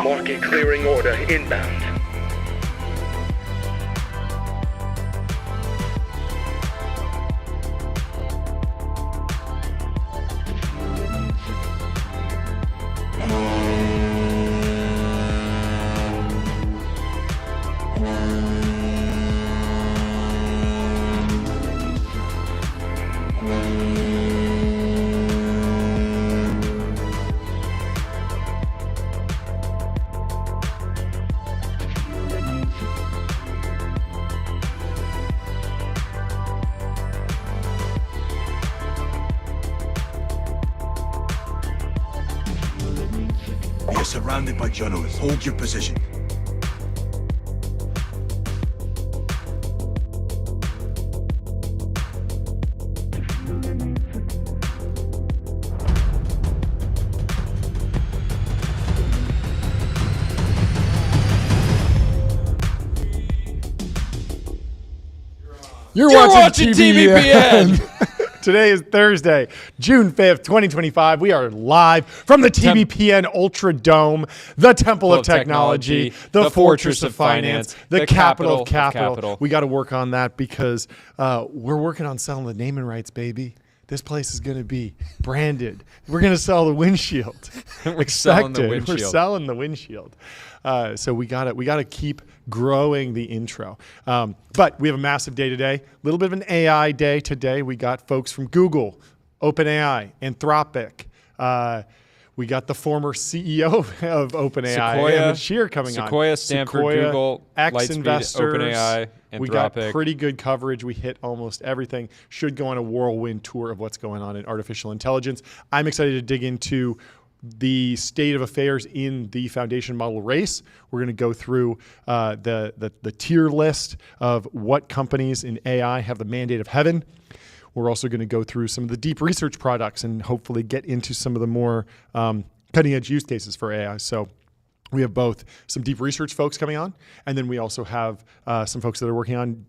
Market clearing order inbound. We are surrounded by journalists. Hold your position. You're watching TBPN. Today is Thursday, June 5th, 2025. We are live from the TBPN Ultra Dome, the Temple of Technology, the Fortress of Finance, the capital of capital. We got to work on that because we're working on selling the naming rights, baby. This place is going to be branded. We're going to sell the windshield. We're selling the windshield. We're selling the windshield. So we got to keep growing the intro. But we have a massive day today. A little bit of an AI day today. We got folks from Google, OpenAI, Anthropic. We got the former CEO of OpenAI, Emmett Shear, coming on. Sequoia, Stanford, Google, ex-investors. OpenAI, Anthropic. We got pretty good coverage. We hit almost everything. Should go on a whirlwind tour of what's going on in artificial intelligence. I'm excited to dig into the state of affairs in the foundation model race. We're going to go through the tier list of what companies in AI have the mandate of heaven. We're also going to go through some of the deep research products and hopefully get into some of the more cutting edge use cases for AI. So we have both some deep research folks coming on, and then we also have some folks that are working on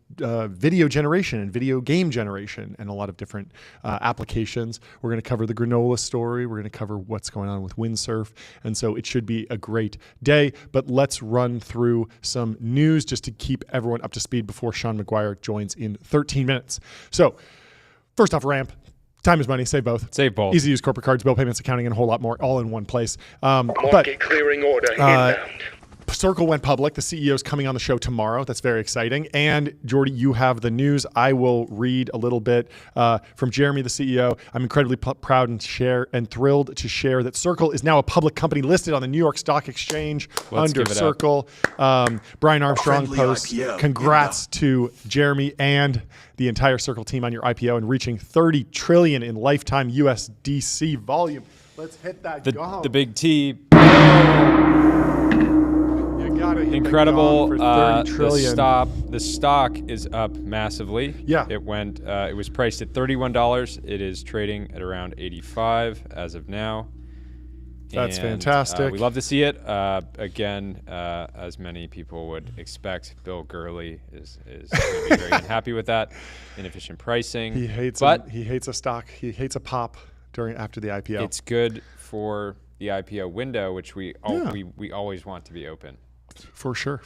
video generation and video game generation and a lot of different applications. We're going to cover the granola story. We're going to cover what's going on with windsurf. And so it should be a great day. But let's run through some news just to keep everyone up to speed before Sean McGuire joins in 13 minutes. So first off, ramp. Time is money. Save both. Save both. Easy to use corporate cards, bill payments, accounting, and a whole lot more, all in one place. Market clearing order inbound. Circle went public. The CEO is coming on the show tomorrow. That's very exciting. And Jordy, you have the news. I will read a little bit from Jeremy, the CEO. I'm incredibly proud and thrilled to share that Circle is now a public company listed on the New York Stock Exchange under Circle. Brian Armstrong posts, congrats to Jeremy and the entire Circle team on your IPO and reaching 30 trillion in lifetime USDC volume. Let's hit that gong. The big T. Incredible. For 30 trillion. The stock is up massively. Yeah. It went. It was priced at $31. It is trading at around 85 as of now. That's fantastic. We love to see it. Again, as many people would expect, Bill Gurley is going to be very unhappy with that inefficient pricing. He hates a stock. He hates a pop after the IPO. It's good for the IPO window, which we always want to be open. For sure.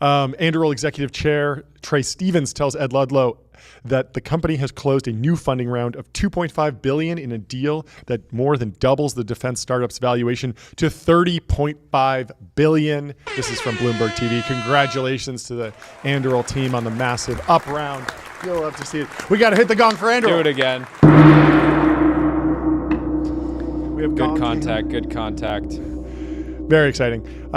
Anduril Executive Chair Trey Stevens tells Ed Ludlow that the company has closed a new funding round of $2.5 billion in a deal that more than doubles the defense startup's valuation to $30.5 billion. This is from Bloomberg TV. Congratulations to the Anduril team on the massive up round. You'll love to see it. We got to hit the gong for Anduril. Do it again. We have good contact. Very exciting.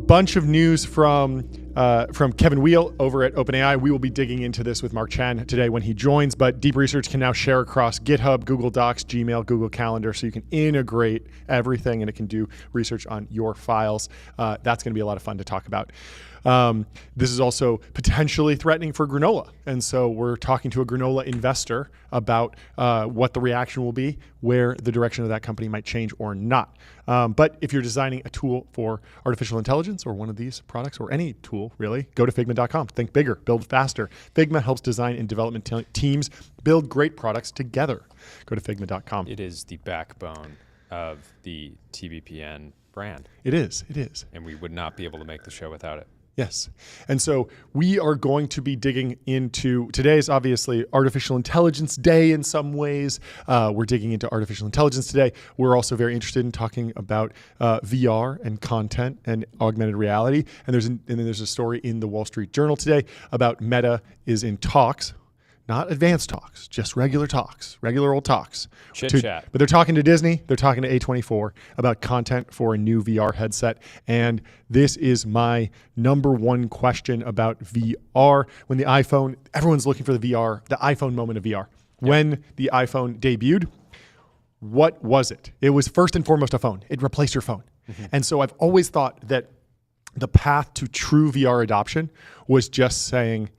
Bunch of news from Kevin Wheel over at OpenAI. We will be digging into this with Mark Chan today when he joins, but deep research can now share across GitHub, Google Docs, Gmail, Google Calendar, so you can integrate everything and it can do research on your files. That's going to be a lot of fun to talk about. This is also potentially threatening for granola. And so we're talking to a granola investor about what the reaction will be, where the direction of that company might change or not. But if you're designing a tool for artificial intelligence or one of these products or any tool, really, go to Figma.com. Think bigger, build faster. Figma helps design and development teams build great products together. Go to Figma.com. It is the backbone of the TBPN brand. It is. It is. And we would not be able to make the show without it. Yes. And so we are going to be digging into, today's obviously Artificial Intelligence Day in some ways. We're digging into artificial intelligence today. We're also very interested in talking about VR and content and augmented reality. And then there's a story in the Wall Street Journal today about Meta is in talks. Not advanced talks, just regular talks, regular old talks. Chit chat. But they're talking to Disney, they're talking to A24 about content for a new VR headset. And this is my number one question about VR. When the iPhone, everyone's looking for the iPhone moment of VR. When the iPhone debuted, what was it? It was first and foremost a phone. It replaced your phone. And so I've always thought that the path to true VR adoption was just saying,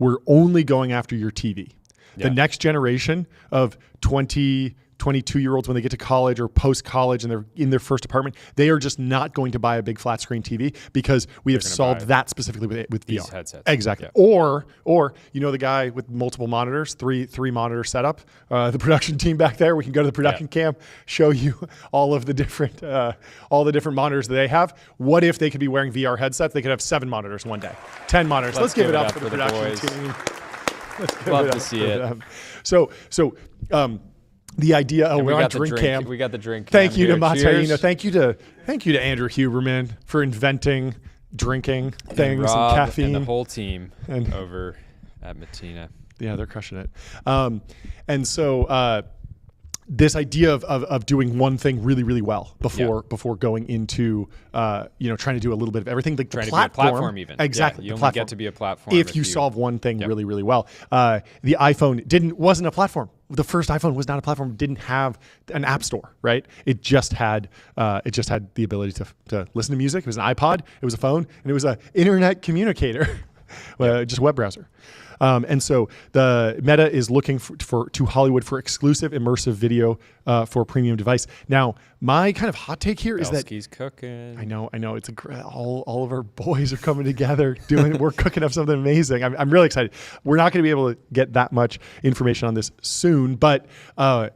we're only going after your TV. The next generation of 22-year-olds, when they get to college or post-college and they're in their first apartment, they are just not going to buy a big flat screen TV because we have solved that specifically with VR. These headsets. Exactly. Yeah. Or you know the guy with multiple monitors, three monitor setup, the production team back there. We can go to the production camp, show you all of the different monitors that they have. What if they could be wearing VR headsets? They could have 7 monitors one day, 10 monitors. Let's give it up for the production team. Love to see it. So the idea, we're on drink cam. We got the drink. Thank you to here. Matarino. Thank you to Andrew Huberman for inventing drinking things and caffeine. And the whole team over at Matina. Yeah, they're crushing it. And so this idea of doing one thing really, really well before going into trying to do a little bit of everything. Like trying to be a platform even. Exactly. Yeah, you only get to be a platform if you solve one thing really, really well. The iPhone wasn't a platform. The first iPhone was not a platform. Didn't have an app store, right? It just had the ability to listen to music. It was an iPod. It was a phone, and it was an internet communicator, just a web browser. And so the Meta is looking to Hollywood for exclusive immersive video for a premium device. Now, my kind of hot take here is that Belsky's cooking. I know. It's all of our boys are coming together we're cooking up something amazing. I'm really excited. We're not going to be able to get that much information on this soon, but I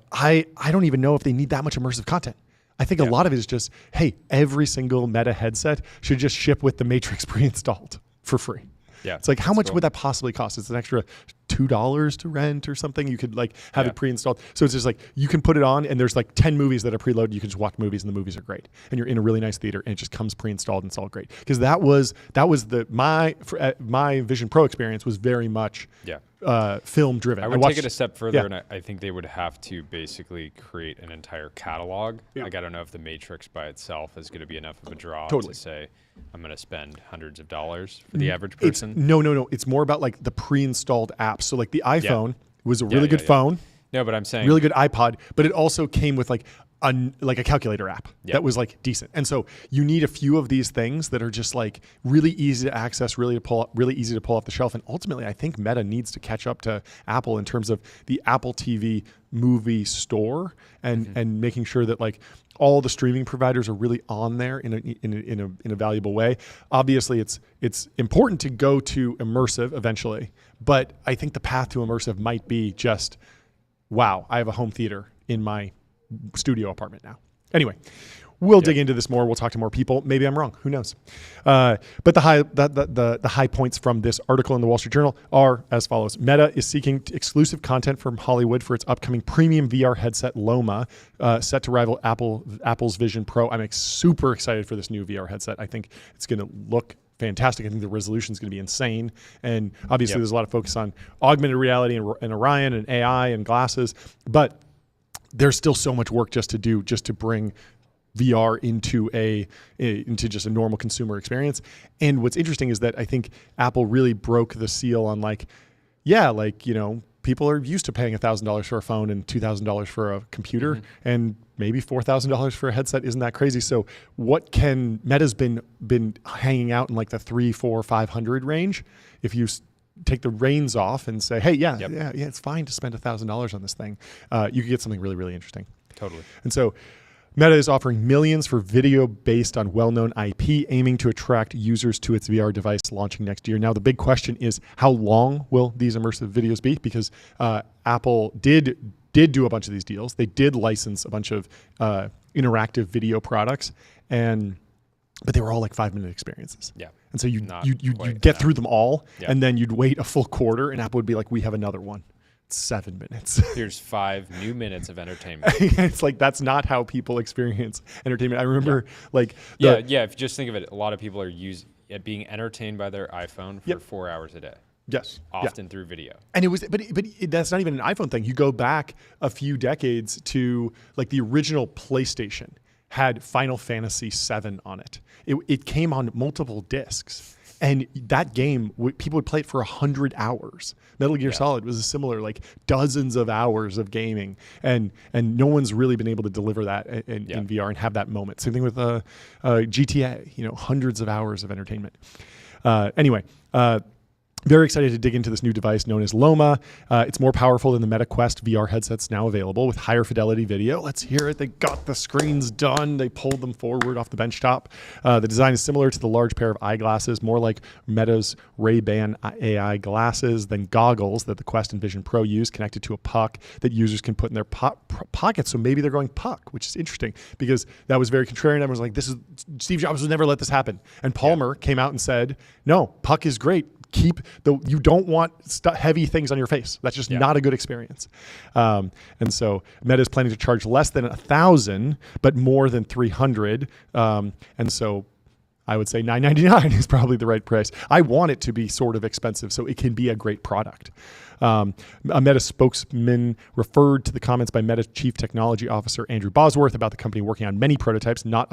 don't even know if they need that much immersive content. I think a lot of it is just, hey, every single Meta headset should just ship with the Matrix pre-installed for free. Yeah, it's like, how much would that possibly cost? It's an extra $2 to rent or something. You could have it pre-installed. So it's just like, you can put it on and there's 10 movies that are preloaded. You can just watch movies and the movies are great. And you're in a really nice theater and it just comes pre-installed and it's all great. Because that was my Vision Pro experience was very much film driven. I would take it a step further and I think they would have to basically create an entire catalog. I don't know if the Matrix by itself is going to be enough of a draw to say, I'm going to spend hundreds of dollars for the average person. No. It's more about the pre-installed apps. So the iPhone was a really good phone. No, but I'm saying really good iPod, but it also came with a calculator app that was decent. And so you need a few of these things that are just really easy to access, really easy to pull off the shelf. And ultimately, I think Meta needs to catch up to Apple in terms of the Apple TV movie store and making sure that all the streaming providers are really on there in a valuable way. Obviously, it's important to go to immersive eventually, but I think the path to immersive might be just, wow, I have a home theater in my studio apartment now. Anyway, we'll dig into this more. We'll talk to more people. Maybe I'm wrong. Who knows? But the high points from this article in the Wall Street Journal are as follows. Meta is seeking exclusive content from Hollywood for its upcoming premium VR headset Loma, set to rival Apple's Vision Pro. I'm super excited for this new VR headset. I think it's going to look fantastic. I think the resolution is going to be insane. And obviously there's a lot of focus on augmented reality and Orion and AI and glasses, but there's still so much work just to bring VR into just a normal consumer experience. And what's interesting is that I think Apple really broke the seal on people are used to paying $1,000 for a phone and $2,000 for a computer, and maybe $4,000 for a headset isn't that crazy. So Meta's been hanging out in the 300, 400, 500 range. If you take the reins off and say, hey, it's fine to spend $1,000 on this thing, you could get something really, really interesting. Totally. And so Meta is offering millions for video based on well-known IP, aiming to attract users to its VR device launching next year. Now, the big question is, how long will these immersive videos be? Because Apple did do a bunch of these deals. They did license a bunch of interactive video products, but they were all like 5-minute experiences. Yeah. And so you'd get through them all, and then you'd wait a full quarter, and Apple would be like, we have another one. 7 minutes. Here's 5 new minutes of entertainment. It's like, that's not how people experience entertainment. I remember if you just think of it, a lot of people are being entertained by their iPhone for 4 hours a day. Yes. Often through video. And but that's not even an iPhone thing. You go back a few decades to like the original PlayStation had Final Fantasy VII on it. It came on multiple discs. And that game, people would play it for 100 hours. Metal Gear Solid was a similar, like dozens of hours of gaming, and no one's really been able to deliver that in VR and have that moment. Same thing with GTA, hundreds of hours of entertainment. Anyway, very excited to dig into this new device known as Loma. It's more powerful than the Meta Quest VR headsets now available with higher fidelity video. Let's hear it. They got the screens done. They pulled them forward off the benchtop. The design is similar to the large pair of eyeglasses, more like Meta's Ray-Ban AI glasses than goggles that the Quest and Vision Pro use, connected to a puck that users can put in their pockets. So maybe they're going puck, which is interesting because that was very contrarian. Everyone was like, Steve Jobs would never let this happen. And Palmer came out and said, no, puck is great. You don't want heavy things on your face. That's just not a good experience. And so Meta is planning to charge less than 1,000, but more than 300. And so I would say $999 is probably the right price. I want it to be sort of expensive so it can be a great product. A Meta spokesman referred to the comments by Meta Chief Technology Officer Andrew Bosworth about the company working on many prototypes, not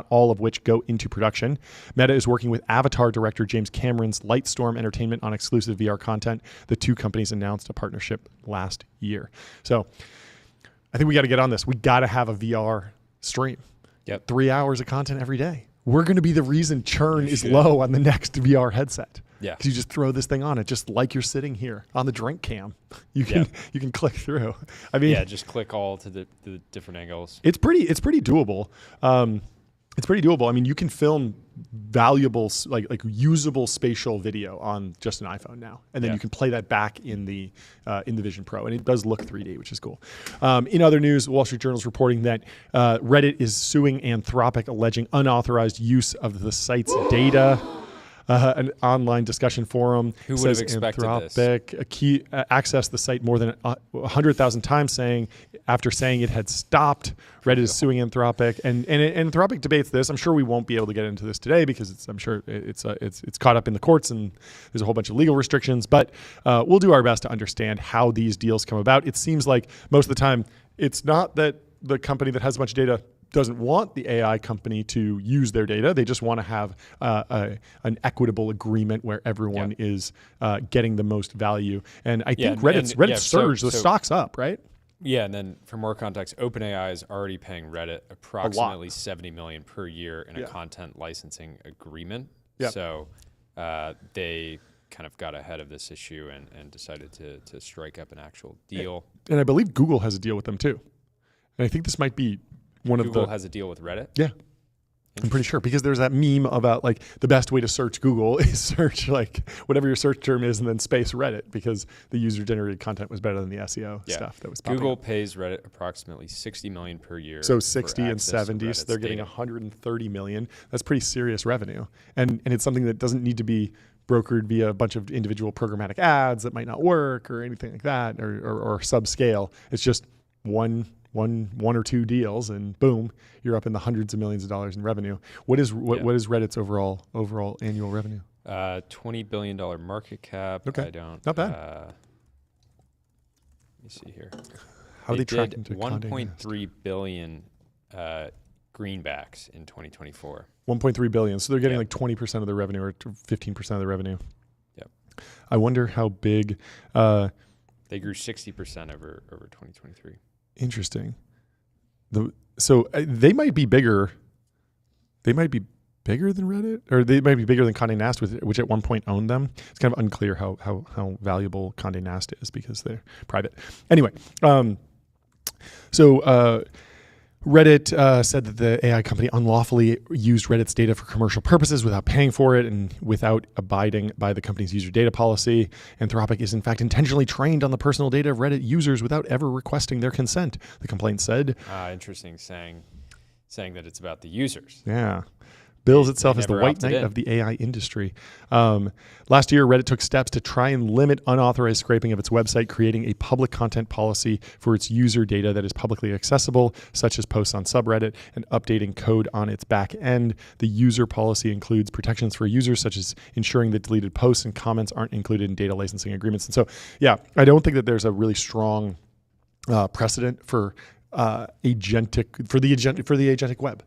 all of which go into production. Meta is working with Avatar director James Cameron's Lightstorm Entertainment on exclusive VR content. The two companies announced a partnership last year. So I think we got to get on this. We got to have a VR stream. 3 hours of content every day. We're going to be the reason churn is low on the next VR headset. Yeah. Because you just throw this thing on it, just like you're sitting here on the drink cam. You can click through. I mean, just click all to the different angles. It's pretty doable. It's pretty doable. I mean, you can film valuable, like usable spatial video on just an iPhone now, and then you can play that back in the Vision Pro, and it does look 3D, which is cool. In other news, Wall Street Journal is reporting that Reddit is suing Anthropic, alleging unauthorized use of the site's data. An online discussion forum Who would have expected Anthropic accessed the site more than 100,000 times, after saying it had stopped. Reddit is suing Anthropic, and Anthropic debates this. I'm sure we won't be able to get into this today because I'm sure it's caught up in the courts and there's a whole bunch of legal restrictions. But we'll do our best to understand how these deals come about. It seems like most of the time it's not that the company that has a bunch of data doesn't want the AI company to use their data. They just want to have an equitable agreement where everyone is getting the most value. And I think Reddit surged. The stock's up, right? Yeah, and then for more context, OpenAI is already paying Reddit approximately $70 million per year in a content licensing agreement. Yep. So they kind of got ahead of this issue and decided to strike up an actual deal. And I believe Google has a deal with them too. And I think this might be Google has a deal with Reddit? Yeah. I'm pretty sure, because there's that meme about like the best way to search Google is search like whatever your search term is and then space Reddit, because the user generated content was better than the SEO stuff that was popping Google up. pays Reddit approximately $60 million per year. So 60 and 70, so they're getting $130 million. That's pretty serious revenue. And it's something that doesn't need to be brokered via a bunch of individual programmatic ads that might not work or anything like that, or subscale. It's just one or two deals, and boom, you're up in the hundreds of millions of dollars in revenue. What is Reddit's overall annual revenue? $20 billion market cap. Okay, not bad. Let me see here. How are they tracking to 1.3 billion greenbacks in 2024. 1.3 billion. So they're getting like 20% of the revenue or 15% of the revenue. Yep. I wonder how big. They grew 60% over 2023. Interesting. So they might be bigger. They might be bigger than Reddit, or they might be bigger than Condé Nast, which at one point owned them. It's kind of unclear how valuable Condé Nast is because they're private. Anyway, so Reddit said that the AI company unlawfully used Reddit's data for commercial purposes without paying for it and without abiding by the company's user data policy. Anthropic is in fact intentionally trained on the personal data of Reddit users without ever requesting their consent, the complaint said. Interesting, saying that it's about the users. Yeah. Bills itself as the white knight of the AI industry. Last year, Reddit took steps to try and limit unauthorized scraping of its website, creating a public content policy for its user data that is publicly accessible, such as posts on subreddit, and updating code on its back end. The user policy includes protections for users, such as ensuring that deleted posts and comments aren't included in data licensing agreements. And so, yeah, I don't think that there's a really strong precedent for the agentic web.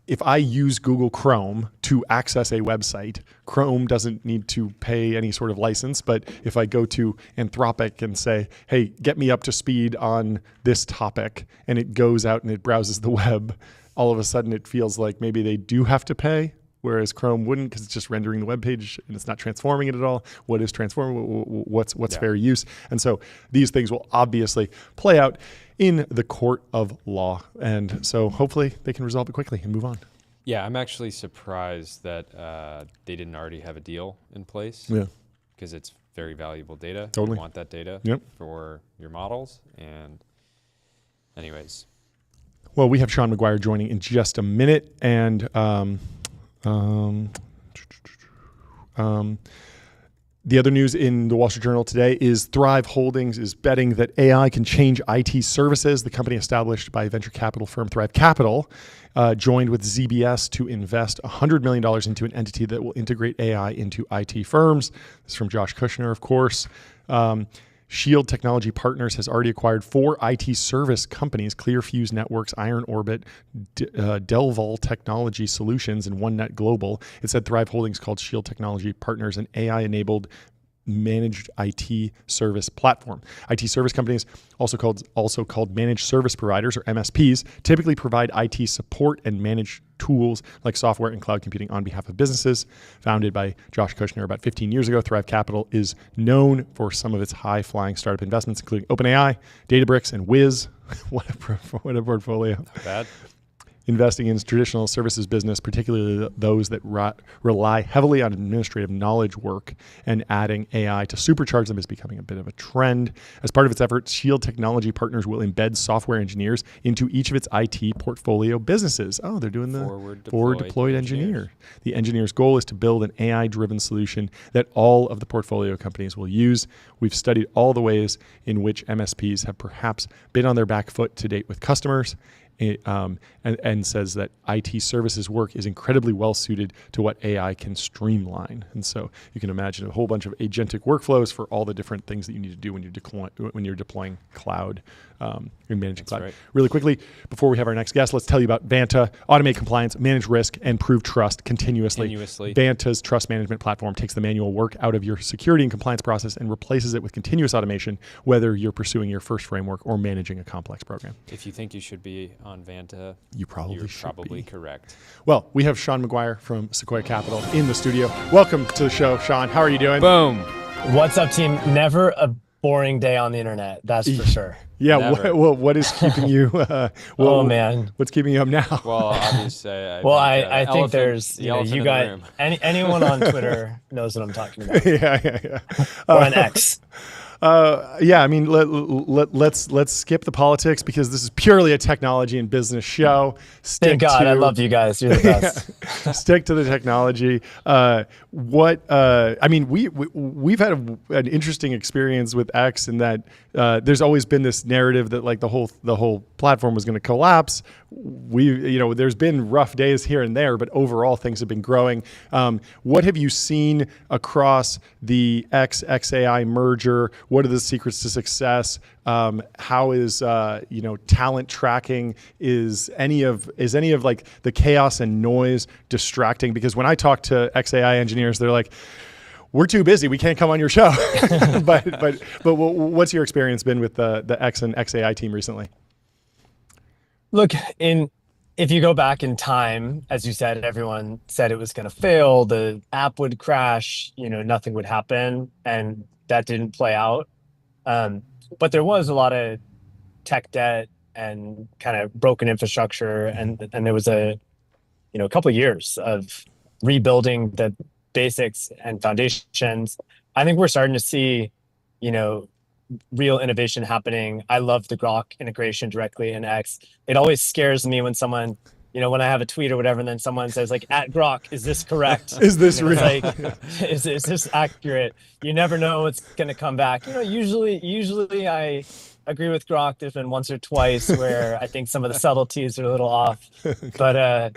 If I use Google Chrome to access a website, Chrome doesn't need to pay any sort of license. But if I go to Anthropic and say, hey, get me up to speed on this topic, and it goes out and it browses the web, all of a sudden it feels like maybe they do have to pay, whereas Chrome wouldn't, because it's just rendering the web page and it's not transforming it at all. What is transforming? What's fair use? And so these things will obviously play out in the court of law. And so hopefully they can resolve it quickly and move on. Yeah, I'm actually surprised that they didn't already have a deal in place. Yeah. Because it's very valuable data. Totally. You want that data for your models. And anyways. Well, we have Sean McGuire joining in just a minute. And the other news in the Wall Street Journal today is Thrive Holdings is betting that AI can change IT services. The company established by venture capital firm Thrive Capital joined with ZBS to invest $100 million into an entity that will integrate AI into IT firms. This is from Josh Kushner, of course. Shield Technology Partners has already acquired 4 IT service companies: Clearfuse Networks, Iron Orbit, Delval Technology Solutions, and OneNet Global. It said Thrive Holdings called Shield Technology Partners an AI-enabled managed IT service platform. IT service companies, also called managed service providers or MSPs, typically provide IT support and manage tools like software and cloud computing on behalf of businesses. Founded by Josh Kushner about 15 years ago, Thrive Capital is known for some of its high-flying startup investments, including OpenAI, Databricks, and Wiz. What a portfolio. Not bad. Investing in traditional services business, particularly those that rely heavily on administrative knowledge work, and adding AI to supercharge them is becoming a bit of a trend. As part of its efforts, Shield Technology Partners will embed software engineers into each of its IT portfolio businesses. Oh, they're doing the forward deployed engineer. The engineer's goal is to build an AI-driven solution that all of the portfolio companies will use. We've studied all the ways in which MSPs have perhaps been on their back foot to date with customers. And says that IT services work is incredibly well suited to what AI can streamline. And so you can imagine a whole bunch of agentic workflows for all the different things that you need to do when you're deploying cloud and managing cloud. Right. Really quickly, before we have our next guest, let's tell you about Vanta. Automate compliance, manage risk, and prove trust continuously. Vanta's trust management platform takes the manual work out of your security and compliance process and replaces it with continuous automation, whether you're pursuing your first framework or managing a complex program. If you think you should be on Vanta, you're probably correct. Well, we have Sean McGuire from Sequoia Capital in the studio. Welcome to the show, Sean. How are you doing? Boom. What's up, team? Never a boring day on the internet, that's for sure. Yeah. What is keeping you? Oh man, what's keeping you up now? Well, obviously, I think there's you got anyone on Twitter knows what I'm talking about. Yeah. Or an X. I mean, let's skip the politics because this is purely a technology and business show. Thank God, I love you guys. You're the best. Stick to the technology. I mean, we've had an interesting experience with X in that there's always been this narrative that like the whole platform was going to collapse. There's been rough days here and there, but overall things have been growing. What have you seen across the XAI merger? What are the secrets to success? How is talent tracking? Is any of like the chaos and noise distracting? Because when I talk to XAI engineers, they're like, we're too busy. We can't come on your show. but what's your experience been with the X and XAI team recently? Look, if you go back in time, as you said, everyone said it was going to fail. The app would crash. Nothing would happen, and that didn't play out. But there was a lot of tech debt and kind of broken infrastructure, and there was a couple of years of rebuilding the basics and foundations. I think we're starting to see, real innovation happening. I love the Grok integration directly in X. It always scares me when someone, when I have a tweet or whatever, and then someone says like, at Grok, is this correct? Is this real? Like, is this accurate? You never know what's going to come back. Usually I agree with Grok. There's been once or twice where I think some of the subtleties are a little off, but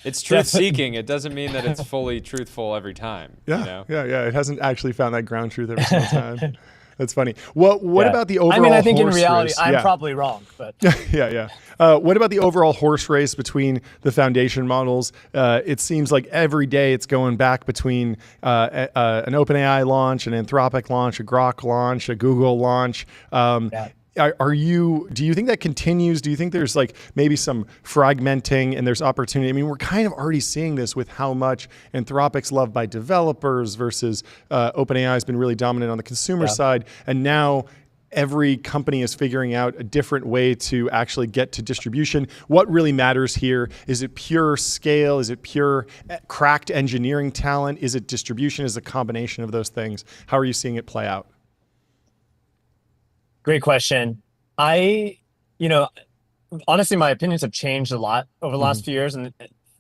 it's truth seeking. It doesn't mean that it's fully truthful every time. Yeah, It hasn't actually found that ground truth every single time. That's funny. What about the overall? I think in reality, race? I'm probably wrong, but yeah. What about the overall horse race between the foundation models? It seems like every day it's going back between an OpenAI launch, an Anthropic launch, a Grok launch, a Google launch. Do you think that continues? Do you think there's like maybe some fragmenting and there's opportunity? I mean, we're kind of already seeing this with how much Anthropic's loved by developers versus OpenAI has been really dominant on the consumer side. And now every company is figuring out a different way to actually get to distribution. What really matters here? Is it pure scale? Is it pure cracked engineering talent? Is it distribution? Is it a combination of those things? How are you seeing it play out? Great question. Honestly, my opinions have changed a lot over the last few years and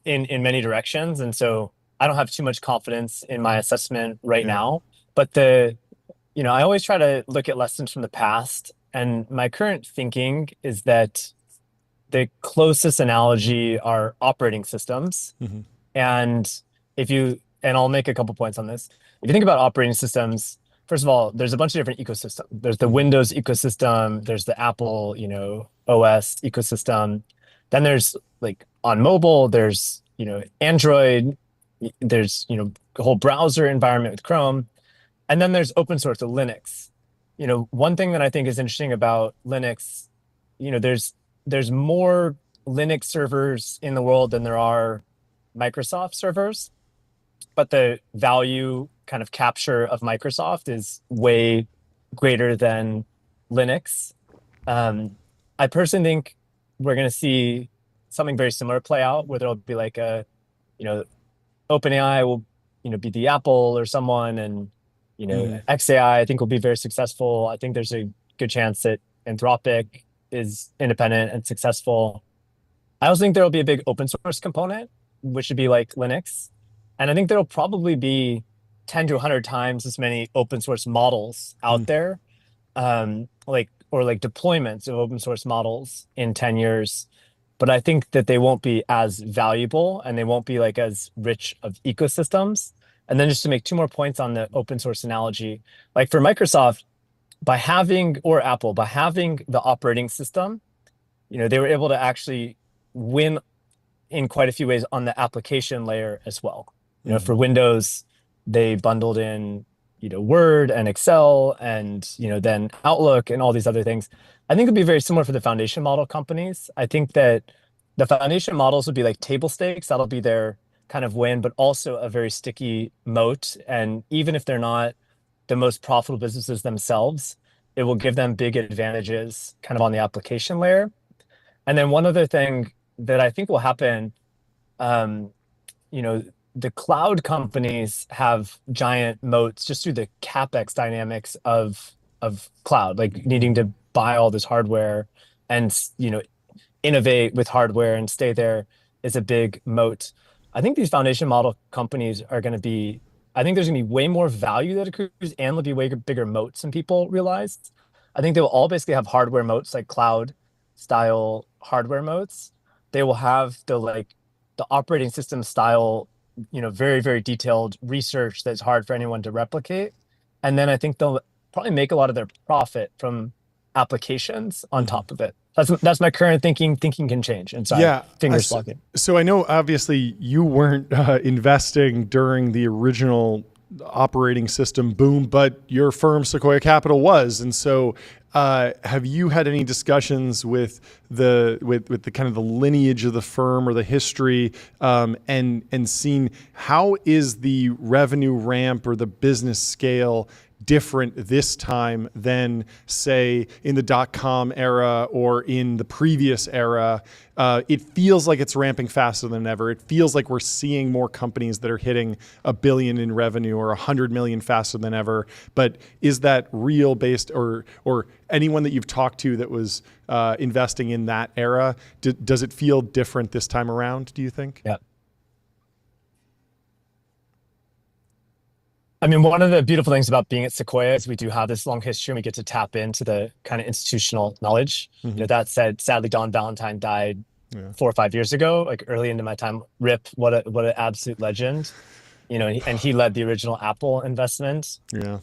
in many directions. And so I don't have too much confidence in my assessment right now, but I always try to look at lessons from the past. And my current thinking is that the closest analogy are operating systems. And I'll make a couple points on this. If you think about operating systems, first of all, there's a bunch of different ecosystems. There's the Windows ecosystem. There's the Apple, OS ecosystem. Then there's like on mobile, there's, Android. There's, the whole browser environment with Chrome. And then there's open source, so Linux. One thing that I think is interesting about Linux, there's more Linux servers in the world than there are Microsoft servers. But the value kind of capture of Microsoft is way greater than Linux. I personally think we're going to see something very similar play out, where there'll be like OpenAI will, be the Apple or someone, and XAI I think will be very successful. I think there's a good chance that Anthropic is independent and successful. I also think there will be a big open source component, which would be like Linux. And I think there'll probably be 10 to 100 times as many open source models out there, like deployments of open source models in 10 years. But I think that they won't be as valuable and they won't be like as rich of ecosystems. And then just to make two more points on the open source analogy, like for Microsoft, or Apple, by having the operating system, they were able to actually win in quite a few ways on the application layer as well. For Windows, they bundled in, Word and Excel and, then Outlook and all these other things. I think it'll be very similar for the foundation model companies. I think that the foundation models would be like table stakes. That'll be their kind of win, but also a very sticky moat. And even if they're not the most profitable businesses themselves, it will give them big advantages kind of on the application layer. And then one other thing that I think will happen, the cloud companies have giant moats just through the CapEx dynamics of cloud, like needing to buy all this hardware and, innovate with hardware and stay there is a big moat. I think these foundation model companies I think there's going to be way more value that accrues and there'll be way bigger moats than people realize. I think they will all basically have hardware moats, like cloud style hardware moats. They will have the operating system style, very, very detailed research that's hard for anyone to replicate. And then I think they'll probably make a lot of their profit from applications on top of it. That's my current thinking. Thinking can change. And so fingers plugging. So I know obviously you weren't investing during the original operating system boom, but your firm Sequoia Capital was. And so have you had any discussions with the kind of the lineage of the firm or the history, and seen how is the revenue ramp or the business scale different this time than, say, in the dot-com era or in the previous era? It feels like it's ramping faster than ever. It feels like we're seeing more companies that are hitting $1 billion in revenue or $100 million faster than ever. But is that real based, or anyone that you've talked to that was investing in that era, does it feel different this time around, do you think? Yeah. I mean, one of the beautiful things about being at Sequoia is we do have this long history and we get to tap into the kind of institutional knowledge. You know, that said, sadly, Don Valentine died 4 or 5 years ago, like early into my time. Rip, what an absolute legend. You know, and he led the original Apple investment. Yeah.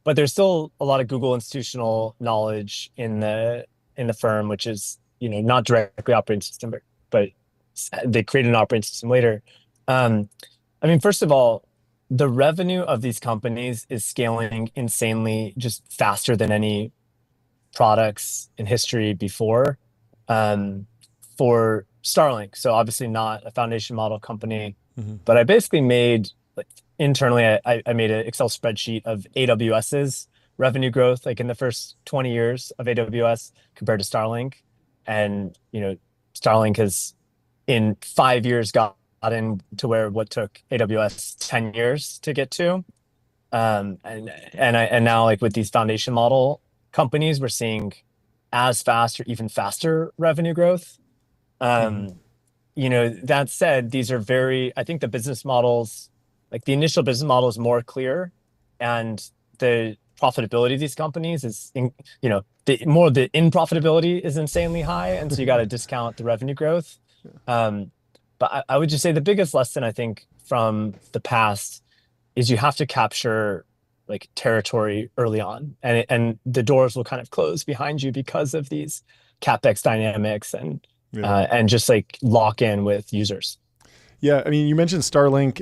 But there's still a lot of Google institutional knowledge in the firm, which is, you know, not directly operating system, but they created an operating system later. I mean, first of all, the revenue of these companies is scaling insanely, just faster than any products in history before. For Starlink, so obviously not a foundation model company, but I basically made, like, internally, I made an Excel spreadsheet of AWS's revenue growth, like in the first 20 years of AWS compared to Starlink, and you know, Starlink has in 5 years gotten to where what took AWS 10 years to get to. And now, like, with these foundation model companies, we're seeing as fast or even faster revenue growth. You know, that said, these are I think the business models, like the initial business model is more clear, and the profitability of these companies is, you know, the profitability is insanely high. And so you got to discount the revenue growth. But I would just say the biggest lesson, I think, from the past is you have to capture, like, territory early on, and the doors will kind of close behind you because of these CapEx dynamics and just like lock in with users. Yeah, I mean, you mentioned Starlink.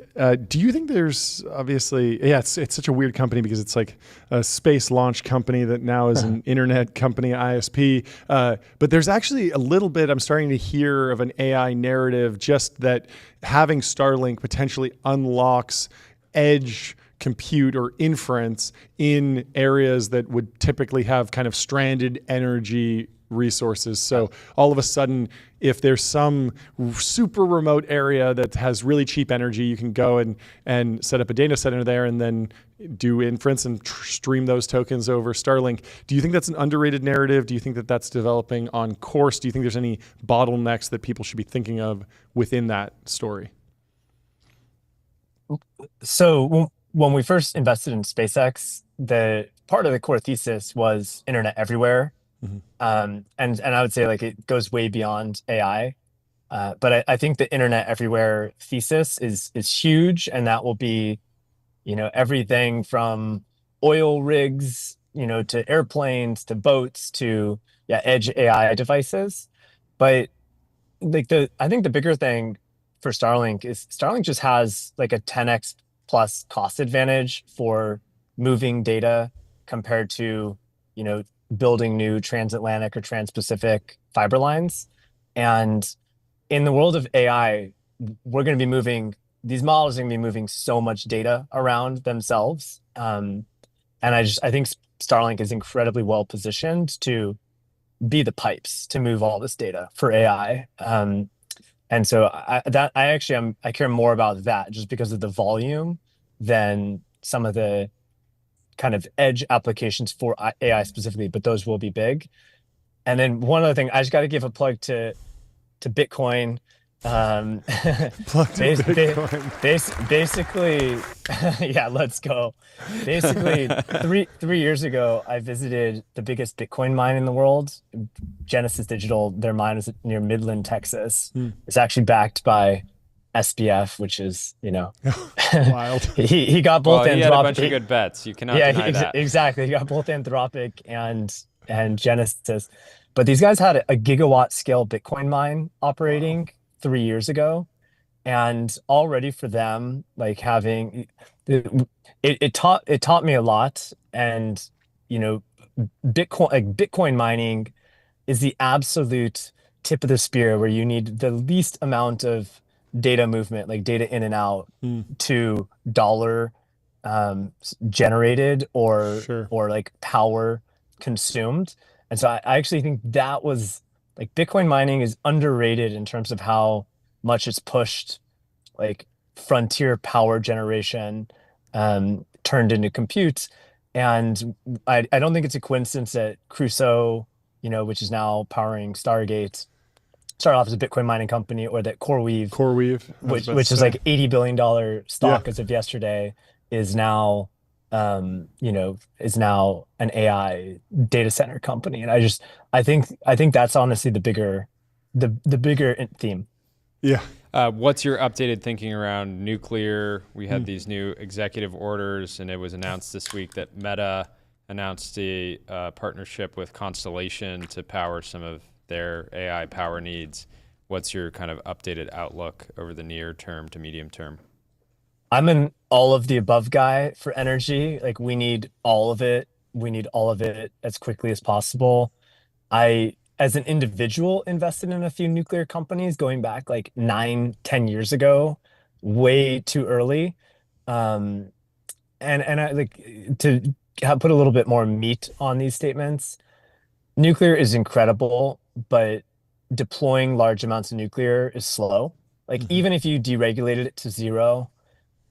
Do you think there's obviously, it's such a weird company because it's like a space launch company that now is an internet company, ISP. But there's actually a little bit, I'm starting to hear, of an AI narrative, just that having Starlink potentially unlocks edge compute or inference in areas that would typically have kind of stranded energy resources. So all of a sudden, if there's some super remote area that has really cheap energy, you can go and set up a data center there and then do inference and stream those tokens over Starlink. Do you think that's an underrated narrative? Do you think that that's developing on course? Do you think there's any bottlenecks that people should be thinking of within that story? So when we first invested in SpaceX, the part of the core thesis was internet everywhere. And I would say, like, it goes way beyond AI. But I think the internet everywhere thesis is huge, and that will be, you know, everything from oil rigs, you know, to airplanes, to boats, to edge AI devices. But like I think the bigger thing for Starlink is Starlink just has like a 10x plus cost advantage for moving data compared to, you know, building new transatlantic or trans-Pacific fiber lines. And in the world of AI, we're going to be moving, these models are going to be moving so much data around themselves. And I think Starlink is incredibly well positioned to be the pipes to move all this data for AI. And so I care more about that just because of the volume than some of the kind of edge applications for AI specifically, but those will be big. And then one other thing, I just got to give a plug to Bitcoin. Basically, yeah, let's go. Basically, three years ago, I visited the biggest Bitcoin mine in the world, Genesis Digital. Their mine is near Midland, Texas. It's actually backed by SBF, which is, you know, wild. he got both Anthropic. He had a bunch of good bets. You cannot deny that. Exactly. He got both Anthropic and Genesis. But these guys had a gigawatt scale Bitcoin mine operating 3 years ago. And already for them, like, having it taught me a lot. And, you know, Bitcoin mining is the absolute tip of the spear where you need the least amount of data movement, like data in and out, to dollar generated or Sure. like power consumed. And so I actually think that was like Bitcoin mining is underrated in terms of how much it's pushed like frontier power generation turned into compute. And I don't think it's a coincidence that Crusoe, which is now powering Stargate, started off as a Bitcoin mining company, or that CoreWeave, which is like $80 billion stock Yeah. as of yesterday, is now is now an AI data center company. And I think that's honestly the bigger theme. Yeah. What's your updated thinking around nuclear? We had these new executive orders, and it was announced this week that Meta announced a partnership with Constellation to power some of their AI power needs. What's your kind of updated outlook over the near term to medium term? I'm an all of the above guy for energy. Like we need all of it. We need all of it as quickly as possible. I, as an individual, invested in a few nuclear companies going back like 9, 10 years ago, way too early. Um, and I like to put a little bit more meat on these statements. Nuclear is incredible, but deploying large amounts of nuclear is slow. Like even if you deregulated it to zero,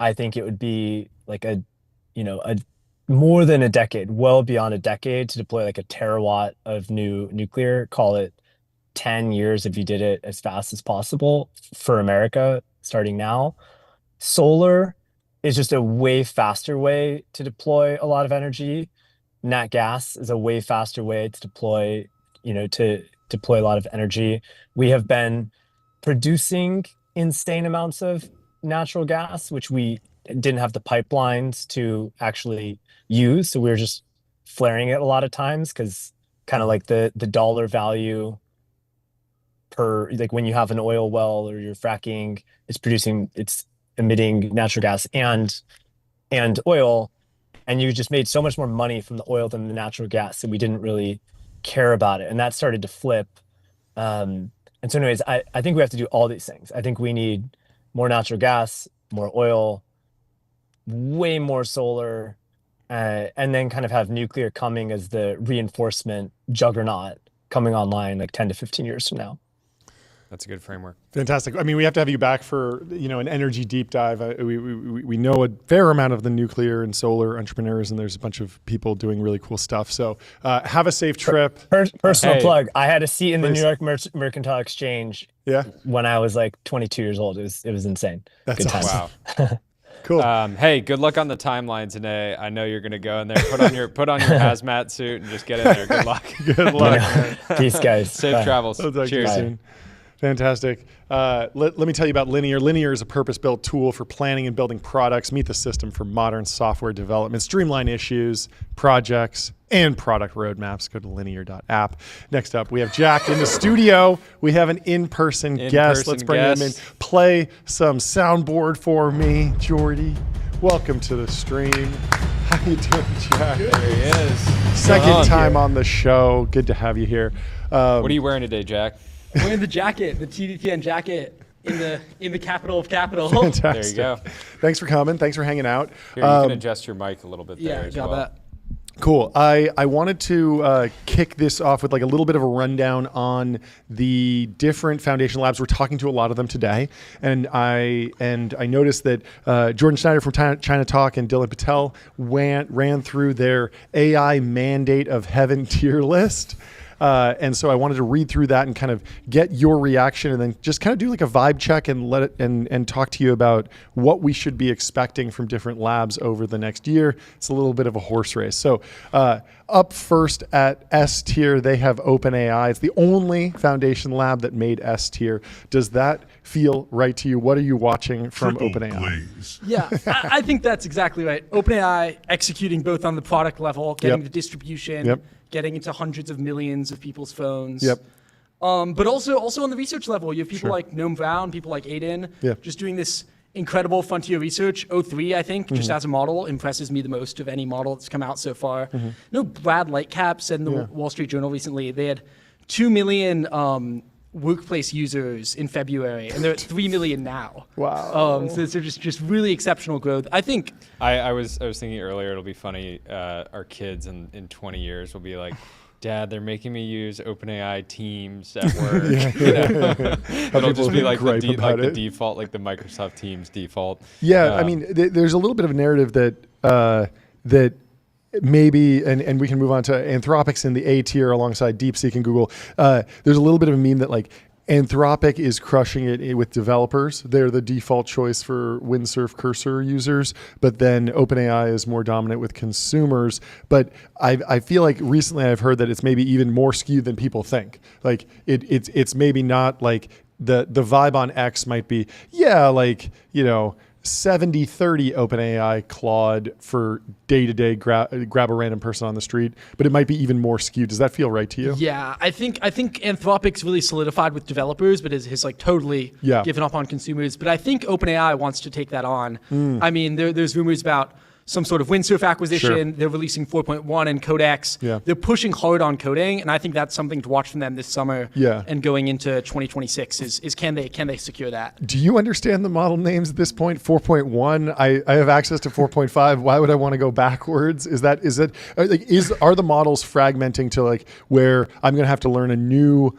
I think it would be like a more than a decade, well beyond a decade to deploy like a terawatt of new nuclear. Call it 10 years if you did it as fast as possible for America starting now. Solar is just a way faster way to deploy a lot of energy. Nat gas is a way faster way to deploy a lot of energy. We have been producing insane amounts of natural gas, which we didn't have the pipelines to actually use. So we were just flaring it a lot of times because kind of like the dollar value per, like when you have an oil well or you're fracking, it's emitting natural gas and oil, and you just made so much more money from the oil than the natural gas that we didn't really care about it. And that started to flip. And so anyways, I think we have to do all these things. I think we need more natural gas, more oil, way more solar, and then kind of have nuclear coming as the reinforcement juggernaut coming online like 10 to 15 years from now. That's a good framework. Fantastic. I mean, we have to have you back for an energy deep dive. We know a fair amount of the nuclear and solar entrepreneurs, and there's a bunch of people doing really cool stuff. So have a safe trip. Personal plug. I had a seat in the Please. New York Mercantile Exchange. Yeah. When I was like 22 years old. It was insane. That's Good times. Wow. Cool. Hey, good luck on the timeline today. I know you're gonna go in there. Put on your hazmat suit and just get in there. Good luck. Good luck. Man. Peace, guys. Safe Bye. travels. I'll talk to you Cheers. soon. Fantastic. Let me tell you about Linear. Linear is a purpose-built tool for planning and building products. Meet the system for modern software development. Streamline issues, projects, and product roadmaps. Go to linear.app. Next up, we have Jack in the studio. We have an in-person guest. Let's bring him in. Play some soundboard for me, Jordy. Welcome to the stream. How you doing, Jack? There he is. Second time on the show. Good to have you here. What are you wearing today, Jack? Wearing the jacket, the TBPN jacket in the capital of capital. Fantastic. There you go. Thanks for coming. Thanks for hanging out. Here, you can adjust your mic a little bit there Yeah, as got well. that. Cool. I wanted to kick this off with like a little bit of a rundown on the different foundation labs. We're talking to a lot of them today, and I noticed that Jordan Schneider from China Talk and Dylan Patel ran through their AI mandate of heaven tier list. And so I wanted to read through that and kind of get your reaction, and then just kind of do like a vibe check and let it and talk to you about what we should be expecting from different labs over the next year. It's a little bit of a horse race. So up first at S tier, they have OpenAI. It's the only foundation lab that made S tier. Does that feel right to you? What are you watching from OpenAI? Yeah, I think that's exactly right. OpenAI executing both on the product level, getting the distribution, getting into hundreds of millions of people's phones. But also on the research level, you have people like Noam Brown, people like Aiden, just doing this incredible frontier research. O3, I think, just as a model, impresses me the most of any model that's come out so far. No, Brad Lightcap said in the Wall Street Journal recently they had 2 million workplace users in February, and they're at 3 million now. Wow. So it's just really exceptional growth. I think. I was thinking earlier, it'll be funny. Our kids in 20 years will be like, Dad, they're making me use OpenAI Teams at work. It'll just be like the default, like the Microsoft Teams default. Yeah, I mean, there's a little bit of a narrative that that maybe, and we can move on to Anthropic's in the A tier alongside DeepSeek and Google. There's a little bit of a meme that like Anthropic is crushing it with developers. They're the default choice for Windsurf Cursor users, but then OpenAI is more dominant with consumers. But I feel like recently I've heard that it's maybe even more skewed than people think. Like it's maybe not like the vibe on X might be, like, 70-30 OpenAI Claude for day-to-day grab a random person on the street, but it might be even more skewed. Does that feel right to you? Yeah, I think Anthropic's really solidified with developers, but has like totally given up on consumers. But I think OpenAI wants to take that on. I mean, there's rumors about some sort of Windsurf acquisition. Sure. They're releasing 4.1 and Codex. Yeah. They're pushing hard on coding, and I think that's something to watch from them this summer. Yeah. And going into 2026 is can they secure that? Do you understand the model names at this point? 4.1. I have access to 4.5. Why would I want to go backwards? Are the models fragmenting to like where I'm going to have to learn a new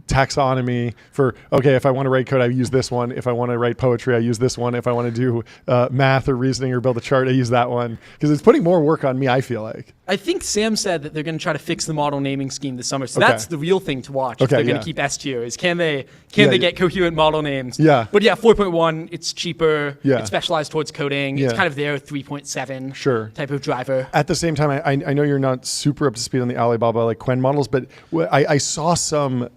taxonomy for, okay, if I want to write code, I use this one. If I want to write poetry, I use this one. If I want to do math or reasoning or build a chart, I use that one. Because it's putting more work on me, I feel like. I think Sam said that they're going to try to fix the model naming scheme this summer. So that's the real thing to watch. If they're going to keep S tier is can they get coherent model names? Yeah. But 4.1, it's cheaper. Yeah. It's specialized towards coding. Yeah. It's kind of their 3.7 type of driver. At the same time, I know you're not super up to speed on the Alibaba like Quen models, but I saw some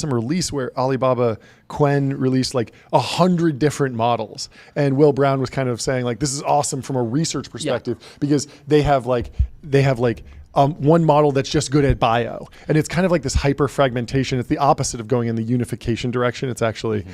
release where Alibaba Quen released like 100 different models, and Will Brown was kind of saying like, this is awesome from a research perspective because they have one model that's just good at bio, and it's kind of like this hyper fragmentation. It's the opposite of going in the unification direction. It's actually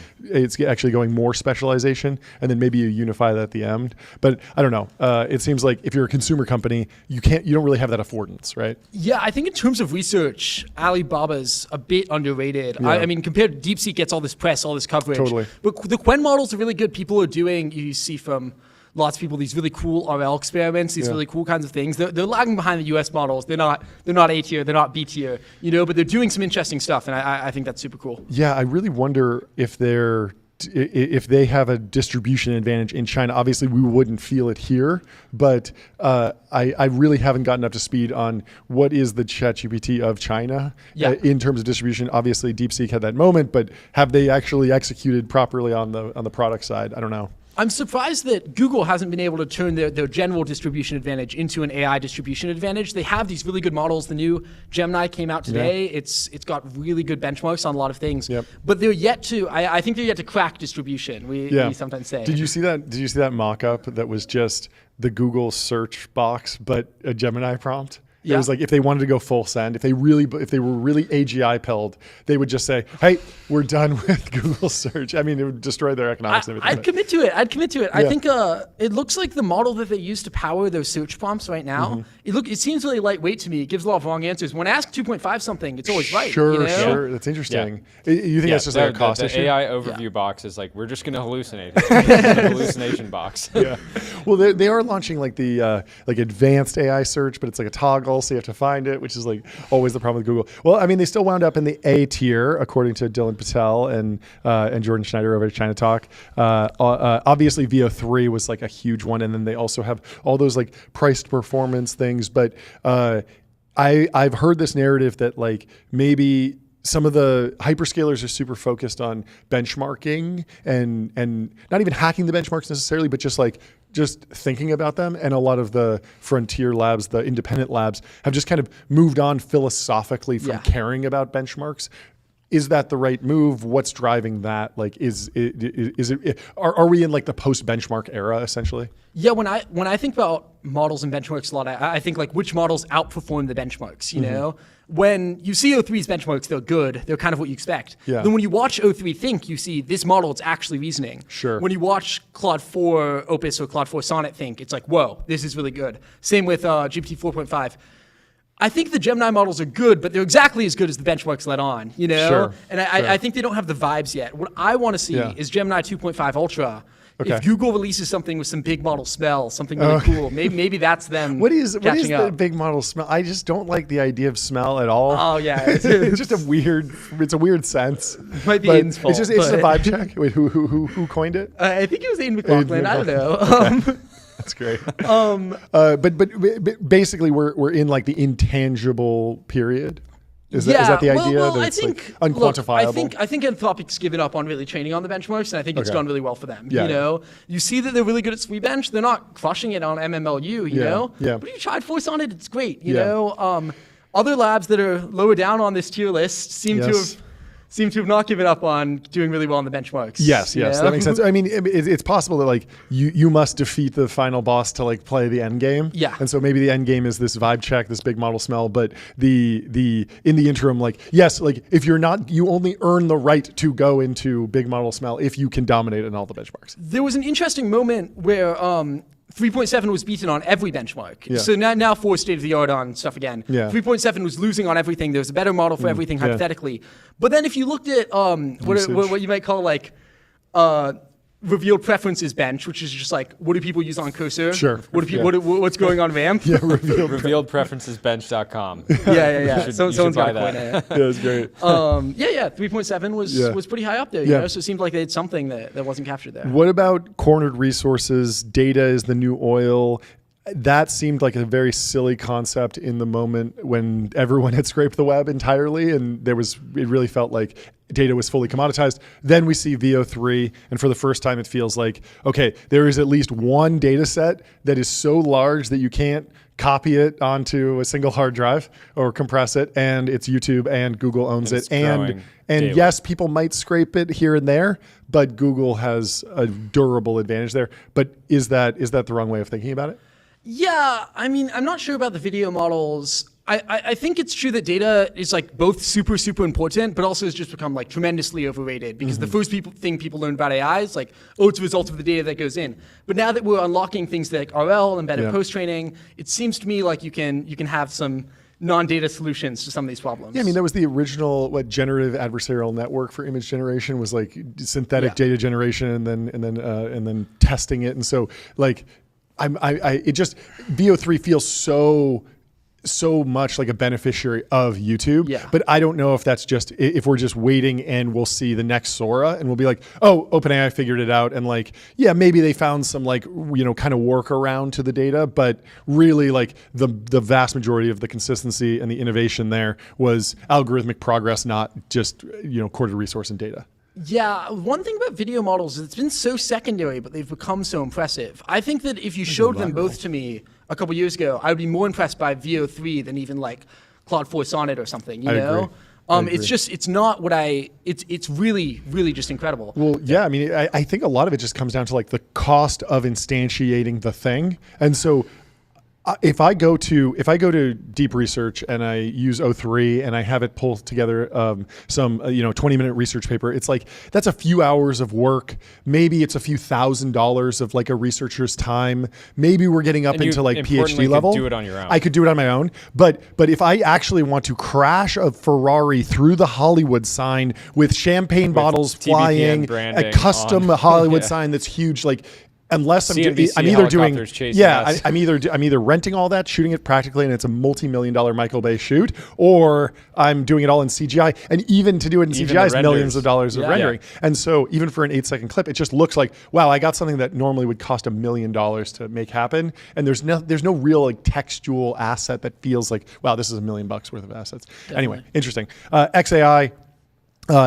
going more specialization, and then maybe you unify that at the end. But I don't know. It seems like if you're a consumer company, you don't really have that affordance, right? Yeah, I think in terms of research, Alibaba's a bit underrated. Yeah. I mean, compared to DeepSeek, gets all this press, all this coverage. Totally. But the Quen models are really good. People are doing, you see from lots of people, these really cool RL experiments, these really cool kinds of things. They're lagging behind the US models. They're not A tier, they're not B tier, but they're doing some interesting stuff, and I think that's super cool. Yeah, I really wonder if they have a distribution advantage in China. Obviously, we wouldn't feel it here, but I really haven't gotten up to speed on what is the ChatGPT of China in terms of distribution. Obviously, DeepSeek had that moment, but have they actually executed properly on the product side? I don't know. I'm surprised that Google hasn't been able to turn their general distribution advantage into an AI distribution advantage. They have these really good models. The new Gemini came out today. Yeah. It's got really good benchmarks on a lot of things. Yep. But they're yet to. I think they're yet to crack distribution. We sometimes say. Did you see that mock-up that was just the Google search box but a Gemini prompt? Yeah. It was like if they wanted to go full send, if they were really AGI-pilled, they would just say, "Hey, we're done with Google search." I mean, it would destroy their economics and everything. I'd commit to it. Yeah. I think it looks like the model that they use to power those search prompts right now. It seems really lightweight to me. It gives a lot of wrong answers. When asked 2.5 something, it's always right. Sure. That's interesting. Yeah. You think that's just like a cost issue? The AI overview box is like, we're just going to hallucinate. It's a hallucination box. Yeah. Well, they are launching like the advanced AI search, but it's like a toggle. So you have to find it, which is like always the problem with Google. Well, I mean, they still wound up in the A tier, according to Dylan Patel and Jordan Schneider over at China Talk. Obviously, VO3 was like a huge one, and then they also have all those like priced performance things. But I've heard this narrative that like maybe some of the hyperscalers are super focused on benchmarking and not even hacking the benchmarks necessarily, but just thinking about them. And a lot of the frontier labs, the independent labs, have just kind of moved on philosophically from caring about benchmarks. Is that the right move? What's driving that? Like, are we in like the post-benchmark era essentially? Yeah, when I think about models and benchmarks a lot, I think like which models outperform the benchmarks, you know? When you see O3's benchmarks, they're good. They're kind of what you expect. Yeah. Then when you watch O3 think, you see this model, it's actually reasoning. Sure. When you watch Claude 4 Opus or Claude 4 Sonnet think, it's like, whoa, this is really good. Same with GPT 4.5. I think the Gemini models are good, but they're exactly as good as the benchmarks let on, you know? Sure, And I think they don't have the vibes yet. What I want to see is Gemini 2.5 Ultra. Okay. If Google releases something with some big model smell, something really cool, maybe that's them What is catching the up. big model smell? I just don't like the idea of smell at all. Oh, yeah. It's just it's a weird sense. Might be But Aiden's fault, It's just a but- vibe check. Wait, who coined it? I think it was Aiden McLaughlin. I don't know. That's great. But basically, we're in like the intangible period. Is that the idea? Well, that I it's think like unquantifiable. Look, I think Anthropic's given up on really training on the benchmarks, and I think it's Okay. gone really well for them. Yeah. You know, you see that they're really good at SweetBench. They're not crushing it on MMLU. You know, Yeah. But if you tried Force on it, it's great. You Yeah. know, other labs that are lower down on this tier list seem to have not given up on doing really well on the benchmarks. Yes, you know? that makes sense. I mean, it's possible that like you must defeat the final boss to like play the end game. Yeah. And so maybe the end game is this vibe check, this big model smell. But the in the interim, like yes, like if you're not, you only earn the right to go into big model smell if you can dominate in all the benchmarks. There was an interesting moment where 3.7 was beaten on every benchmark. Yeah. So now 4 state of the art on stuff again. Yeah. 3.7 was losing on everything. There was a better model for everything hypothetically. But then if you looked at what you might call like revealed preferences bench, which is just like what do people use on cursor? Sure. What do people? What's going on VAMP? Yeah, revealed. Revealedpreferencesbench.com. Yeah. You Someone's should got buy a point in it. Yeah, it was great. 3.7 was pretty high up there. You Yeah. know? So it seemed like they had something that wasn't captured there. What about cornered resources? Data is the new oil. That seemed like a very silly concept in the moment when everyone had scraped the web entirely, and it really felt like data was fully commoditized. Then we see VO3, and for the first time, it feels like, okay, there is at least one data set that is so large that you can't copy it onto a single hard drive or compress it, and it's YouTube, and Google owns It's it. And growing daily. yes, people might scrape it here and there, but Google has a durable advantage there. But is that the wrong way of thinking about it? Yeah, I mean, I'm not sure about the video models. I think it's true that data is like both super, super important, but also has just become like tremendously overrated because the first thing people learned about AI is like, oh, it's a result of the data that goes in. But now that we're unlocking things like RL, embedded post-training, it seems to me like you can have some non-data solutions to some of these problems. Yeah, I mean, that was the original generative adversarial network for image generation was like synthetic data generation and then testing it. And so like it just VO3 feels so much like a beneficiary of YouTube. Yeah. But I don't know if that's just if we're just waiting and we'll see the next Sora and we'll be like, oh, OpenAI figured it out, and like, yeah, maybe they found some like kind of workaround to the data, but really like the vast majority of the consistency and the innovation there was algorithmic progress, not just corded resource and data. Yeah, one thing about video models is it's been so secondary, but they've become so impressive. I think that if you showed them both to me a couple years ago, I would be more impressed by VO3 than even like Claude 4 Sonnet or something, you know? agree. It's really, really just incredible. Well, yeah, I mean, I think a lot of it just comes down to like the cost of instantiating the thing. And so if I go to deep research and I use O3 and I have it pull together some 20-minute research paper, it's like that's a few hours of work. Maybe it's a few $1,000s of like a researcher's time. Maybe we're getting up into like PhD level. Do it on your own. I could do it on my own. But if I actually want to crash a Ferrari through the Hollywood sign with champagne bottles TBPN flying, a branding custom on- Hollywood Yeah. sign that's huge, like. Unless I'm either helicopters chasing us. I'm either renting all that, shooting it practically, and it's a multi-million-dollar Michael Bay shoot, or I'm doing it all in CGI. And even to do it in Even CGI the is millions renders. of dollars of Yeah. rendering. And so even for an 8-second clip, it just looks like, wow, I got something that normally would cost $1 million to make happen. And there's no real like textual asset that feels like, wow, this is $1 million worth of assets. Anyway, interesting. XAI.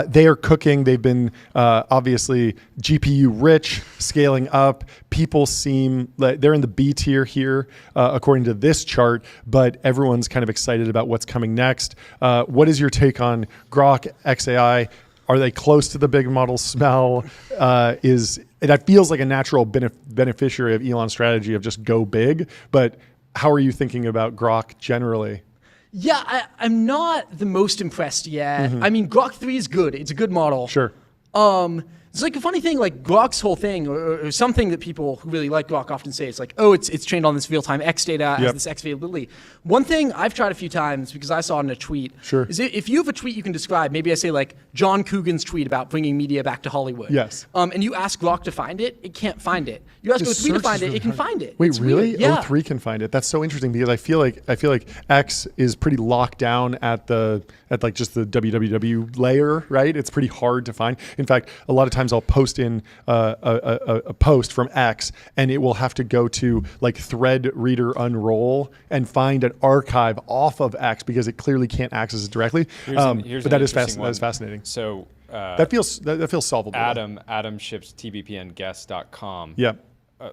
They are cooking. They've been obviously GPU rich, scaling up. People seem like they're in the B tier here, according to this chart, but everyone's kind of excited about what's coming next. What is your take on Grok, XAI? Are they close to the big model smell? That feels like a natural beneficiary of Elon's strategy of just go big, but how are you thinking about Grok generally? Yeah, I'm not the most impressed yet. I mean, Grok 3 is good. It's a good model. Sure. It's like a funny thing, like Grok's whole thing, or something that people who really like Grok often say, it's like, oh, it's trained on this real-time X data, has this X availability. One thing I've tried a few times, because I saw it in a tweet, is if you have a tweet you can describe, maybe I say like, John Coogan's tweet about bringing media back to Hollywood. Yes. And you ask Grok to find it, it can't find it. You ask O3 to find it, it can find it. Wait, It's really? weird. Yeah. O3 can find it. That's so interesting because I feel like X is pretty locked down at like just the www layer, right? It's pretty hard to find. In fact, a lot of times I'll post in a post from X, and it will have to go to like thread reader unroll and find an archive off of X because it clearly can't access it directly. Here's but that is interesting fascinating. So that feels solvable. Adam ships TBPN.guest.com. Yep.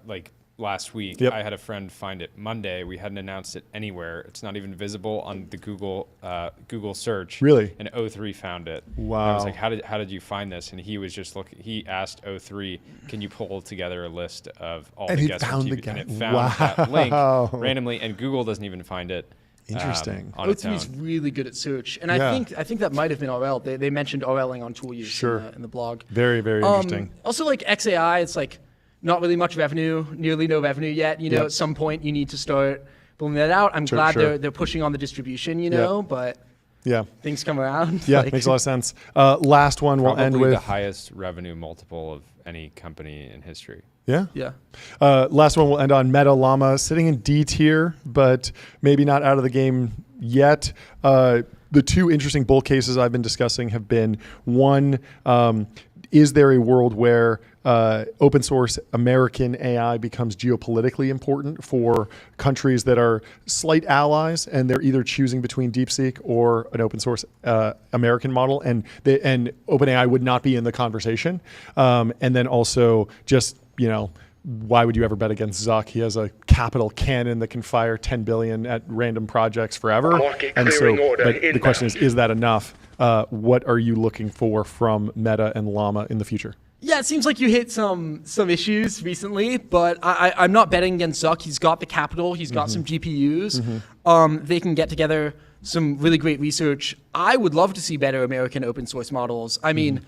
Like last week, Yep. I had a friend find it Monday. We hadn't announced it anywhere. It's not even visible on the Google search. Really? And O3 found it. Wow. And I was like, how did you find this? And he was just looking. He asked O3, can you pull together a list of all the guests on TV? And it found that link randomly, and Google doesn't even find it. Interesting. On its O3 is own. really good at search, and I think that might have been RL. They mentioned RLing on tool use in the blog. Very, very interesting. Also, like XAI, it's like not really much revenue, nearly no revenue yet. You know, at some point you need to start building that out. I'm glad they're pushing on the distribution, but things come around. Yeah, makes a lot of sense. Last one we'll end with the highest revenue multiple of any company in history. Yeah. Yeah. Last one we'll end on Meta Llama, sitting in D tier, but maybe not out of the game yet. The two interesting bull cases I've been discussing have been one, is there a world where open source American AI becomes geopolitically important for countries that are slight allies, and they're either choosing between DeepSeek or an open source American model, and OpenAI would not be in the conversation. And then also just, why would you ever bet against Zuck? He has a capital cannon that can fire 10 billion at random projects forever. And so, but the question is that enough? What are you looking for from Meta and Llama in the future? Yeah, it seems like you hit some issues recently, but I'm not betting against Zuck. He's got the capital. He's got some GPUs. They can get together some really great research. I would love to see better American open source models. I mean,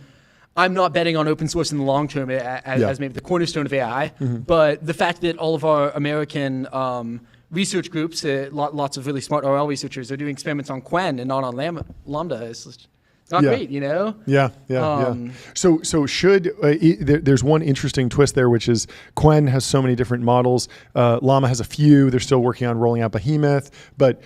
I'm not betting on open source in the long term as maybe the cornerstone of AI, but the fact that all of our American research groups, lots of really smart RL researchers, are doing experiments on Quen and not on Lambda is just not great, Yeah. So should there's one interesting twist there, which is Quen has so many different models. Llama has a few. They're still working on rolling out Behemoth, but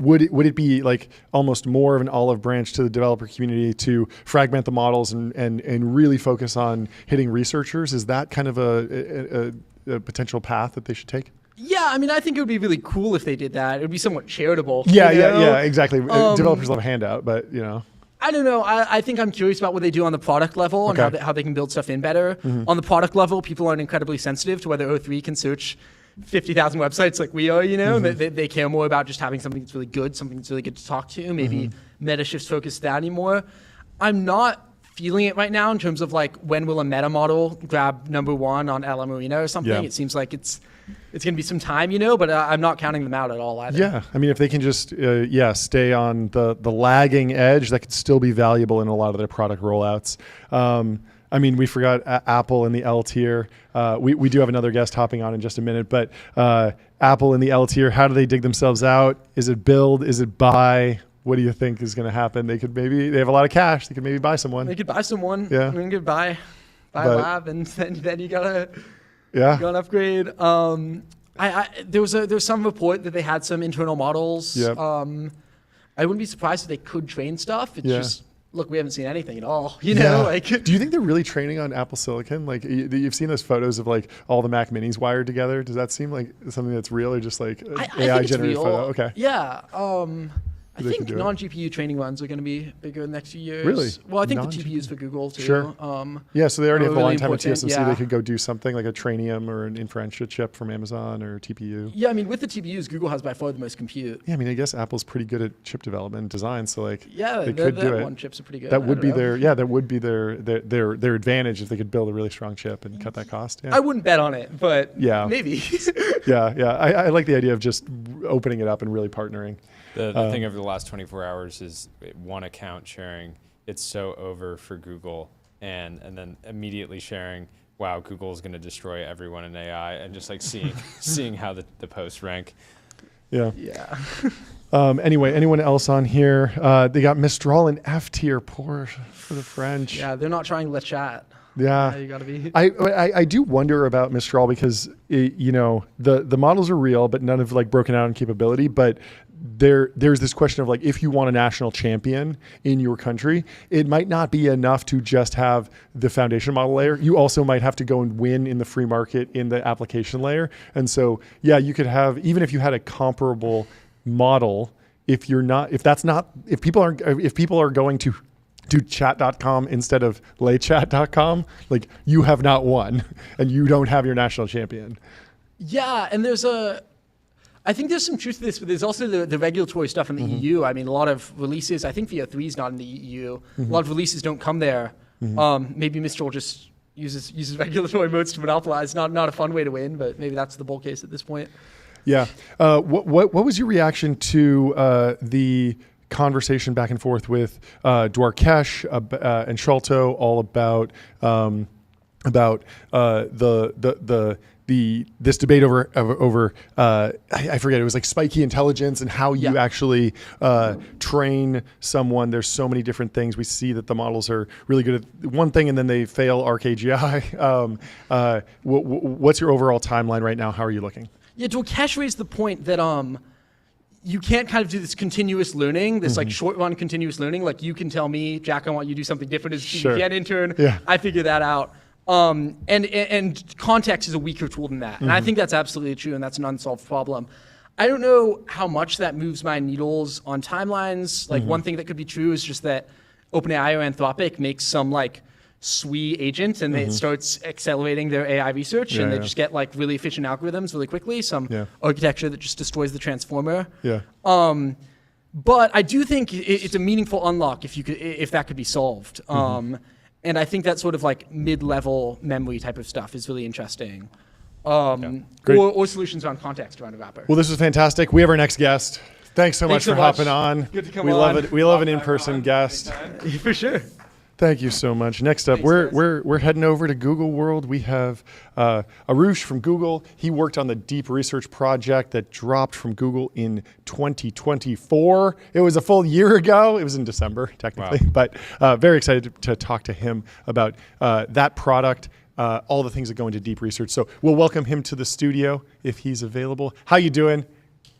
would it be like almost more of an olive branch to the developer community to fragment the models and really focus on hitting researchers? Is that kind of a potential path that they should take? Yeah, I mean, I think it would be really cool if they did that. It would be somewhat charitable. Yeah, exactly. Developers love a handout, but I don't know. I think I'm curious about what they do on the product level and how they can build stuff in better. On the product level, people aren't incredibly sensitive to whether O3 can search 50,000 websites like we are, They care more about just having something that's really good, something that's really good to talk to. Maybe Meta shifts focus to that anymore. I'm not feeling it right now in terms of like when will a Meta model grab number one on LM Arena or something. Yeah. It seems like it's going to be some time, but I'm not counting them out at all either. Yeah, I mean, if they can just stay on the lagging edge, that could still be valuable in a lot of their product rollouts. I mean, we forgot Apple in the L tier. We do have another guest hopping on in just a minute, but Apple in the L tier, how do they dig themselves out? Is it build? Is it buy? What do you think is going to happen? They have a lot of cash. They could maybe buy someone. They could buy someone. Yeah. They could buy a lab, and then you gotta upgrade. There was some report that they had some internal models. Yep. I wouldn't be surprised if they could train stuff. It's just, look, we haven't seen anything at all. Do you think they're really training on Apple Silicon? Like, you've seen those photos of like all the Mac Minis wired together. Does that seem like something that's real, or just like AI generated photo? Okay. Yeah. I think non-GPU training runs are going to be bigger in the next few years. Really? Well, I think the TPUs for Google too. Sure. So they already have a long time at TSMC. Yeah. They could go do something like a Trainium or an inferentia chip from Amazon or TPU. Yeah, I mean, with the TPUs, Google has by far the most compute. Yeah, I mean, I guess Apple's pretty good at chip development and design, so like they could do it. one chips are pretty good. That would be their advantage if they could build a really strong chip and cut that cost. Yeah. I wouldn't bet on it, but maybe. I like the idea of just opening it up and really partnering. The thing over the last 24 hours is one account sharing. It's so over for Google and then immediately sharing, wow, Google is going to destroy everyone in AI, and just like seeing how the posts rank. Yeah. Yeah. Anyway, anyone else on here? They got Mistral and F tier. Poor for the French. Yeah, they're not trying to chat. Yeah. You gotta be. I do wonder about Mistral because the models are real, but none have like broken out in capability. But there's this question of like, if you want a national champion in your country, it might not be enough to just have the foundation model layer. You also might have to go and win in the free market in the application layer. And so, yeah, you could have, even if you had a comparable model, if people are going to chat.com instead of laychat.com, like you have not won and you don't have your national champion. Yeah, and I think there's some truth to this, but there's also the regulatory stuff in the EU. I mean, a lot of releases, I think VO3 is not in the EU. A lot of releases don't come there. Maybe Mistral just uses regulatory modes to monopolize. Not a fun way to win, but maybe that's the bull case at this point. Yeah. What was your reaction to the conversation back and forth with Dwarkesh and Sholto all about this debate over I forget, it was like spiky intelligence and how you actually train someone. There's so many different things. We see that the models are really good at one thing and then they fail RKGI. What's your overall timeline right now? How are you looking? Yeah, Dwarkesh raised the point that you can't kind of do this continuous learning, this like short run continuous learning. Like you can tell me, Jack, I want you to do something different as a TBPN intern. Yeah. I figure that out. And context is a weaker tool than that. And I think that's absolutely true, and that's an unsolved problem. I don't know how much that moves my needles on timelines. Like one thing that could be true is just that OpenAI or Anthropic makes some like SWE agent and it starts accelerating their AI research and they just get like really efficient algorithms really quickly, some architecture that just destroys the transformer. Yeah. But I do think it's a meaningful unlock if that could be solved. And I think that sort of like mid-level memory type of stuff is really interesting. Or solutions around context around a wrapper. Well, this was fantastic. We have our next guest. Thanks so much for hopping on. Good to come we on. love it. We love an in-person guest. For sure. Thank you so much. Next up, we're heading over to Google World. We have Arush from Google. He worked on the deep research project that dropped from Google in 2024. It was a full year ago. It was in December, technically, but very excited to talk to him about that product, all the things that go into deep research. So we'll welcome him to the studio if he's available. How you doing?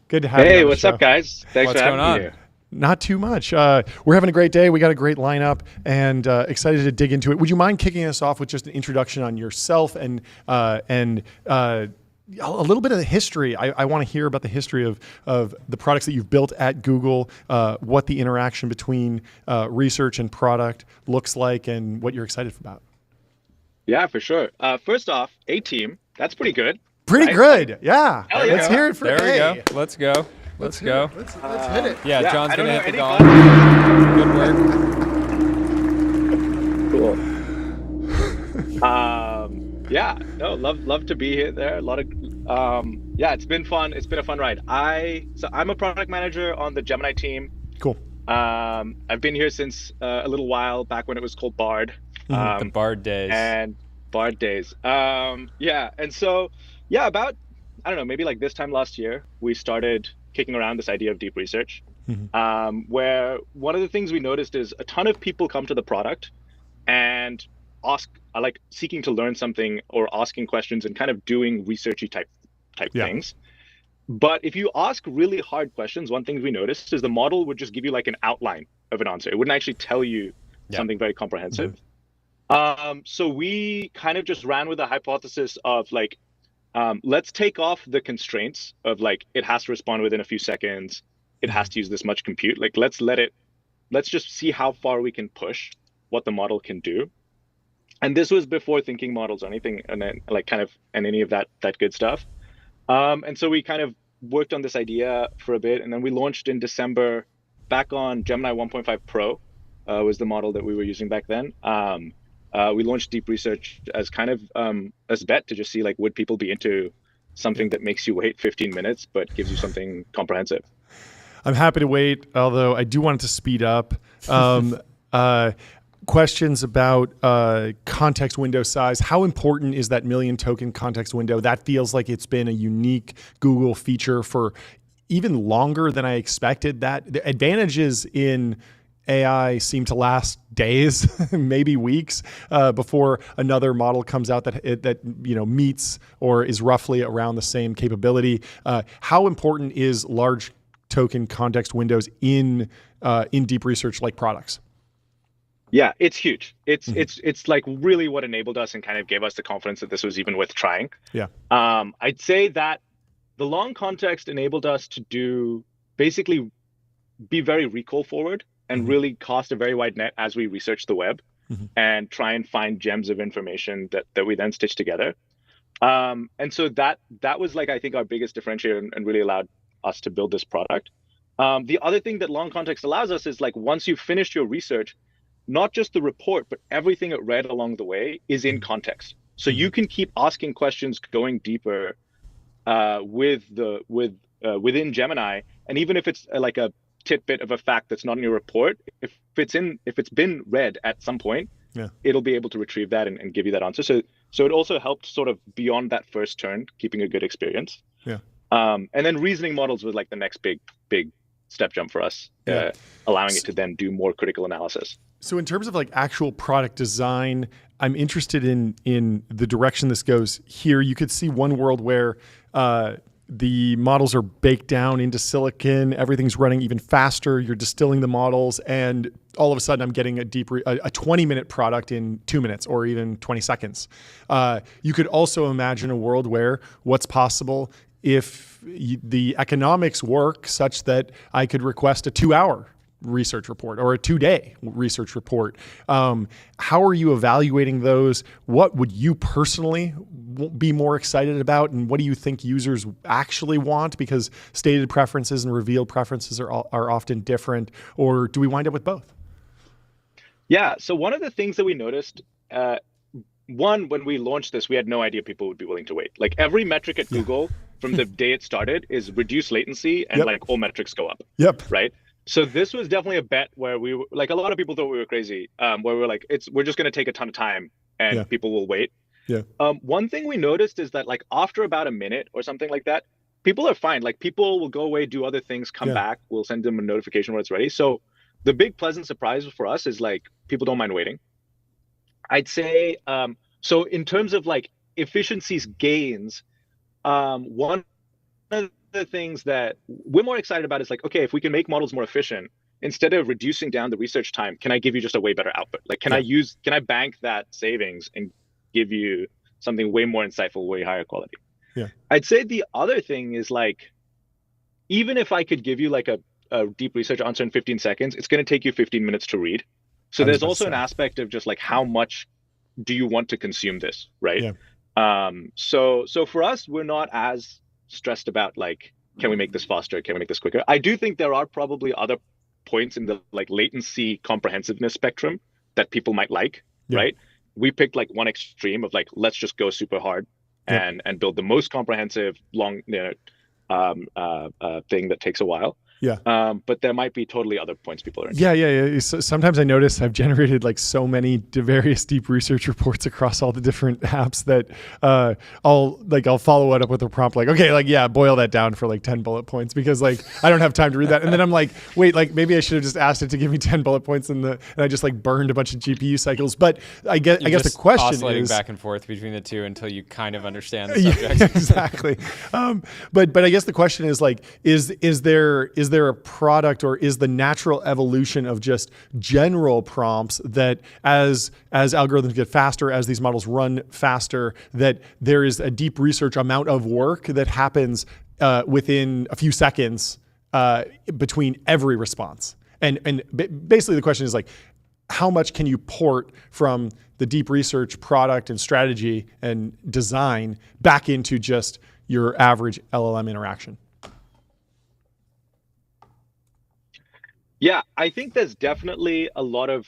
Good to have you on the what's show. up, guys? Thanks for having me here. Not too much. We're having a great day. We got a great lineup and excited to dig into it. Would you mind kicking us off with just an introduction on yourself and a little bit of the history? I want to hear about the history of the products that you've built at Google, what the interaction between research and product looks like, and what you're excited about. Yeah, for sure. First off, A-team. That's pretty good. Pretty good. Yeah. Let's hear it for There we A. go. Let's go. Let's go. Let's hit it. Yeah, John's I don't going to know hit the any gong. Good work. Cool. Love to be here. There a lot of it's been fun. It's been a fun ride. I'm a product manager on the Gemini team. Cool. I've been here since a little while, back when it was called Bard. The Bard days. And Bard days. And so about, I don't know, maybe like this time last year, we started kicking around this idea of deep research, where one of the things we noticed is a ton of people come to the product and like seeking to learn something or asking questions and kind of doing researchy type things. But if you ask really hard questions, one thing we noticed is the model would just give you like an outline of an answer. It wouldn't actually tell you something very comprehensive. So we kind of just ran with the hypothesis of like, let's take off the constraints of like, it has to respond within a few seconds. It has to use this much compute. Like, let's just see how far we can push what the model can do. And this was before thinking models or anything, and then like kind of, and any of that good stuff. And so we kind of worked on this idea for a bit, and then we launched in December back on Gemini 1.5 Pro, was the model that we were using back then. We launched deep research as kind of as a bet to just see like, would people be into something that makes you wait 15 minutes but gives you something comprehensive? I'm happy to wait, although I do want it to speed up. questions about context window size. How important is that million token context window? That feels like it's been a unique Google feature for even longer than I expected. That the advantages in AI seem to last days, maybe weeks, before another model comes out that meets or is roughly around the same capability. How important is large token context windows in deep research like products? Yeah, it's huge. It's like really what enabled us and kind of gave us the confidence that this was even worth trying. Yeah. I'd say that the long context enabled us to basically be very recall forward and really cast a very wide net as we research the web and try and find gems of information that we then stitch together. And so that was like, I think, our biggest differentiator and really allowed us to build this product. The other thing that long context allows us is like, once you've finished your research, not just the report, but everything it read along the way is in context. So you can keep asking questions, going deeper within Gemini. And even if it's like a tidbit of a fact that's not in your report, if it's been read at some point, it'll be able to retrieve that and give you that answer. So it also helped sort of beyond that first turn, keeping a good experience. Yeah. And then reasoning models was like the next big step jump for us, allowing it to then do more critical analysis. So in terms of like actual product design, I'm interested in the direction this goes here. You could see one world where the models are baked down into silicon, everything's running even faster, you're distilling the models, and all of a sudden I'm getting a 20-minute product in 2 minutes or even 20 seconds. You could also imagine a world where what's possible if the economics work such that I could request a 2-hour research report or a 2-day research report. How are you evaluating those? What would you personally be more excited about? And what do you think users actually want? Because stated preferences and revealed preferences are often different. Or do we wind up with both? Yeah. So one of the things that we noticed, when we launched this, we had no idea people would be willing to wait. Like every metric at Google from the day it started is reduce latency and like all metrics go up. Right. So this was definitely a bet where we were like, a lot of people thought we were crazy, where we were like, we're just going to take a ton of time and people will wait. One thing we noticed is that like after about a minute or something like that, people are fine. Like people will go away, do other things, come back. We'll send them a notification when it's ready. So the big pleasant surprise for us is like people don't mind waiting. I'd say, so in terms of like efficiencies gains, one of the things that we're more excited about is like, okay, if we can make models more efficient, instead of reducing down the research time, can I give you just a way better output? Like, can I bank that savings and give you something way more insightful, way higher quality? I'd say the other thing is like, even if I could give you like a deep research answer in 15 seconds, it's going to take you 15 minutes to read. So there's also an aspect of just like, how much do you want to consume this, right? So for us, we're not as stressed about like, can we make this faster? Can we make this quicker? I do think there are probably other points in the like latency comprehensiveness spectrum that people might like, right? We picked like one extreme of like, let's just go super hard and build the most comprehensive long thing that takes a while. But there might be totally other points people are interested. So sometimes I notice I've generated like so many various deep research reports across all the different apps that I'll follow it up with a prompt like, okay, like, boil that down for like 10 bullet points because like I don't have time to read that. And then I'm like, wait, like maybe I should have just asked it to give me 10 bullet points and I just like burned a bunch of GPU cycles. But I guess the question oscillating is back and forth between the two until you kind of understand the subject. Exactly. But I guess the question is like, is there a product or is the natural evolution of just general prompts that as algorithms get faster, as these models run faster, that there is a deep research amount of work that happens within a few seconds between every response? And basically the question is like, how much can you port from the deep research product and strategy and design back into just your average LLM interaction? Yeah, I think there's definitely a lot of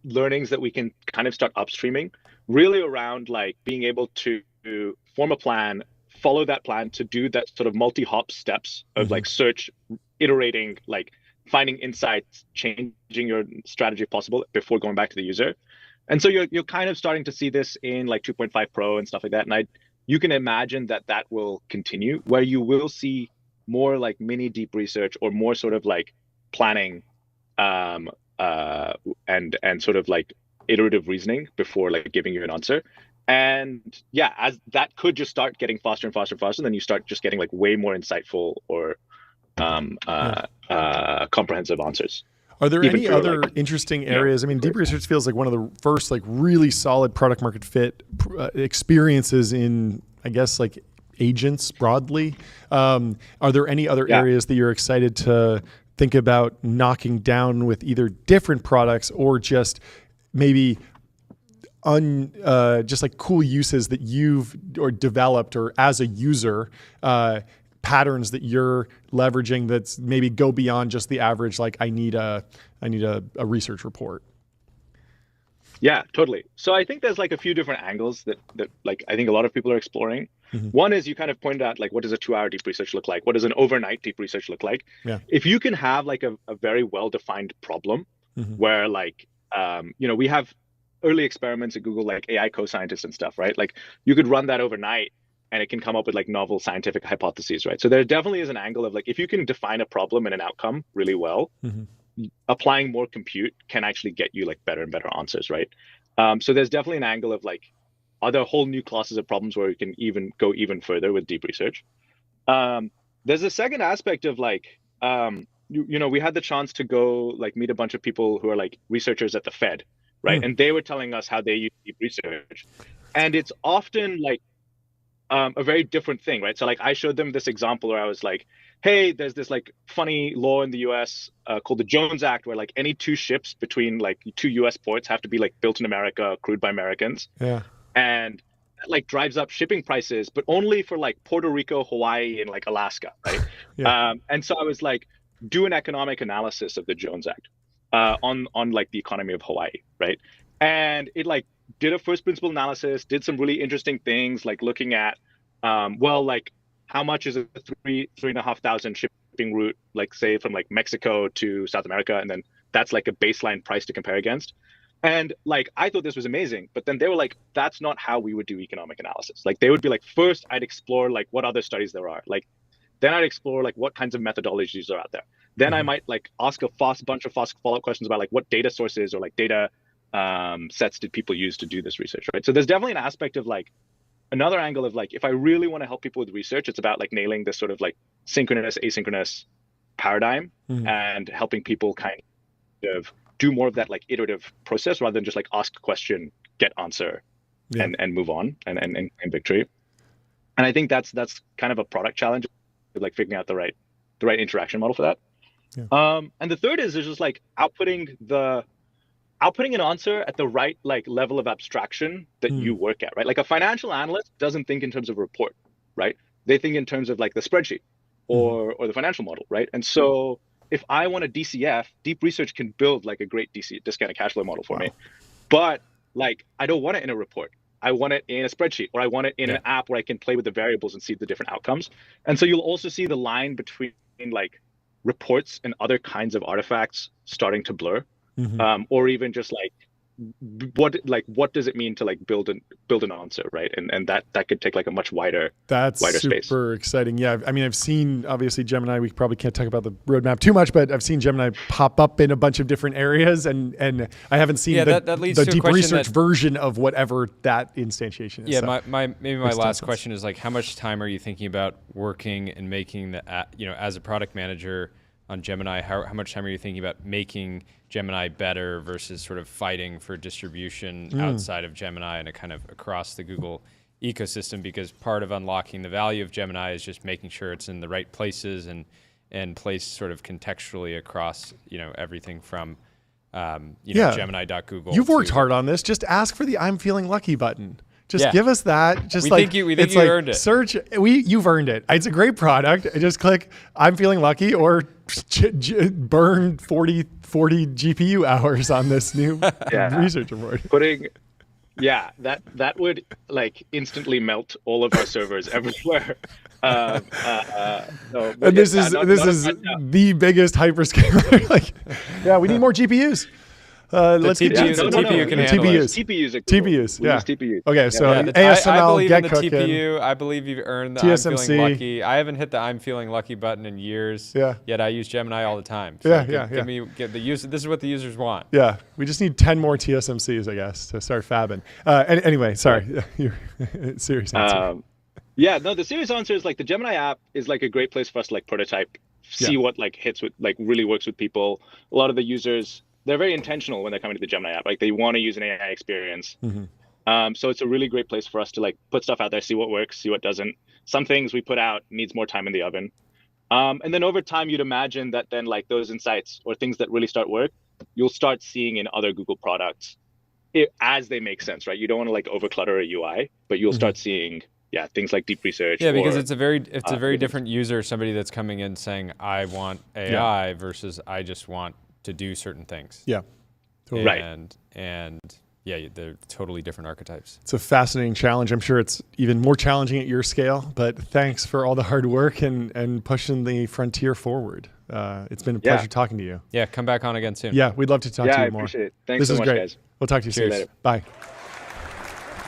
learnings that we can kind of start upstreaming, really around like being able to form a plan, follow that plan to do that sort of multi-hop steps of like search, iterating, like finding insights, changing your strategy if possible before going back to the user. And so you're kind of starting to see this in like 2.5 Pro and stuff like that. And you can imagine that will continue, where you will see more like mini deep research or more sort of like planning and sort of like iterative reasoning before like giving you an answer. And yeah, as that could just start getting faster and faster and faster, then you start just getting like way more insightful or comprehensive answers. Are there Even any for, other like, interesting areas? I mean, deep research feels like one of the first like really solid product market fit experiences in, I guess, like agents broadly. Are there any other areas that you're excited to think about knocking down with either different products or just maybe just like cool uses that you've or developed or as a user, patterns that you're leveraging that's maybe go beyond just the average, like I need a research report? Yeah, totally. So I think there's like a few different angles that like I think a lot of people are exploring. Mm-hmm. One is you kind of pointed out like, what does a 2-hour deep research look like? What does an overnight deep research look like? Yeah. If you can have like a very well-defined problem Mm-hmm. where like, we have early experiments at Google, like AI co-scientists and stuff, right? Like you could run that overnight and it can come up with like novel scientific hypotheses, right? So there definitely is an angle of like, if you can define a problem and an outcome really well, Mm-hmm. applying more compute can actually get you like better and better answers, right? So there's definitely an angle of like, are there whole new classes of problems where you can even go even further with deep research? There's a second aspect of like, we had the chance to go like meet a bunch of people who are like researchers at the Fed, right? And they were telling us how they use deep research, and it's often like a very different thing, right? So like I showed them this example where I was like, hey, there's this like funny law in the US called the Jones Act, where like any two ships between like two US ports have to be like built in America, crewed by Americans. Yeah. And that like drives up shipping prices, but only for like Puerto Rico, Hawaii, and like Alaska, right? Yeah. And so I was like, do an economic analysis of the Jones Act on like the economy of Hawaii, right? And it like did a first principle analysis, did some really interesting things, like looking at, like how much is a 3,500 shipping route, like say from like Mexico to South America, and then that's like a baseline price to compare against. And like I thought this was amazing, but then they were like, that's not how we would do economic analysis. Like they would be like, first I'd explore like what other studies there are, like then I'd explore like what kinds of methodologies are out there. Then I might like ask a bunch of follow-up questions about like what data sources or like data sets did people use to do this research, right? So there's definitely an aspect of like another angle of like, if I really want to help people with research, it's about like nailing this sort of like synchronous, asynchronous paradigm and helping people kind of do more of that like iterative process rather than just like ask a question, get answer, and move on and victory. And I think that's kind of a product challenge, like figuring out the right interaction model for that. Yeah. And the third is just like outputting an answer at the right like level of abstraction that you work at, right? Like a financial analyst doesn't think in terms of a report, right? They think in terms of like the spreadsheet or the financial model, right? And so if I want a DCF, deep research can build like a great discounted cash flow model for me. But like I don't want it in a report. I want it in a spreadsheet, or I want it in an app where I can play with the variables and see the different outcomes. And so you'll also see the line between like reports and other kinds of artifacts starting to blur, or even just like what does it mean to like build an answer, right? And that could take like a much wider space. Super exciting. Yeah, I mean, I've seen obviously Gemini. We probably can't talk about the roadmap too much, but I've seen Gemini pop up in a bunch of different areas, and I haven't seen the deep research version of whatever that instantiation is. Yeah, so my last question is like, how much time are you thinking about working and making the as a product manager on Gemini? How much time are you thinking about making Gemini better versus sort of fighting for distribution outside of Gemini and a kind of across the Google ecosystem? Because part of unlocking the value of Gemini is just making sure it's in the right places and placed sort of contextually across everything from Gemini.google. You've worked hard on this. Just ask for the "I'm feeling lucky" button. Just give us that. Just we think you earned it. Search. You've earned it. It's a great product. Just click "I'm feeling lucky" or burn 40 GPU hours on this new research report. That would like instantly melt all of our servers everywhere. No, And this is the biggest hyperscaler. Like, yeah, we need more GPUs. Let's get TPUs, GPUs. the TPU can handle it. TPUs are cool. TPUs, We yeah. use TPUs. Okay, so I ASML, believe get in the cooking. TPU. I believe you've earned the TSMC. I'm feeling lucky. I haven't hit the I'm feeling lucky button in years. Yeah. Yet I use Gemini all the time. So give the user. This is what the users want. Yeah, we just need 10 more TSMCs, I guess, to start fabbing. Anyway, sorry. Serious answer. Yeah, no, the serious answer is like the Gemini app is like a great place for us to like prototype, see what like hits with like really works with people. A lot of the users, they're very intentional when they're coming to the Gemini app. Like they want to use an AI experience. So it's a really great place for us to like put stuff out there, see what works, see what doesn't. Some things we put out needs more time in the oven. And then over time, you'd imagine that then like those insights or things that really start work, you'll start seeing in other Google products as they make sense, right? You don't want to like overclutter a UI, but you'll start seeing things like deep research. Yeah, because it's a very different user, somebody that's coming in saying, I want AI versus I just want to do certain things. Yeah. Totally. Right. And yeah, they're totally different archetypes. It's a fascinating challenge. I'm sure it's even more challenging at your scale, but thanks for all the hard work and pushing the frontier forward. It's been a pleasure talking to you. Yeah, come back on again soon. Yeah, we'd love to talk to you more. I appreciate it. Thanks This so is much, great. guys. We'll talk to you soon. Later. Bye.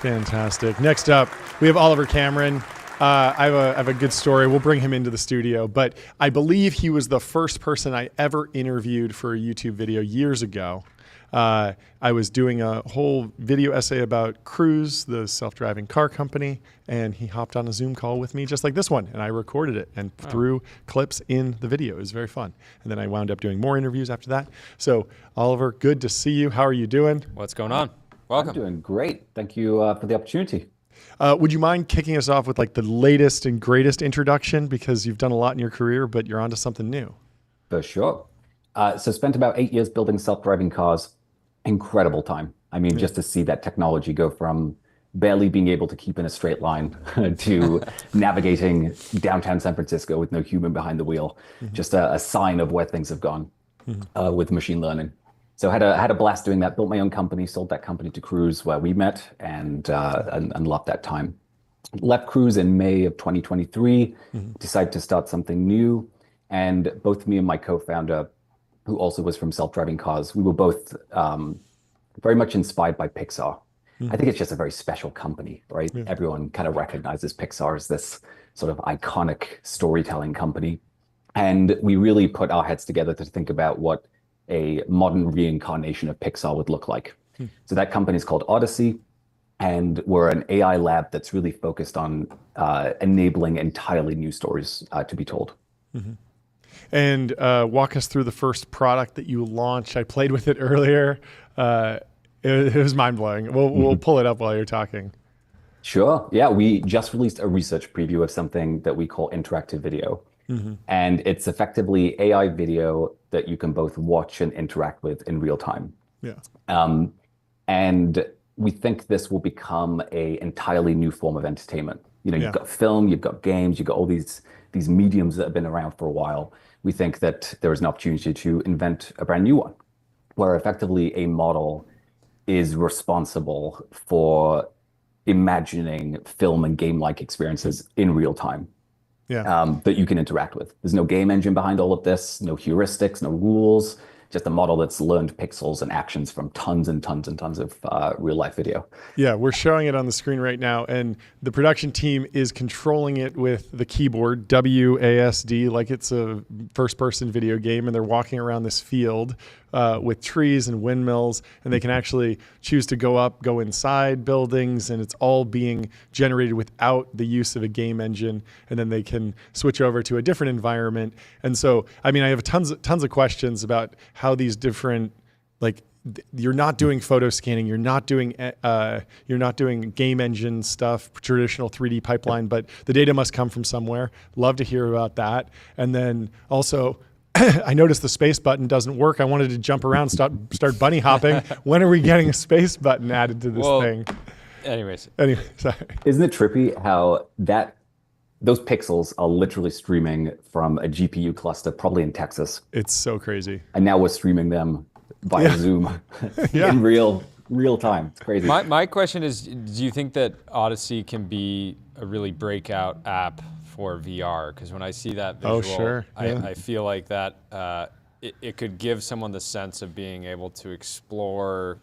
Fantastic. Next up, we have Oliver Cameron. I have a good story. We'll bring him into the studio, but I believe he was the first person I ever interviewed for a YouTube video years ago. I was doing a whole video essay about Cruise, the self-driving car company, and he hopped on a Zoom call with me just like this one, and I recorded it and threw clips in the video. It was very fun. And then I wound up doing more interviews after that. So, Oliver, good to see you. How are you doing? What's going on? Welcome. I'm doing great. Thank you for the opportunity. Would you mind kicking us off with like the latest and greatest introduction, because you've done a lot in your career, but you're onto something new? For sure. So spent about 8 years building self-driving cars. Incredible time. I mean, just to see that technology go from barely being able to keep in a straight line to navigating downtown San Francisco with no human behind the wheel, just a sign of where things have gone with machine learning. So had a blast doing that. Built my own company, sold that company to Cruise, where we met, and loved that time. Left Cruise in May of 2023. Decided to start something new, and both me and my co-founder, who also was from self-driving cars, we were both very much inspired by Pixar. I think it's just a very special company, right? Everyone kind of recognizes Pixar as this sort of iconic storytelling company, and we really put our heads together to think about what a modern reincarnation of Pixar would look like. So that company is called Odyssey, and we're an AI lab that's really focused on enabling entirely new stories to be told. And walk us through the first product that you launched. I played with it earlier. It was mind-blowing. We'll pull it up while you're talking. Sure. Yeah, we just released a research preview of something that we call interactive video. And it's effectively AI video that you can both watch and interact with in real time. And we think this will become an entirely new form of entertainment. You know, you've got film, you've got games, you've got all these mediums that have been around for a while. We think that there is an opportunity to invent a brand new one, where effectively a model is responsible for imagining film and game-like experiences in real time. That you can interact with. There's no game engine behind all of this, no heuristics, no rules, just a model that's learned pixels and actions from tons and tons and tons of real life video. Yeah, we're showing it on the screen right now, and the production team is controlling it with the keyboard, WASD, like it's a first-person video game, and they're walking around this field with trees and windmills, and they can actually choose to go inside buildings, and it's all being generated without the use of a game engine, and then they can switch over to a different environment. And so, I mean, I have tons of questions about how these different, like, you're not doing photo scanning, you're not doing game engine stuff, traditional 3D pipeline, but the data must come from somewhere. Love to hear about that. And then also, I noticed the space button doesn't work. I wanted to jump around, start bunny hopping. When are we getting a space button added to this thing? Anyway, sorry. Isn't it trippy how those pixels are literally streaming from a GPU cluster, probably in Texas? It's so crazy. And now we're streaming them via Zoom in real time. It's crazy. My question is, do you think that Odyssey can be a really breakout app for VR, because when I see that visual, sure. Yeah. I feel like that it could give someone the sense of being able to explore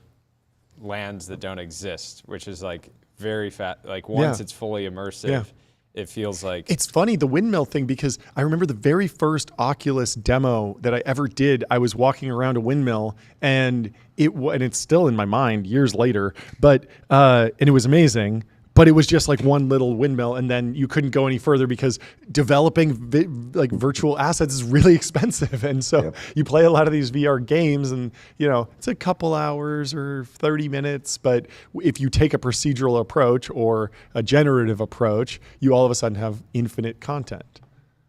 lands that don't exist, which is like very like once it's fully immersive, it feels like it's funny, the windmill thing, because I remember the very first Oculus demo that I ever did. I was walking around a windmill, and it's still in my mind years later, but and it was amazing. But it was just like one little windmill, and then you couldn't go any further because developing like virtual assets is really expensive. And so you play a lot of these VR games, and it's a couple hours or 30 minutes. But if you take a procedural approach or a generative approach, you all of a sudden have infinite content.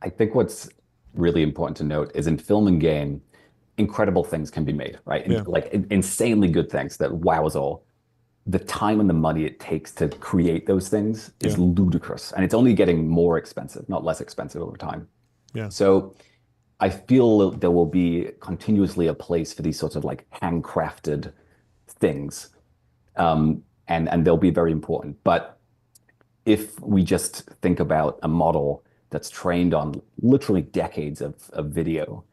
I think what's really important to note is in film and game, incredible things can be made, right? Like insanely good things that wow us all. The time and the money it takes to create those things is ludicrous. And it's only getting more expensive, not less expensive over time. Yeah. So I feel there will be continuously a place for these sorts of like handcrafted things. And they'll be very important. But if we just think about a model that's trained on literally decades of video,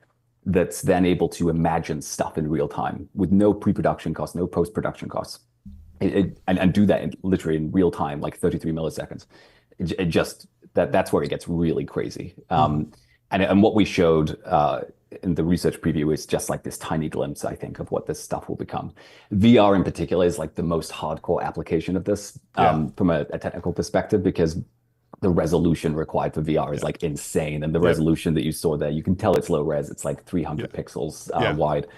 that's then able to imagine stuff in real time with no pre-production costs, no post-production costs, and do that literally in real time, like 33 milliseconds. That's where it gets really crazy. And what we showed in the research preview is just like this tiny glimpse, I think, of what this stuff will become. VR in particular is like the most hardcore application of this from a technical perspective, because the resolution required for VR is like insane. And the resolution that you saw there, you can tell it's low res. It's like 300 pixels wide.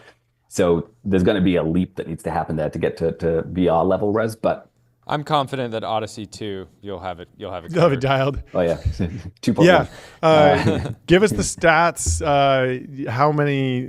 So there's going to be a leap that needs to happen there to get to VR level res, but I'm confident that Odyssey 2, you'll have it covered. You'll have it dialed. Oh yeah, 2.1. Yeah. Give us the stats. How many,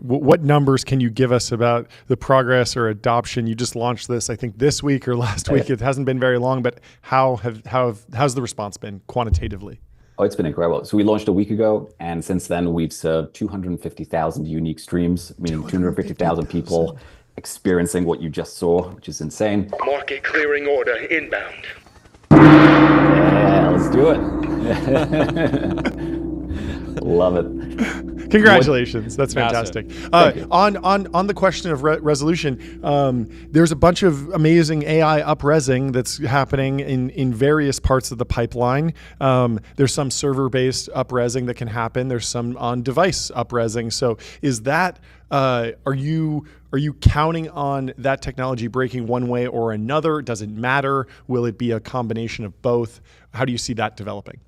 what numbers can you give us about the progress or adoption? You just launched this, I think, this week or last week. It hasn't been very long, but how's the response been quantitatively? Oh, it's been incredible. So we launched a week ago, and since then we've served 250,000 unique streams, meaning 250,000 people experiencing what you just saw, which is insane. Market clearing order inbound. Yeah, let's do it. Love it. Congratulations. That's fantastic. On the question of resolution, there's a bunch of amazing AI up-resing that's happening in various parts of the pipeline. There's some server-based up-resing that can happen. There's some on-device up-resing. So is that, are you counting on that technology breaking one way or another? Does it matter? Will it be a combination of both? How do you see that developing?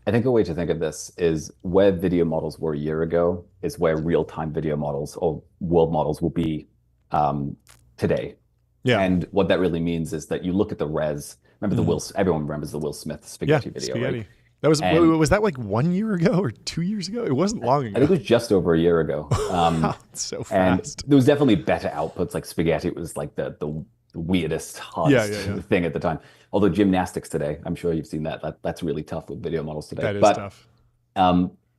I think a way to think of this is where video models were a year ago is where real-time video models or world models will be today. Yeah. And what that really means is that you look at the res. Remember everyone remembers the Will Smith spaghetti video, spaghetti. Right? That was that like 1 year ago or 2 years ago? It wasn't long ago. I think it was just over a year ago. It's so fast. And there was definitely better outputs. Like spaghetti was like the weirdest, hardest thing at the time. Although gymnastics today, I'm sure you've seen that. That's really tough with video models today. That is tough.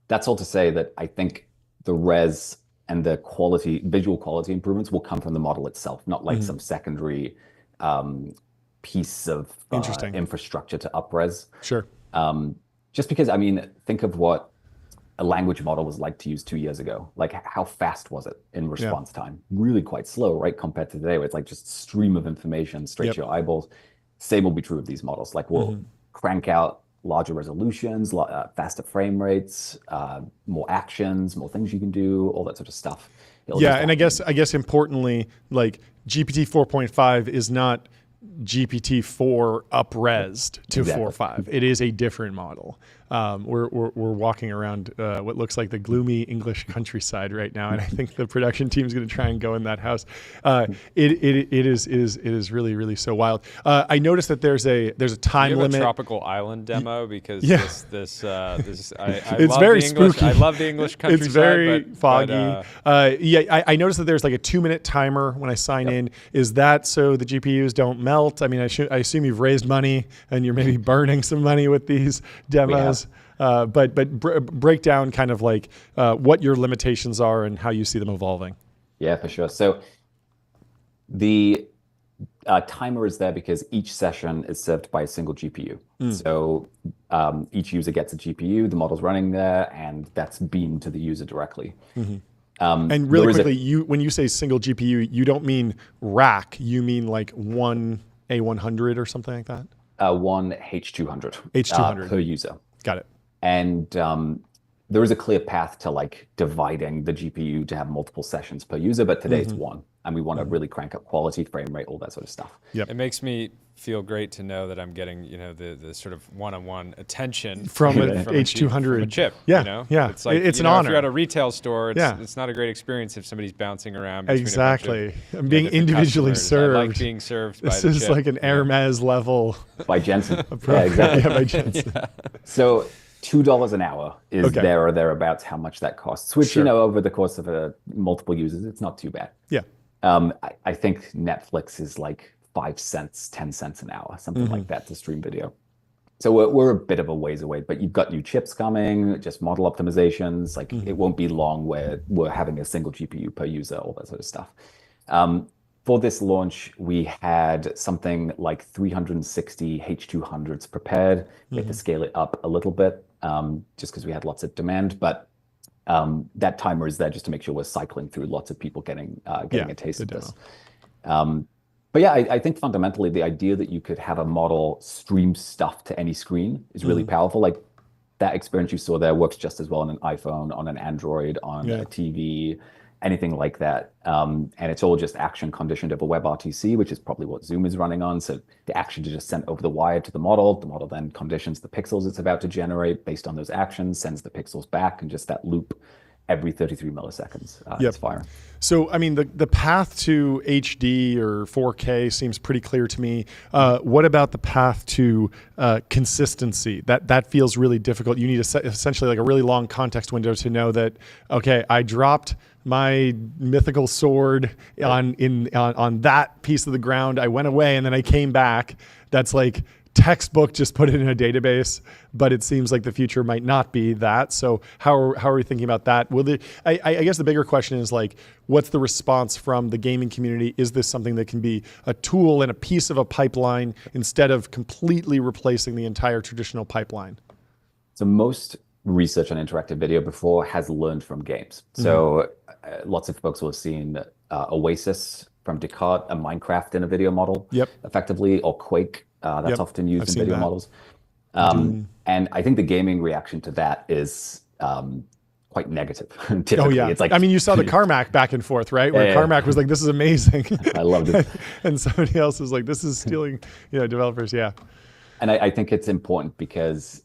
That's all to say that I think the res and the visual quality improvements will come from the model itself, not like some secondary piece of infrastructure to up-res. Sure. Just because, I mean, think of what a language model was like to use 2 years ago. Like, how fast was it in response time? Really quite slow, right? Compared to today, where it's like just stream of information straight to your eyeballs. Same will be true of these models. Like, we'll crank out larger resolutions, faster frame rates, more actions, more things you can do, all that sort of stuff. And I guess importantly, like GPT 4.5 is not GPT-4 up-resed to 4.5. It is a different model. We're walking around what looks like the gloomy English countryside right now, and I think the production team is going to try and go in that house. It is really, really so wild. I noticed that there's a time limit. A tropical island demo because this it's love very the English, spooky. I love the English countryside. It's very foggy. I noticed that there's like a 2-minute timer when I sign in. Is that so the GPUs don't melt? I mean, I assume you've raised money and you're maybe burning some money with these demos. But break down kind of like what your limitations are and how you see them evolving. Yeah, for sure. So the timer is there because each session is served by a single GPU. So each user gets a GPU, the model's running there, and that's beamed to the user directly. And really quickly, when you say single GPU, you don't mean rack, you mean like one A100 or something like that? One H200. H200. Per user. Got it. And there is a clear path to like dividing the GPU to have multiple sessions per user, but today it's one. And we want to really crank up quality, frame rate, all that sort of stuff. Yep. It makes me feel great to know that I'm getting, the sort of one-on-one attention from an H200 from a chip. Yeah, yeah. It's like it's an if honor. you're at a retail store, it's not a great experience if somebody's bouncing around. Exactly. I'm being individually served. I like being served. This by the is chip. like an Hermes level. By Jensen. Yeah, exactly. By Jensen. So $2 an hour is there or thereabouts how much that costs, which, over the course of multiple users, it's not too bad. Yeah. I think Netflix is like 5 cents, 10 cents an hour, something like that to stream video. So we're a bit of a ways away, but you've got new chips coming, just model optimizations. Like it won't be long where we're having a single GPU per user, all that sort of stuff. For this launch, we had something like 360 H200s prepared. We had to scale it up a little bit just because we had lots of demand, but that timer is there just to make sure we're cycling through lots of people getting a taste of this. But yeah, I think fundamentally the idea that you could have a model stream stuff to any screen is really powerful. Like that experience you saw there works just as well on an iPhone, on an Android, on a TV, anything like that. And it's all just action conditioned over WebRTC, which is probably what Zoom is running on. So the action is just sent over the wire to the model then conditions the pixels it's about to generate based on those actions, sends the pixels back, and just that loop every 33 milliseconds. It's firing. So, I mean, the path to HD or 4K seems pretty clear to me. What about the path to consistency? That feels really difficult. You need essentially like a really long context window to know that, okay, I dropped my mythical sword on that piece of the ground. I went away and then I came back. That's like textbook, just put it in a database, but it seems like the future might not be that. So how are we thinking about that? I guess the bigger question is like, what's the response from the gaming community? Is this something that can be a tool and a piece of a pipeline instead of completely replacing the entire traditional pipeline? So most research on interactive video before has learned from games. So lots of folks will have seen Oasis from Descartes, a Minecraft in a video model, effectively, or Quake. That's often used in video models. And I think the gaming reaction to that is quite negative. Typically. Oh, yeah. It's like, I mean, you saw the Carmack back and forth, right? Where Carmack was like, this is amazing. I loved it. And somebody else was like, this is stealing, developers. Yeah. And I think it's important because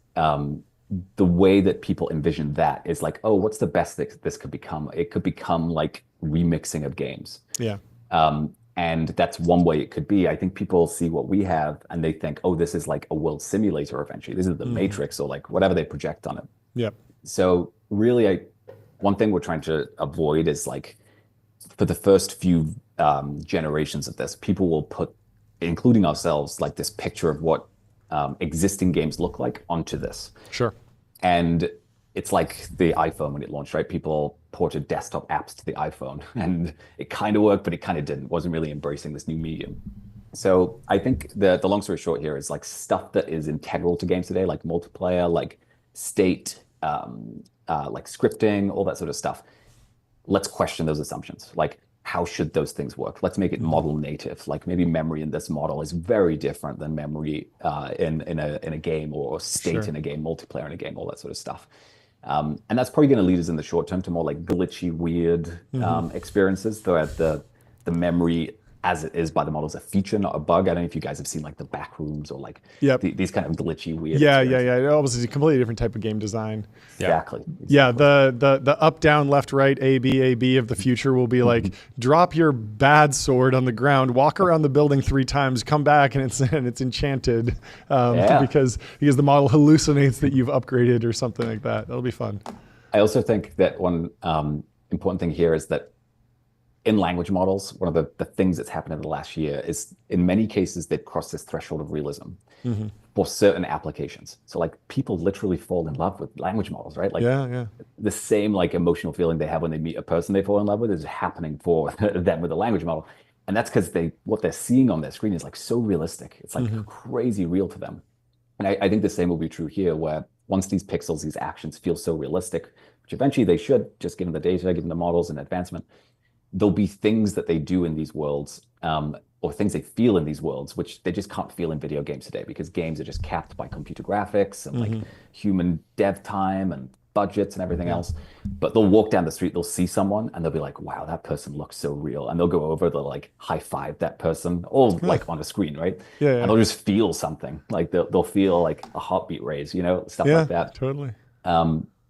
the way that people envision that is like, oh, what's the best that this could become? It could become like remixing of games. Yeah. And that's one way it could be. I think people see what we have and they think, oh, this is like a world simulator eventually. This is the Matrix or like whatever they project on it. Yep. So really, one thing we're trying to avoid is like, for the first few generations of this, people will put, including ourselves, like this picture of what existing games look like onto this. Sure. And it's like the iPhone when it launched, right? People ported desktop apps to the iPhone and it kind of worked, but it kind of didn't, wasn't really embracing this new medium. So I think the long story short here is like stuff that is integral to games today, like multiplayer, like state, like scripting, all that sort of stuff. Let's question those assumptions. Like, how should those things work? Let's make it model native. Like maybe memory in this model is very different than memory in a game, or state in a game, multiplayer in a game, all that sort of stuff. And that's probably going to lead us in the short term to more like glitchy, weird experiences. Though the memory as it is by the model is a feature, not a bug. I don't know if you guys have seen like the back rooms or like these kind of glitchy, weird. Yeah. It almost is a completely different type of game design. Exactly. Yeah, the up, down, left, right, A, B of the future will be like, drop your bad sword on the ground, walk around the building 3 times, come back, and it's enchanted because the model hallucinates that you've upgraded or something like that. That'll be fun. I also think that one important thing here is that in language models, one of the things that's happened in the last year is in many cases, they've crossed this threshold of realism for certain applications. So like people literally fall in love with language models, right? Like the same like emotional feeling they have when they meet a person they fall in love with is happening for them with a language model. And that's because what they're seeing on their screen is like so realistic. It's like crazy real to them. And I think the same will be true here, where once these pixels, these actions feel so realistic, which eventually they should, just given the data, given the models and advancement, there'll be things that they do in these worlds, or things they feel in these worlds, which they just can't feel in video games today, because games are just capped by computer graphics and like human dev time and budgets and everything else. But they'll walk down the street, they'll see someone, and they'll be like, wow, that person looks so real. And they'll go over, they'll like high five that person, all like on a screen, right? Yeah. And they'll just feel something. Like they'll feel like a heartbeat raise, stuff like that. Totally.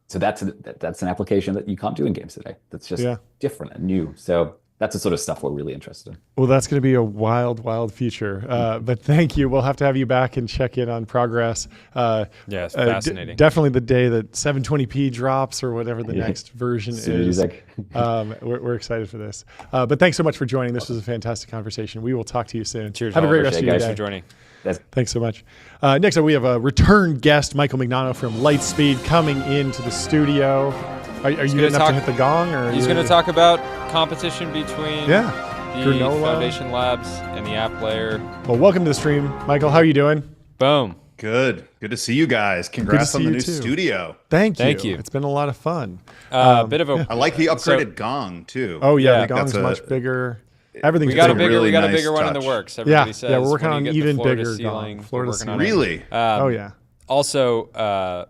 So that's an application that you can't do in games today. That's just different and new. So that's the sort of stuff we're really interested in. Well, that's going to be a wild, wild future. But thank you. We'll have to have you back and check in on progress. Yes, fascinating. Definitely the day that 720p drops or whatever the next version is. We're excited for this. But thanks so much for joining. This was a fantastic conversation. We will talk to you soon. Cheers. Have a great rest of your day. Thanks for joining. Thanks so much. Next up, we have a return guest, Michael Mignano from Lightspeed, coming into the studio. Are you good enough to hit the gong? Or he's going to talk about competition between the Granola, Foundation Labs and the app layer. Well, welcome to the stream. Michael, how are you doing? Boom. Good to see you guys. Congrats on the new studio. Thank you. It's been a lot of fun. I like the upgraded gong too. Oh yeah, the gong's much bigger. Everything's we got a bigger one in the works. Everybody says. Yeah, we're working on even bigger gong. Floor to ceiling. Really? Oh yeah. Also,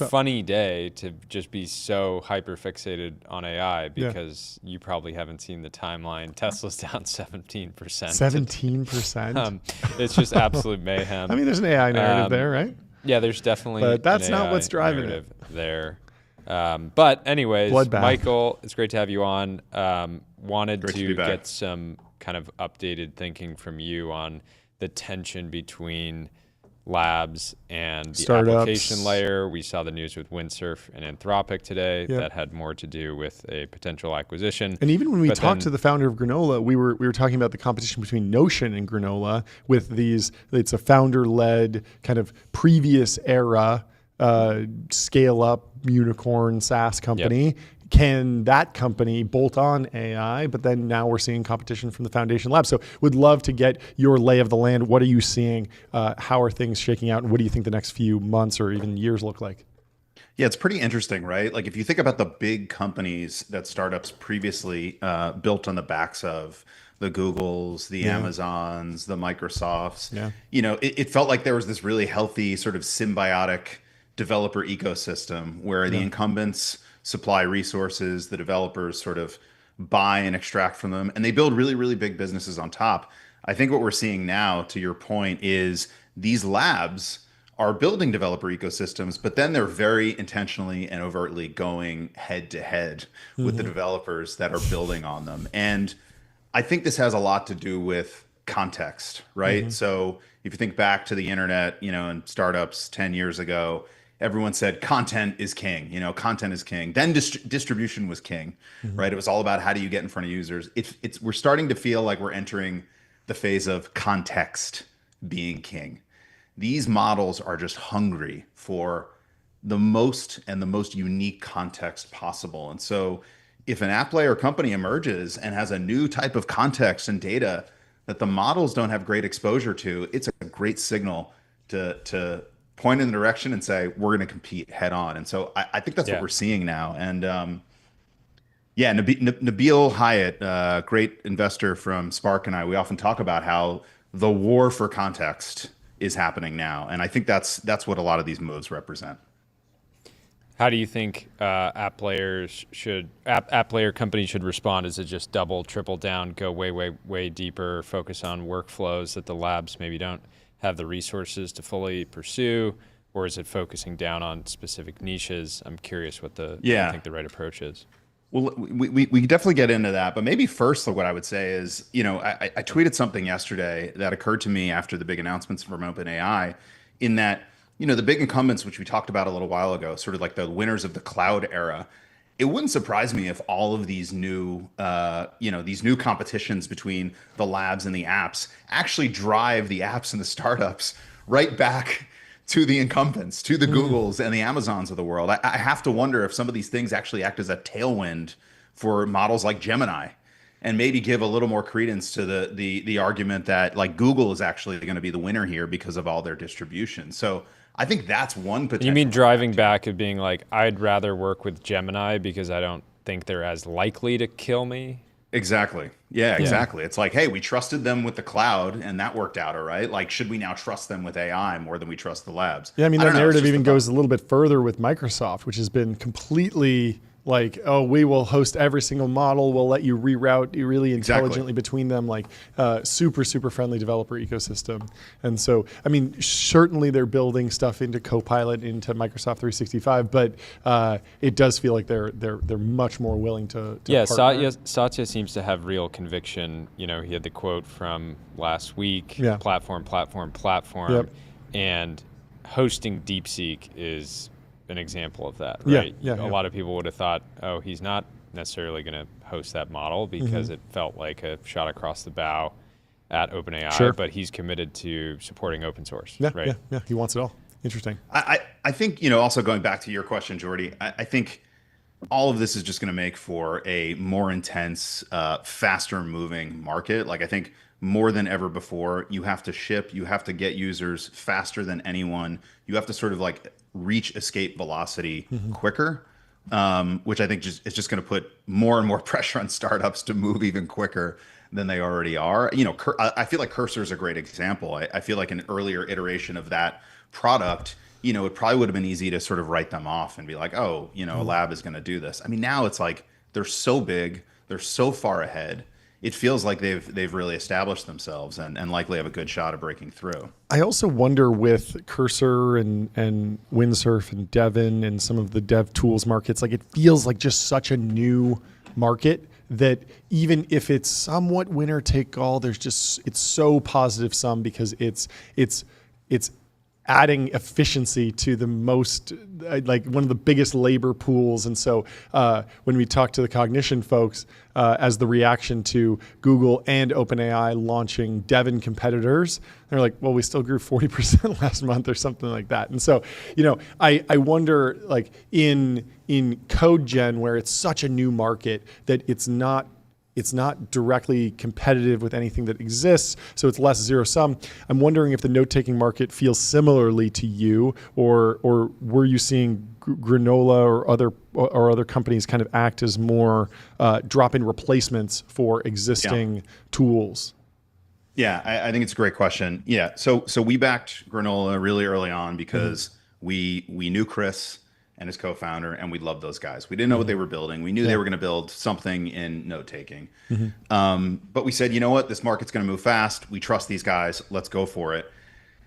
funny day to just be so hyper fixated on AI, because you probably haven't seen the timeline. Tesla's down 17%. 17%. It's just absolute mayhem. I mean, there's an AI narrative there, right? Yeah, there's definitely. But that's not what's driving it there. But anyways, Bloodbath. Michael, it's great to have you on. Wanted to back. get some kind of updated thinking from you on the tension between labs and the Startups. application layer. We saw the news with Windsurf and Anthropic today that had more to do with a potential acquisition. And even when we talked to the founder of Granola, we were talking about the competition between Notion and Granola with these. It's a founder-led kind of previous era scale-up unicorn SaaS company. Yep. Can that company bolt on AI? But then now we're seeing competition from the Foundation Lab. So would love to get your lay of the land. What are you seeing? How are things shaking out? And what do you think the next few months or even years look like? Yeah, it's pretty interesting, right? Like if you think about the big companies that startups previously built on the backs of, the Googles, the Amazons, the Microsofts, it felt like there was this really healthy sort of symbiotic developer ecosystem where the incumbents supply resources, the developers sort of buy and extract from them, and they build really, really big businesses on top. I think what we're seeing now, to your point, is these labs are building developer ecosystems, but then they're very intentionally and overtly going head to head with the developers that are building on them. And I think this has a lot to do with context, right? So if you think back to the internet, and startups 10 years ago, everyone said content is king, content is king. Then distribution was king, right? It was all about how do you get in front of users. We're starting to feel like we're entering the phase of context being king. These models are just hungry for the most unique context possible. And so if an app layer company emerges and has a new type of context and data that the models don't have great exposure to, it's a great signal to point in the direction and say, we're going to compete head on. And so I think that's what we're seeing now. And Nabil Hyatt, great investor from Spark, and we often talk about how the war for context is happening now. And I think that's what a lot of these moves represent. How do you think app layer companies should respond? Is it just double, triple down, go way deeper, focus on workflows that the labs maybe don't have the resources to fully pursue, or is it focusing down on specific niches? I'm curious what I think the right approach is. Well, we definitely get into that, but maybe first, what I would say is, I tweeted something yesterday that occurred to me after the big announcements from OpenAI, in that, the big incumbents, which we talked about a little while ago, sort of like the winners of the cloud era. It wouldn't surprise me if all of these new, these new competitions between the labs and the apps actually drive the apps and the startups right back to the incumbents, to the Googles and the Amazons of the world. I have to wonder if some of these things actually act as a tailwind for models like Gemini, and maybe give a little more credence to the argument that like Google is actually going to be the winner here because of all their distribution. So I think that's one potential. You mean driving back of being like, I'd rather work with Gemini because I don't think they're as likely to kill me? Exactly. Yeah, exactly. It's like, hey, we trusted them with the cloud and that worked out all right. Like, should we now trust them with AI more than we trust the labs? Yeah, I mean, that narrative even goes a little bit further with Microsoft, which has been completely like, oh, we will host every single model. We'll let you reroute really intelligently between them, like super, super friendly developer ecosystem. And so, I mean, certainly they're building stuff into Copilot, into Microsoft 365, but it does feel like they're much more willing to partner. Satya seems to have real conviction. You know, he had the quote from last week, platform, and hosting DeepSeek is an example of that, right? A lot of people would have thought, oh, he's not necessarily going to host that model because it felt like a shot across the bow at OpenAI, but he's committed to supporting open source, right? Yeah, he wants it all. Interesting. I think, you know, also going back to your question, Jordy, I think all of this is just going to make for a more intense, faster moving market. Like, I think more than ever before, you have to ship, you have to get users faster than anyone. You have to sort of like reach escape velocity quicker, which I think is just going to put more and more pressure on startups to move even quicker than they already are. You know, I feel like Cursor is a great example. I feel like an earlier iteration of that product, you know, it probably would have been easy to sort of write them off and be like, oh, you know, a lab is going to do this. I mean, now it's like they're so big, they're so far ahead. It feels like they've really established themselves and likely have a good shot of breaking through. I also wonder with Cursor and Windsurf and Devin and some of the dev tools markets, like it feels like just such a new market that even if it's somewhat winner take all, it's so positive sum because it's adding efficiency to the most, like one of the biggest labor pools. And so when we talk to the Cognition folks, as the reaction to Google and OpenAI launching Devin competitors, they're like, well, we still grew 40% last month or something like that. And so, you know, I wonder like in code gen where it's such a new market that it's not directly competitive with anything that exists, so it's less zero sum. I'm wondering if the note-taking market feels similarly to you, or were you seeing Granola or other companies kind of act as more drop-in replacements for existing tools? Yeah, I think it's a great question. Yeah, so we backed Granola really early on because we knew Chris and his co-founder, and we loved those guys. We didn't know what they were building. We knew they were going to build something in note-taking. But we said, you know what? This market's going to move fast. We trust these guys. Let's go for it.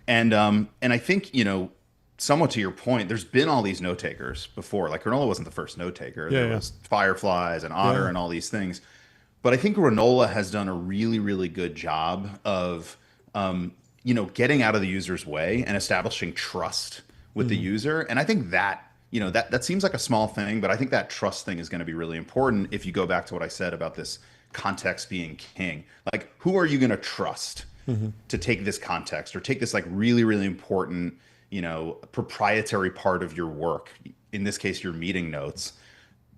And I think, you know, somewhat to your point, there's been all these note-takers before. Like Granola wasn't the first note-taker. There was Fireflies and Otter and all these things. But I think Granola has done a really, really good job of, you know, getting out of the user's way and establishing trust with the user. And I think that, you know, that seems like a small thing, but I think that trust thing is going to be really important if you go back to what I said about this context being king. Like, who are you going to trust to take this context or take this like really, really important, you know, proprietary part of your work? In this case, your meeting notes.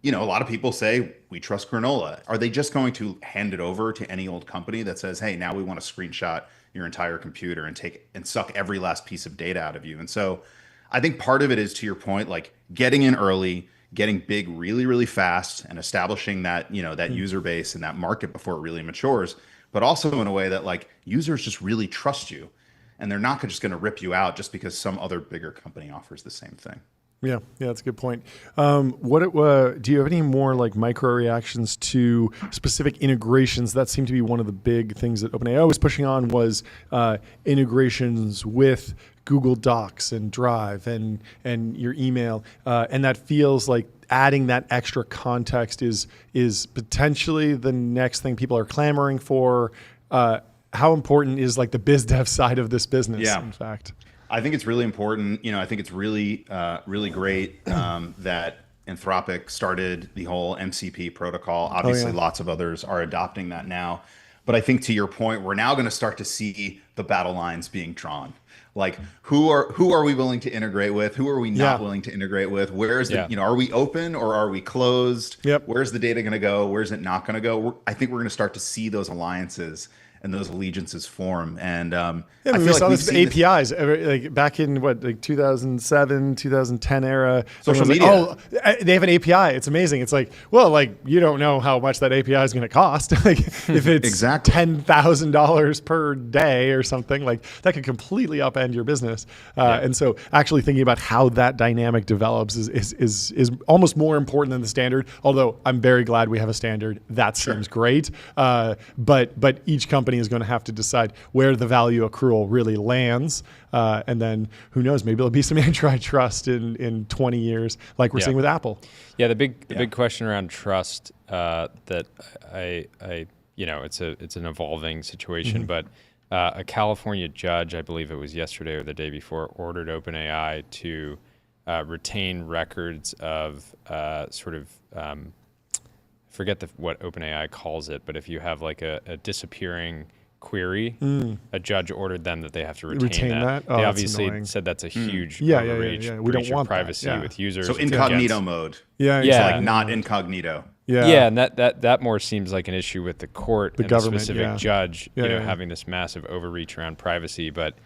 You know, a lot of people say, we trust Granola. Are they just going to hand it over to any old company that says, hey, now we want to screenshot your entire computer and suck every last piece of data out of you? And so I think part of it is, to your point, like getting in early, getting big really, really fast and establishing that, you know, that user base and that market before it really matures, but also in a way that like users just really trust you and they're not just going to rip you out just because some other bigger company offers the same thing. Yeah, that's a good point. Do you have any more like micro reactions to specific integrations? That seemed to be one of the big things that OpenAI was pushing on was integrations with Google Docs and Drive and your email, and that feels like adding that extra context is potentially the next thing people are clamoring for. How important is like the biz dev side of this business? In fact, I think it's really important. You know, I think it's really really great that Anthropic started the whole MCP protocol. Obviously, lots of others are adopting that now. But I think to your point, we're now going to start to see the battle lines being drawn. Like who are we willing to integrate with? Who are we not willing to integrate with? Where is the, are we open or are we closed? Where's the data going to go? Where's it not going to go? I think we're going to start to see those alliances and those allegiances form. And I feel we saw like this with APIs like back in 2007, 2010 era. Social media. Oh, they have an API. It's amazing. It's like, well, like you don't know how much that API is going to cost. Like if it's $10,000 per day or something, like that could completely upend your business. And so actually thinking about how that dynamic develops is almost more important than the standard. Although I'm very glad we have a standard. That seems great. But each company is going to have to decide where the value accrual really lands. And then who knows, maybe there'll be some antitrust in 20 years like we're seeing with Apple. Yeah, the big question around trust that I it's an evolving situation, but a California judge, I believe it was yesterday or the day before, ordered OpenAI to retain records of forget what OpenAI calls it, but if you have like a disappearing query, a judge ordered them that they have to retain that. Oh, they obviously said that's a huge overreach, We don't want privacy with users. So incognito mode. It's like not incognito. And that more seems like an issue with the court, and government, the specific judge, having this massive overreach around privacy, but.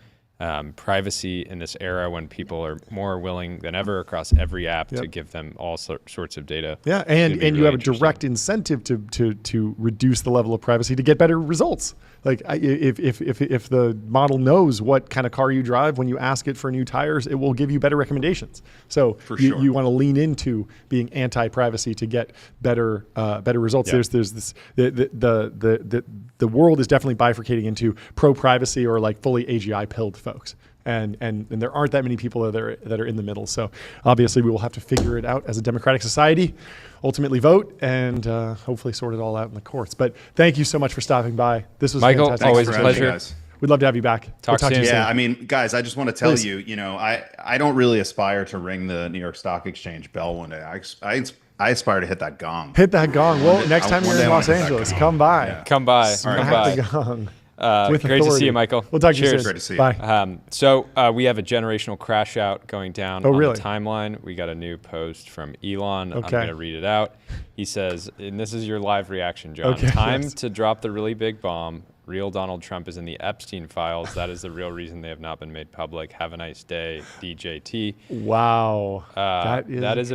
Privacy in this era when people are more willing than ever across every app to give them all sorts of data. Yeah, and you have a direct incentive to reduce the level of privacy to get better results. Like if the model knows what kind of car you drive, when you ask it for new tires, it will give you better recommendations. So you want to lean into being anti-privacy to get better results. There's this the world is definitely bifurcating into pro-privacy or like fully AGI pilled folks. And there aren't that many people that are in the middle. So obviously we will have to figure it out as a democratic society, ultimately vote, and hopefully sort it all out in the courts. But thank you so much for stopping by. This was Michael, fantastic. always a pleasure. We'd love to have you back. Talk to soon. you soon. Yeah, I mean, guys, I just want to tell you, I don't really aspire to ring the New York Stock Exchange bell one day. I aspire to hit that gong. Hit that gong. Well, next time you're in Los Angeles, come by. Yeah. Come by. Smack the gong. Great to see you, Michael. We'll talk to you soon. Great to see you. Bye. So we have a generational crash out going down on really? the timeline. We got a new post from Elon. Okay. I'm going to read it out. He says, and this is your live reaction, John. Okay, Time to drop the really big bomb. Real Donald Trump is in the Epstein files. That is the real reason they have not been made public. Have a nice day, DJT. Wow. That is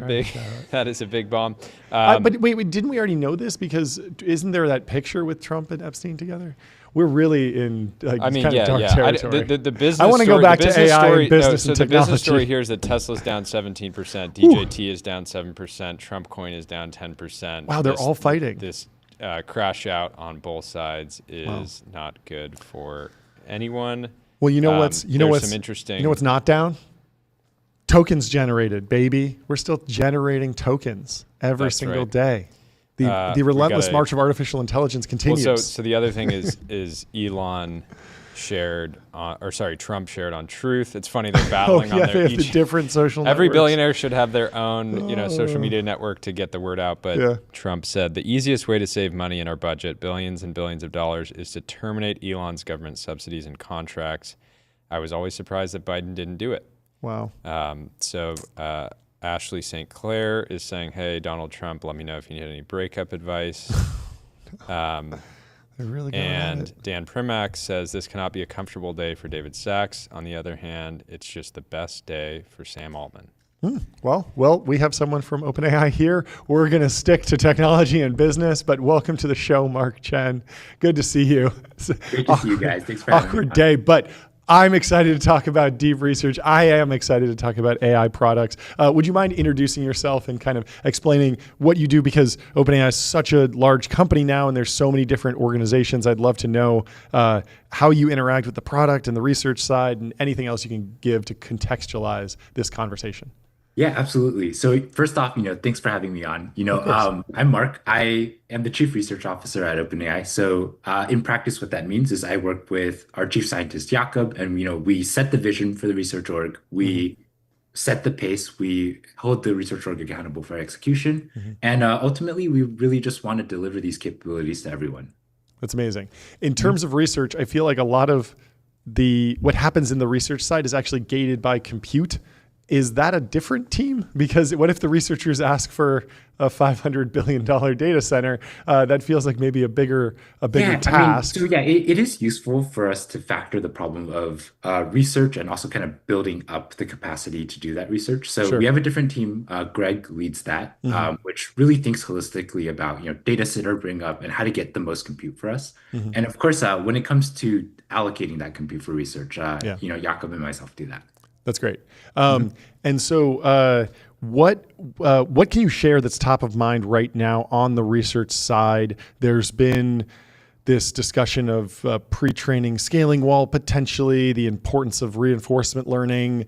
a big bomb. But wait, didn't we already know this? Because isn't there that picture with Trump and Epstein together? We're really in dark territory. The business I want to go back to AI story, and business and the technology. business story here is that Tesla's down 17%, DJT is down 7%, Trump coin is down 10%. Wow, they're all fighting. This crash out on both sides is not good for anyone. Well, you know what's some interesting. You know what's not down? Tokens generated, baby. We're still generating tokens every single day. The relentless march of artificial intelligence continues. Well, so the other thing is Elon shared, Trump shared on Truth. It's funny they're battling on their the different social networks. Every billionaire should have their own, social media network to get the word out. But Trump said the easiest way to save money in our budget, billions and billions of dollars, is to terminate Elon's government subsidies and contracts. I was always surprised that Biden didn't do it. Wow. Ashley St. Clair is saying, hey, Donald Trump, let me know if you need any breakup advice. And Dan Primack says, this cannot be a comfortable day for David Sachs. On the other hand, it's just the best day for Sam Altman. Well, we have someone from OpenAI here. We're going to stick to technology and business, but welcome to the show, Mark Chen. Good to see you. Great to see you guys. Thanks for having me. Awkward day, but I'm excited to talk about deep research. I am excited to talk about AI products. Would you mind introducing yourself and kind of explaining what you do? Because OpenAI is such a large company now, and there's so many different organizations. I'd love to know how you interact with the product and the research side, and anything else you can give to contextualize this conversation. Yeah, absolutely. So first off, thanks for having me on. I'm Mark. I am the Chief Research Officer at OpenAI. So in practice, what that means is I work with our Chief Scientist, Jakob, and we set the vision for the research org. We set the pace. We hold the research org accountable for execution. And ultimately, we really just want to deliver these capabilities to everyone. That's amazing. In terms of research, I feel like a lot of what happens in the research side is actually gated by compute. Is that a different team? Because what if the researchers ask for a $500 billion data center? That feels like maybe a bigger task. It is useful for us to factor the problem of research and also kind of building up the capacity to do that research. So we have a different team. Greg leads that, which really thinks holistically about data center bring up and how to get the most compute for us. And of course, when it comes to allocating that compute for research, Jakob and myself do that. That's great. And so what can you share that's top of mind right now on the research side? There's been this discussion of pre-training scaling wall potentially, the importance of reinforcement learning,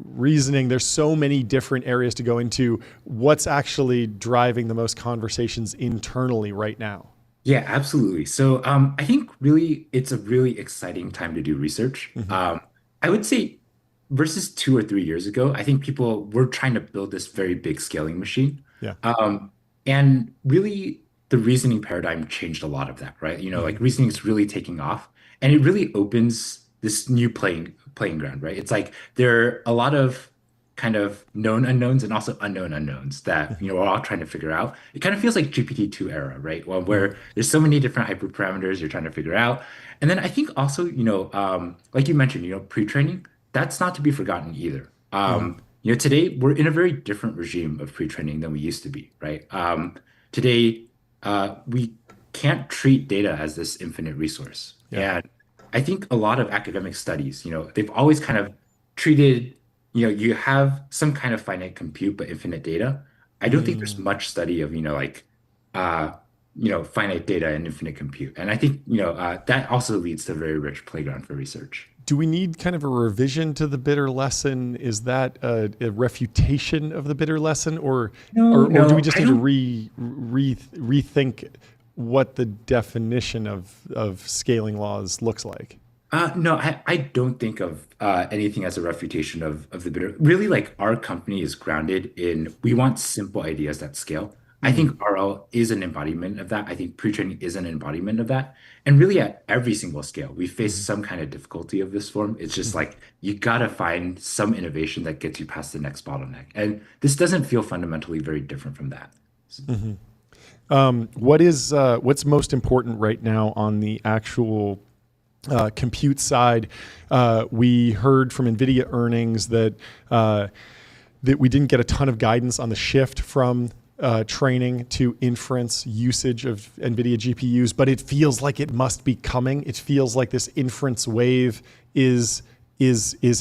reasoning. There's so many different areas to go into. What's actually driving the most conversations internally right now? Yeah, absolutely. So I think really it's a really exciting time to do research. I would say versus 2 or 3 years ago, I think people were trying to build this very big scaling machine. And really the reasoning paradigm changed a lot of that, right? Like reasoning is really taking off, and it really opens this new playing ground, right? It's like there are a lot of kind of known unknowns and also unknown unknowns that we're all trying to figure out. It kind of feels like GPT-2 era, right? Well, where there's so many different hyperparameters you're trying to figure out. And then I think also, like you mentioned, pre-training, that's not to be forgotten either. Today we're in a very different regime of pre-training than we used to be, right? Today we can't treat data as this infinite resource. And I think a lot of academic studies, they've always kind of treated, you have some kind of finite compute but infinite data. I don't think there's much study of finite data and infinite compute. And I think that also leads to a very rich playground for research. Do we need kind of a revision to the bitter lesson? Is that a refutation of the bitter lesson, or do we just need to rethink what the definition of scaling laws looks like? No, I don't think of anything as a refutation of the bitter. Really, like our company is grounded in, we want simple ideas that scale. I think RL is an embodiment of that. I think pre-training is an embodiment of that. And really at every single scale, we face some kind of difficulty of this form. It's just like, you got to find some innovation that gets you past the next bottleneck. And this doesn't feel fundamentally very different from that. What's most important right now on the actual compute side? We heard from NVIDIA earnings that we didn't get a ton of guidance on the shift from training to inference usage of NVIDIA GPUs, but it feels like it must be coming. It feels like this inference wave is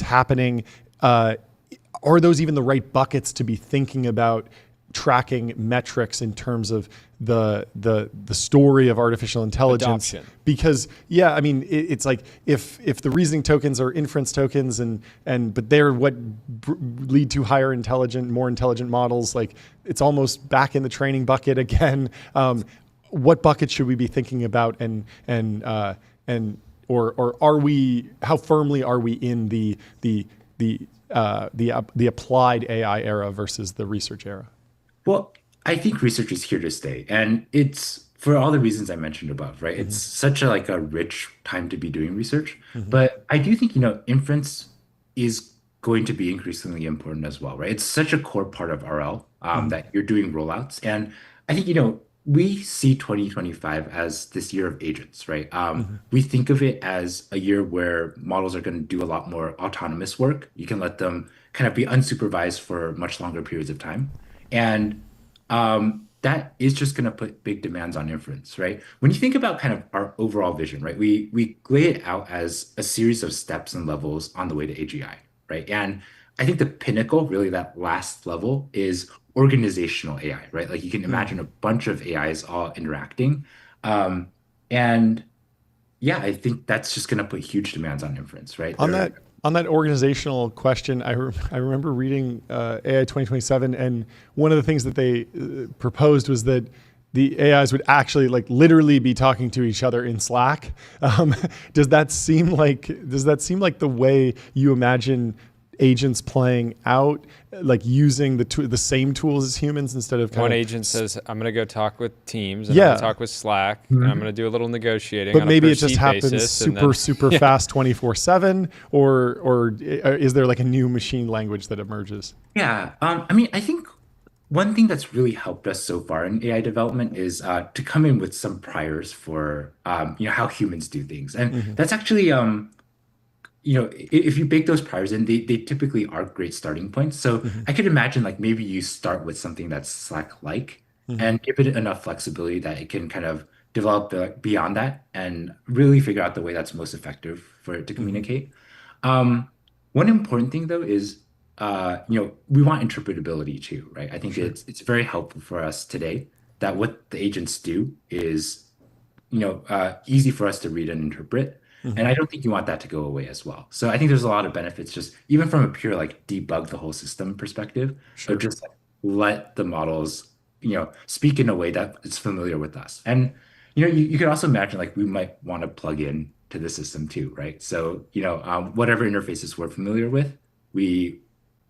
happening. Are those even the right buckets to be thinking about tracking metrics in terms of the story of artificial intelligence? Adoption. Because it's like if the reasoning tokens are inference tokens but they're what lead to more intelligent models, like it's almost back in the training bucket again. What bucket should we be thinking about, or are we, how firmly are we in the applied AI era versus the research era? Well, I think research is here to stay, and it's for all the reasons I mentioned above, right? It's such a rich time to be doing research, but I do think, inference is going to be increasingly important as well, right? It's such a core part of RL that you're doing rollouts. And I think, we see 2025 as this year of agents, right? We think of it as a year where models are going to do a lot more autonomous work. You can let them kind of be unsupervised for much longer periods of time. And that is just going to put big demands on inference, right? When you think about kind of our overall vision, right, we lay it out as a series of steps and levels on the way to AGI, right? And I think the pinnacle, really that last level, is organizational AI, right? Like you can imagine a bunch of AIs all interacting. And yeah, I think that's just going to put huge demands on inference, right? On that organizational question, I remember reading AI 2027, and one of the things that they proposed was that the AIs would actually literally be talking to each other in Slack. Does that seem like the way you imagine agents playing out, like using the same tools as humans instead of one agent says, I'm going to go talk with Teams, and I'm going to talk with Slack, and I'm going to do a little negotiating. But on maybe a it just happens super fast 24/7, or is there like a new machine language that emerges? Yeah, I mean, I think one thing that's really helped us so far in AI development is to come in with some priors for how humans do things, and that's actually if you bake those priors in, they typically are great starting points. So I could imagine like maybe you start with something that's Slack-like and give it enough flexibility that it can kind of develop beyond that and really figure out the way that's most effective for it to communicate. One important thing though is we want interpretability too, right? I think it's very helpful for us today that what the agents do is easy for us to read and interpret. And I don't think you want that to go away as well. So I think there's a lot of benefits just even from a pure like debug the whole system perspective, or just like, let the models, speak in a way that is familiar with us. And, you could also imagine like we might want to plug in to the system too, right? So, whatever interfaces we're familiar with, we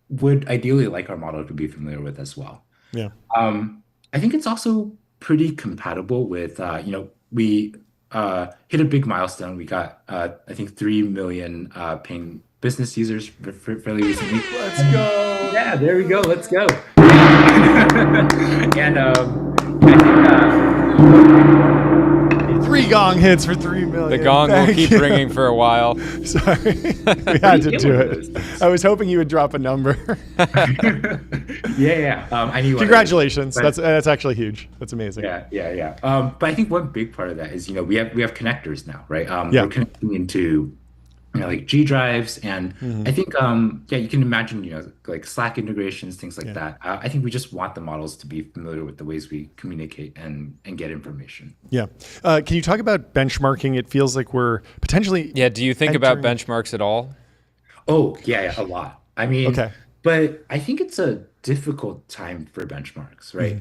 would ideally like our model to be familiar with as well. Yeah. I think it's also pretty compatible with, we hit a big milestone. We got, I think, 3 million paying business users fairly recently. Let's go. Yeah, there we go. Let's go. And I think 3 gong hits for 3 million. The gong will keep ringing for a while. Sorry, we had to do it. I was hoping you would drop a number. Yeah. I knew. Congratulations. That's actually huge. That's amazing. Yeah. But I think one big part of that is we have connectors now, right? We're connecting into like G drives, and I think you can imagine like Slack integrations, things like that. I think we just want the models to be familiar with the ways we communicate and get information. Yeah. Can you talk about benchmarking? It feels like we're potentially do you think about benchmarks at all? Oh yeah, a lot. I mean, but I think it's a difficult time for benchmarks, right?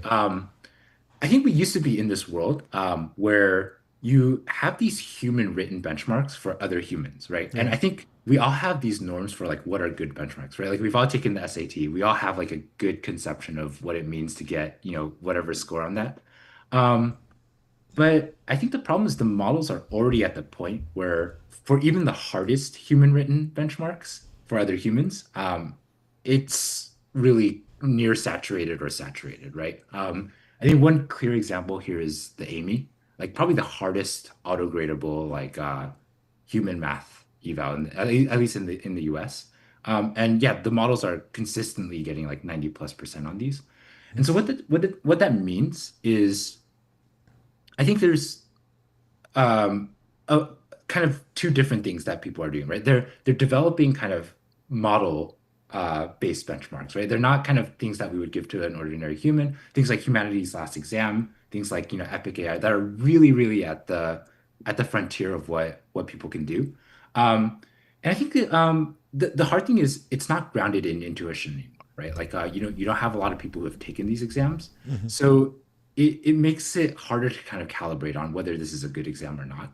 I think we used to be in this world where you have these human written benchmarks for other humans, right? And I think we all have these norms for like what are good benchmarks, right? Like we've all taken the SAT. We all have like a good conception of what it means to get, whatever score on that. But I think the problem is the models are already at the point where for even the hardest human written benchmarks for other humans, it's really near saturated or saturated, right? I think one clear example here is the AMY. Like probably the hardest auto-gradable like human math eval, at least in the US. And the models are consistently getting like 90+% on these. And so what that means is, I think there's a kind of 2 different things that people are doing, right? They're developing kind of model based benchmarks, right? They're not kind of things that we would give to an ordinary human. Things like Humanity's Last Exam, things like Epic AI that are really, really at the frontier of what people can do. And I think the hard thing is it's not grounded in intuition anymore, right? Like you don't have a lot of people who have taken these exams, so it makes it harder to kind of calibrate on whether this is a good exam or not.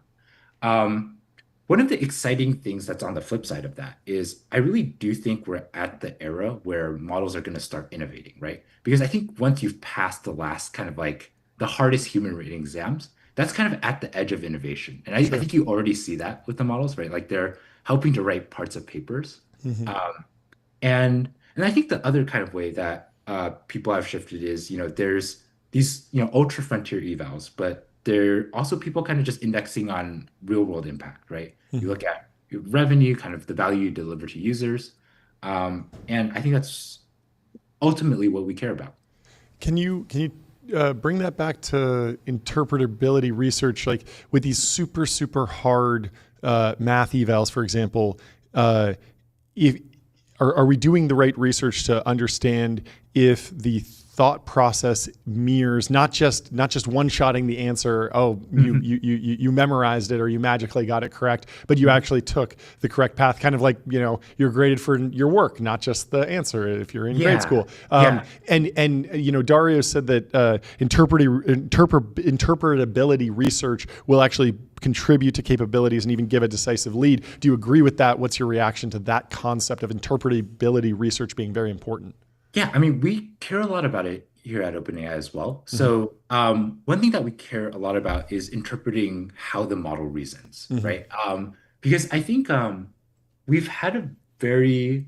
One of the exciting things that's on the flip side of that is I really do think we're at the era where models are going to start innovating, right? Because I think once you've passed the last kind of like the hardest human written exams, that's kind of at the edge of innovation. And I think you already see that with the models, right? Like they're helping to write parts of papers. And I think the other kind of way that people have shifted is, there's these, ultra frontier evals, but they're also people kind of just indexing on real world impact, right? You look at your revenue, kind of the value you deliver to users. And I think that's ultimately what we care about. Can you bring that back to interpretability research, like with these super hard math evals, for example? Are we doing the right research to understand if the thought process mirrors not just one-shotting the answer. Oh, you memorized it or you magically got it correct, but you actually took the correct path. Kind of like, you're graded for your work, not just the answer if you're in grade school. And Dario said that interpretability research will actually contribute to capabilities and even give a decisive lead. Do you agree with that? What's your reaction to that concept of interpretability research being very important? Yeah, I mean, we care a lot about it here at OpenAI as well. So one thing that we care a lot about is interpreting how the model reasons, right? Because I think we've had a very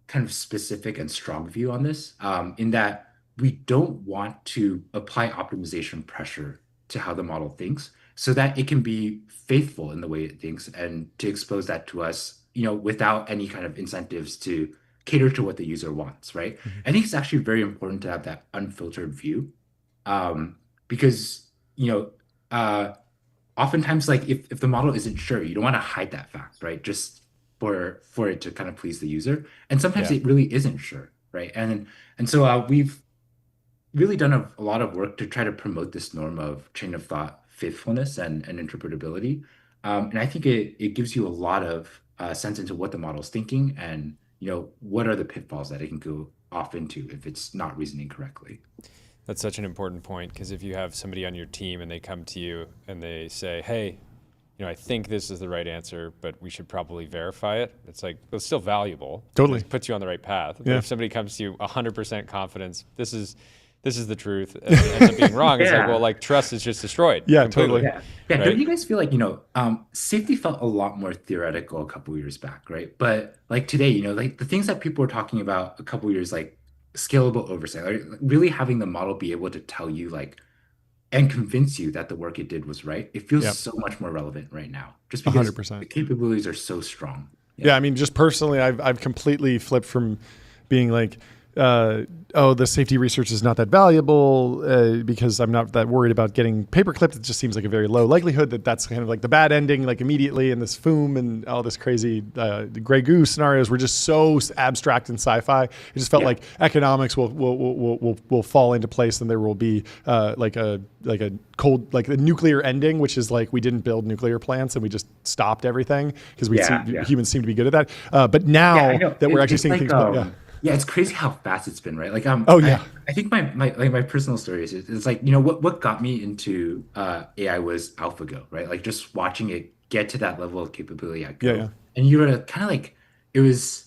kind of specific and strong view on this, in that we don't want to apply optimization pressure to how the model thinks, so that it can be faithful in the way it thinks and to expose that to us, without any kind of incentives to cater to what the user wants, right? I think it's actually very important to have that unfiltered view, because, oftentimes, like if the model isn't sure, you don't want to hide that fact, right? Just for it to kind of please the user. And sometimes it really isn't sure, right? And so we've really done a lot of work to try to promote this norm of chain of thought faithfulness and interpretability. And I think it gives you a lot of sense into what the model's thinking and, what are the pitfalls that it can go off into if it's not reasoning correctly. That's such an important point, because if you have somebody on your team and they come to you and they say, hey, I think this is the right answer, but we should probably verify it. It's like, it's still valuable. Totally. It puts you on the right path. But if somebody comes to you 100% confidence, this is the truth, and it ends up being wrong. It's like, well, trust is just destroyed. Yeah, completely. totally. Yeah. Right? Don't you guys feel like, safety felt a lot more theoretical a couple years back, right? But like today, like the things that people were talking about a couple years, like scalable oversight, like really having the model be able to tell you and convince you that the work it did was right. It feels so much more relevant right now, just because 100%. the capabilities are so strong. Yeah, I mean, just personally, I've completely flipped from being like, the safety research is not that valuable because I'm not that worried about getting paper clipped. It just seems like a very low likelihood that that's kind of like the bad ending, like immediately, and this FOOM and all this crazy Grey Goose scenarios were just so abstract and sci-fi. It just felt like economics will fall into place, and there will be like a cold, like the nuclear ending, which is like we didn't build nuclear plants and we just stopped everything because humans seem to be good at that. But now that we're actually seeing things. Yeah, it's crazy how fast it's been, right? Like, I think my personal story is it's like, what got me into AI was AlphaGo, right? Like just watching it get to that level of capability at Go. Yeah. And you were kind of like, it was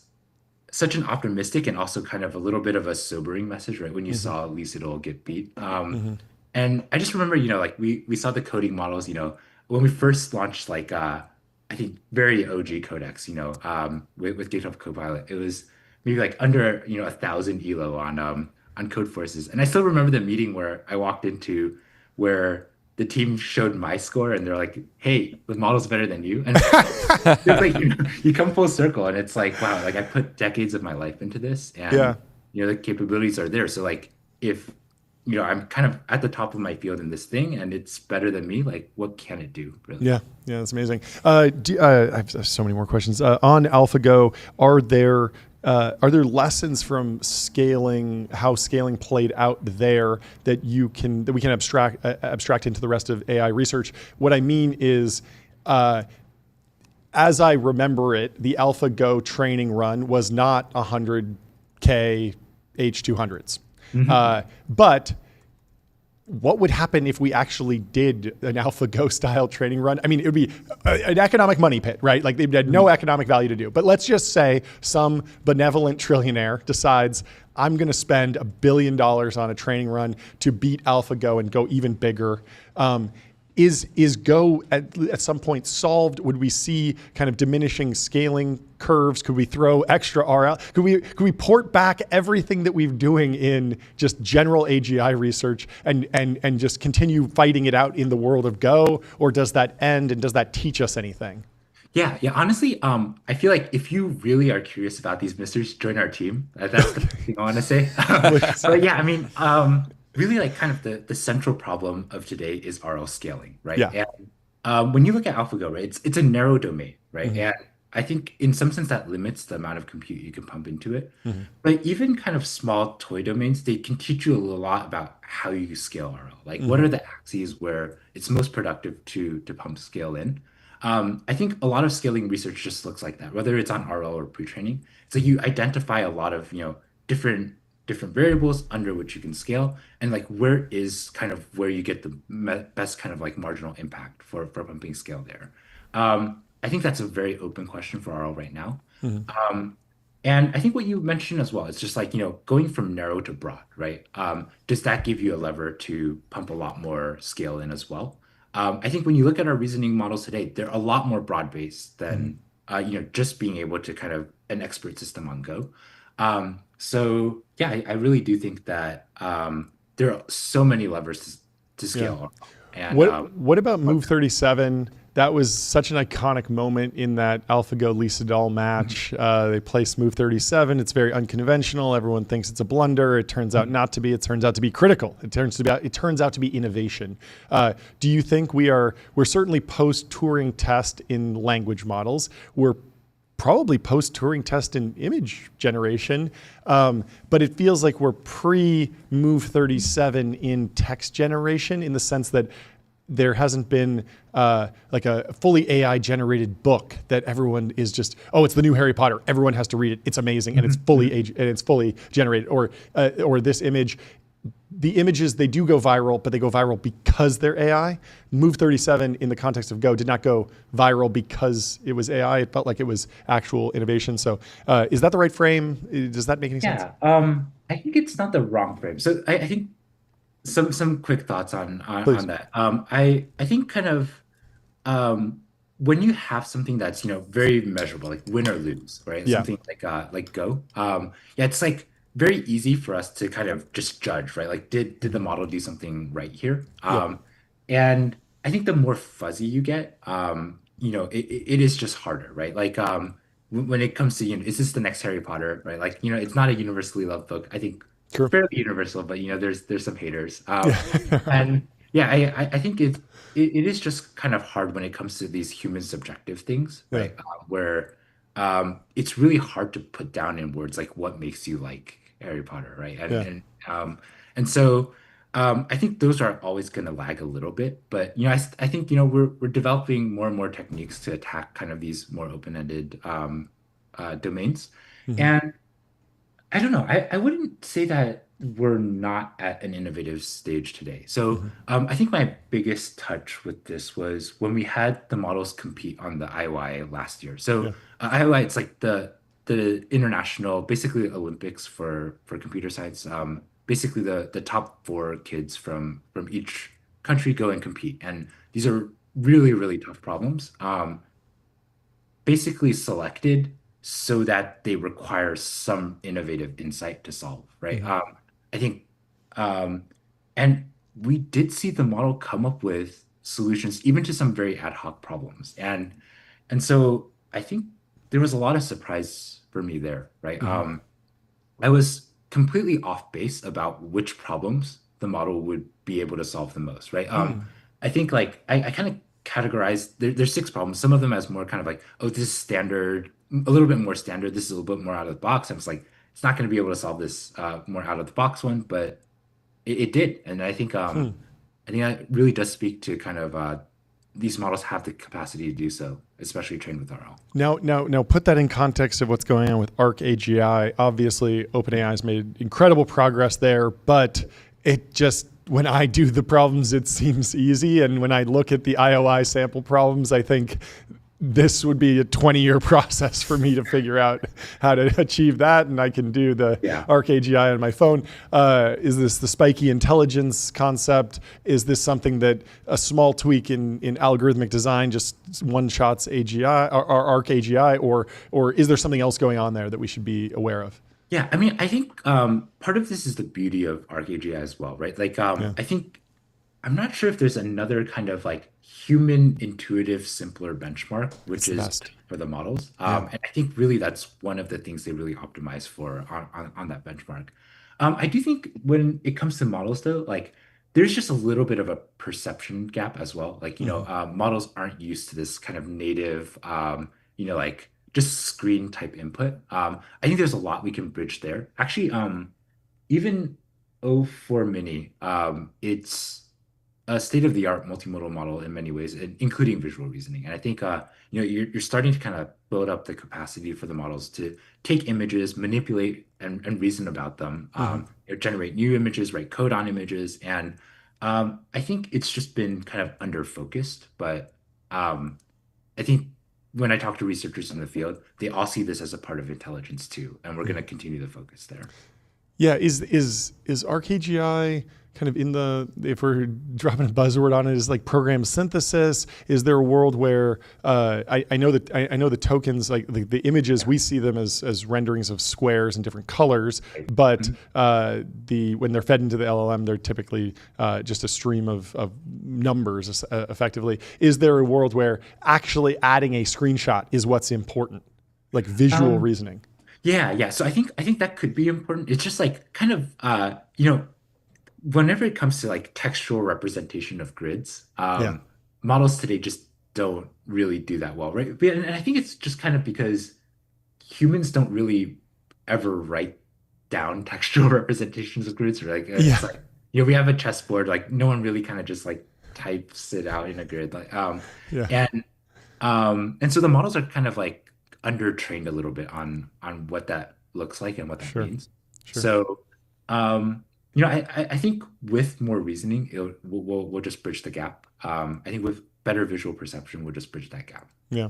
such an optimistic and also kind of a little bit of a sobering message, right? When you saw Lee Sedol get beat. And I just remember, like we saw the coding models, when we first launched, like, I think very OG codecs, with GitHub Copilot, it was maybe like under 1,000 ELO on Codeforces. And I still remember the meeting where I walked into where the team showed my score and they're like, hey, the model's better than you. And it's like, you come full circle and it's like, wow, like I put decades of my life into this and the capabilities are there. So like if I'm kind of at the top of my field in this thing and it's better than me, like what can it do really? Yeah, that's amazing. I have so many more questions. On AlphaGo, are there lessons from how scaling played out there that we can abstract into the rest of AI research? What I mean is, as I remember it, the AlphaGo training run was not 100K H200s, but what would happen if we actually did an AlphaGo style training run? I mean, it would be an economic money pit, right? Like they had no economic value to do. But let's just say some benevolent trillionaire decides, I'm going to spend $1 billion on a training run to beat AlphaGo and go even bigger. Is Go at some point solved? Would we see kind of diminishing scaling curves? Could we throw extra R out? Could we port back everything that we've doing in just general AGI research and just continue fighting it out in the world of Go? Or does that end, and does that teach us anything? Yeah. Honestly, I feel like if you really are curious about these mysteries, join our team. That's the thing I want to say. But yeah, I mean, really, like kind of the central problem of today is RL scaling, right? Yeah. And when you look at AlphaGo, right, it's a narrow domain, right? I think in some sense that limits the amount of compute you can pump into it. Mm-hmm. But even kind of small toy domains, they can teach you a lot about how you scale RL. Like what Mm-hmm. are the axes where it's most productive to pump scale in? I think a lot of scaling research just looks like that, whether it's on RL or pre-training. So you identify a lot of, different variables under which you can scale, and like where is kind of where you get the best kind of like marginal impact for pumping scale there. I think that's a very open question for RL right now. Mm-hmm. And I think what you mentioned as well, it's just like, going from narrow to broad, right? Does that give you a lever to pump a lot more scale in as well? I think when you look at our reasoning models today, they're a lot more broad-based than, just being able to kind of an expert system on Go. So yeah, I really do think that there are so many levers to scale. Yeah. And what about Move 37? That was such an iconic moment in that AlphaGo Lisa Dahl match. They placed Move 37. It's very unconventional. Everyone thinks it's a blunder. It turns out not to be. It turns out to be critical. It turns out to be innovation. Do you think we're certainly post-Turing test in language models? We're probably post-Turing test in image generation, but it feels like we're pre-Move 37 in text generation, in the sense that there hasn't been like a fully AI generated book that everyone is just, oh, it's the new Harry Potter. Everyone has to read it. It's amazing, and it's fully generated. Or this image. The images, they do go viral, but they go viral because they're AI. Move 37 in the context of Go did not go viral because it was AI. It felt like it was actual innovation. So is that the right frame? Does that make any sense? Yeah, I think it's not the wrong frame. So I think some quick thoughts on that. I think kind of when you have something that's very measurable, like win or lose, right? Yeah. Something like Go. Yeah, it's like very easy for us to kind of just judge, right? Like, did the model do something right here? And I think the more fuzzy you get, it is just harder, right? Like, when it comes to, is this the next Harry Potter, right? Like, it's not a universally loved book. I think fairly universal, but there's some haters. And yeah, I think it is just kind of hard when it comes to these human subjective things, right? Where it's really hard to put down in words like what makes you like Harry Potter, right? And so I think those are always going to lag a little bit, but I think we're developing more and more techniques to attack kind of these more open-ended domains, and I don't know. I wouldn't say that we're not at an innovative stage today. So I think my biggest touch with this was when we had the models compete on the IOI last year. So IOI, it's like the international, basically Olympics for computer science. Basically the top 4 kids from each country go and compete, and these are really, really tough problems. Basically selected so that they require some innovative insight to solve, right? I think, and we did see the model come up with solutions even to some very ad hoc problems, and so I think there was a lot of surprise for me there, right? I was completely off base about which problems the model would be able to solve the most, right? I think like I kind of categorized there's 6 problems. Some of them as more kind of like, oh, this is standard, a little bit more standard. This is a little bit more out of the box. I was like, it's not going to be able to solve this more out of the box one, but it did, and I think that really does speak to kind of these models have the capacity to do so, especially trained with RL. Now, put that in context of what's going on with Arc AGI. Obviously, OpenAI has made incredible progress there, but it just, when I do the problems, it seems easy. And when I look at the IOI sample problems, I think this would be a 20-year process for me to figure out how to achieve that. And I can do the Arc AGI on my phone. Is this the spiky intelligence concept? Is this something that a small tweak in algorithmic design just one-shots AGI or Arc AGI, or is there something else going on there that we should be aware of? Yeah, I mean, I think part of this is the beauty of Arc AGI as well, right? Like, I think I'm not sure if there's another kind of like human intuitive simpler benchmark, which is for the models. And I think really that's one of the things they really optimize for on that benchmark. I do think when it comes to models though, like there's just a little bit of a perception gap as well. Like, models aren't used to this kind of native, like just screen type input. I think there's a lot we can bridge there. Actually, even O4 Mini, it's a state-of-the-art multimodal model in many ways, including visual reasoning. And I think you're starting to kind of build up the capacity for the models to take images, manipulate and reason about them, generate new images, write code on images, and I think it's just been kind of under focused. But I think when I talk to researchers in the field, they all see this as a part of intelligence too, and we're going to continue to focus there. Yeah, is RKGI kind of in the, if we're dropping a buzzword on it, is like program synthesis? Is there a world where I know the tokens, like the images, we see them as renderings of squares in different colors, but when they're fed into the LLM, they're typically just a stream of numbers effectively. Is there a world where actually adding a screenshot is what's important, like visual reasoning? Yeah. So I think that could be important. It's just like kind of whenever it comes to like textual representation of grids, models today just don't really do that well, right? And I think it's just kind of because humans don't really ever write down textual representations of grids, or like it's like we have a chessboard, like no one really kind of just like types it out in a grid, like and so the models are kind of like under-trained a little bit on what that looks like and what that means. So I think with more reasoning, we'll just bridge the gap. I think with better visual perception, we'll just bridge that gap. Yeah.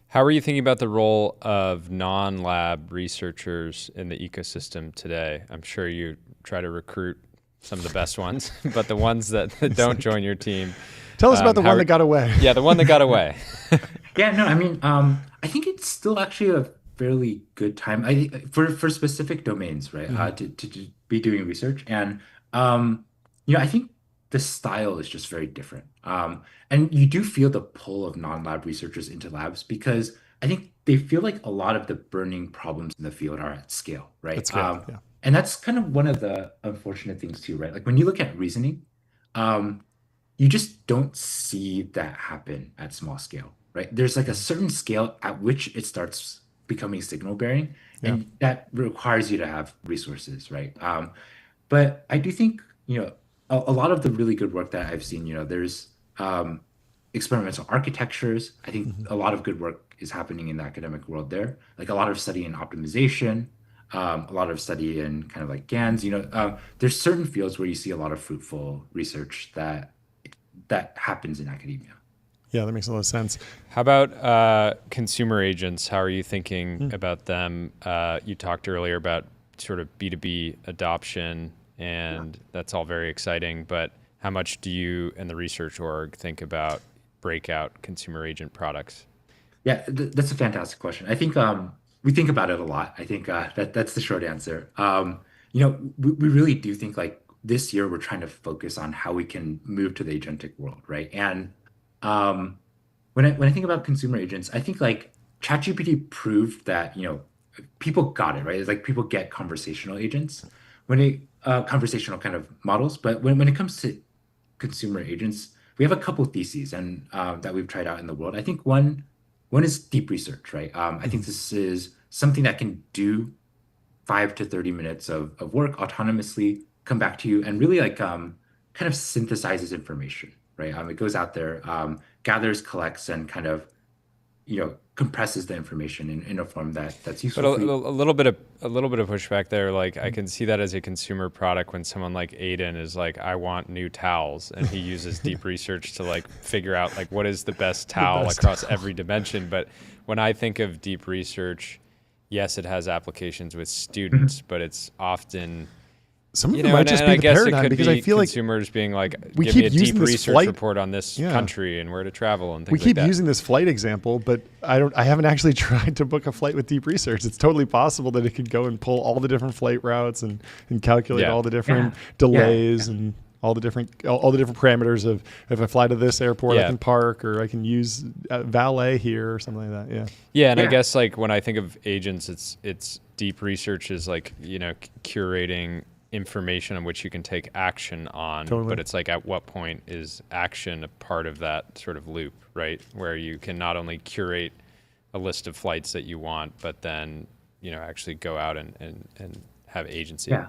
How are you thinking about the role of non-lab researchers in the ecosystem today? I'm sure you try to recruit some of the best ones, but the ones that don't join your team. Tell us about the one that got away. Yeah, the one that got away. I think it's still actually a fairly good time for specific domains, right? To be doing research, and I think the style is just very different. And you do feel the pull of non-lab researchers into labs because I think they feel like a lot of the burning problems in the field are at scale, right? At scale, and that's kind of one of the unfortunate things too, right? Like when you look at reasoning, you just don't see that happen at small scale, right? There's like a certain scale at which it starts becoming signal bearing, and that requires you to have resources, right? But I do think, a lot of the really good work that I've seen, there's experimental architectures. I think a lot of good work is happening in the academic world there, like a lot of study in optimization, a lot of study in kind of like GANs. There's certain fields where you see a lot of fruitful research that happens in academia. Yeah, that makes a lot of sense. How about consumer agents? How are you thinking about them? You talked earlier about sort of B2B adoption, and that's all very exciting, but how much do you and the research org think about breakout consumer agent products? Yeah, that's a fantastic question. I think we think about it a lot. I think that's the short answer. We really do think like this year we're trying to focus on how we can move to the agentic world, right? And when I think about consumer agents, I think like ChatGPT proved that people got it, right? It's like people get conversational agents conversational kind of models, but when it comes to consumer agents, we have a couple of theses and that we've tried out in the world. I think one is deep research, right? I think this is something that can do 5 to 30 minutes of work autonomously, come back to you, and really like kind of synthesizes information, right? It goes out there, gathers, collects, and kind of compresses the information in a form that's useful. But a little bit of pushback there. Like I can see that as a consumer product when someone like Aiden is like, I want new towels, and he uses deep research to like figure out like what is the best towel across every dimension. But when I think of deep research, yes, it has applications with students, but it's often some of them might just be the paradigm, because I feel like consumers being like, we give keep me a using deep this research flight report on this country and where to travel and things like that. We keep using this flight example, but I haven't actually tried to book a flight with deep research. It's totally possible that it could go and pull all the different flight routes and calculate all the different delays and all the different parameters of if I fly to this airport, I can park, or I can use valet here or something like that. I guess like when I think of agents, it's deep research is like, curating information on which you can take action on, but it's like at what point is action a part of that sort of loop, right? Where you can not only curate a list of flights that you want, but then, actually go out and have agency. Yeah.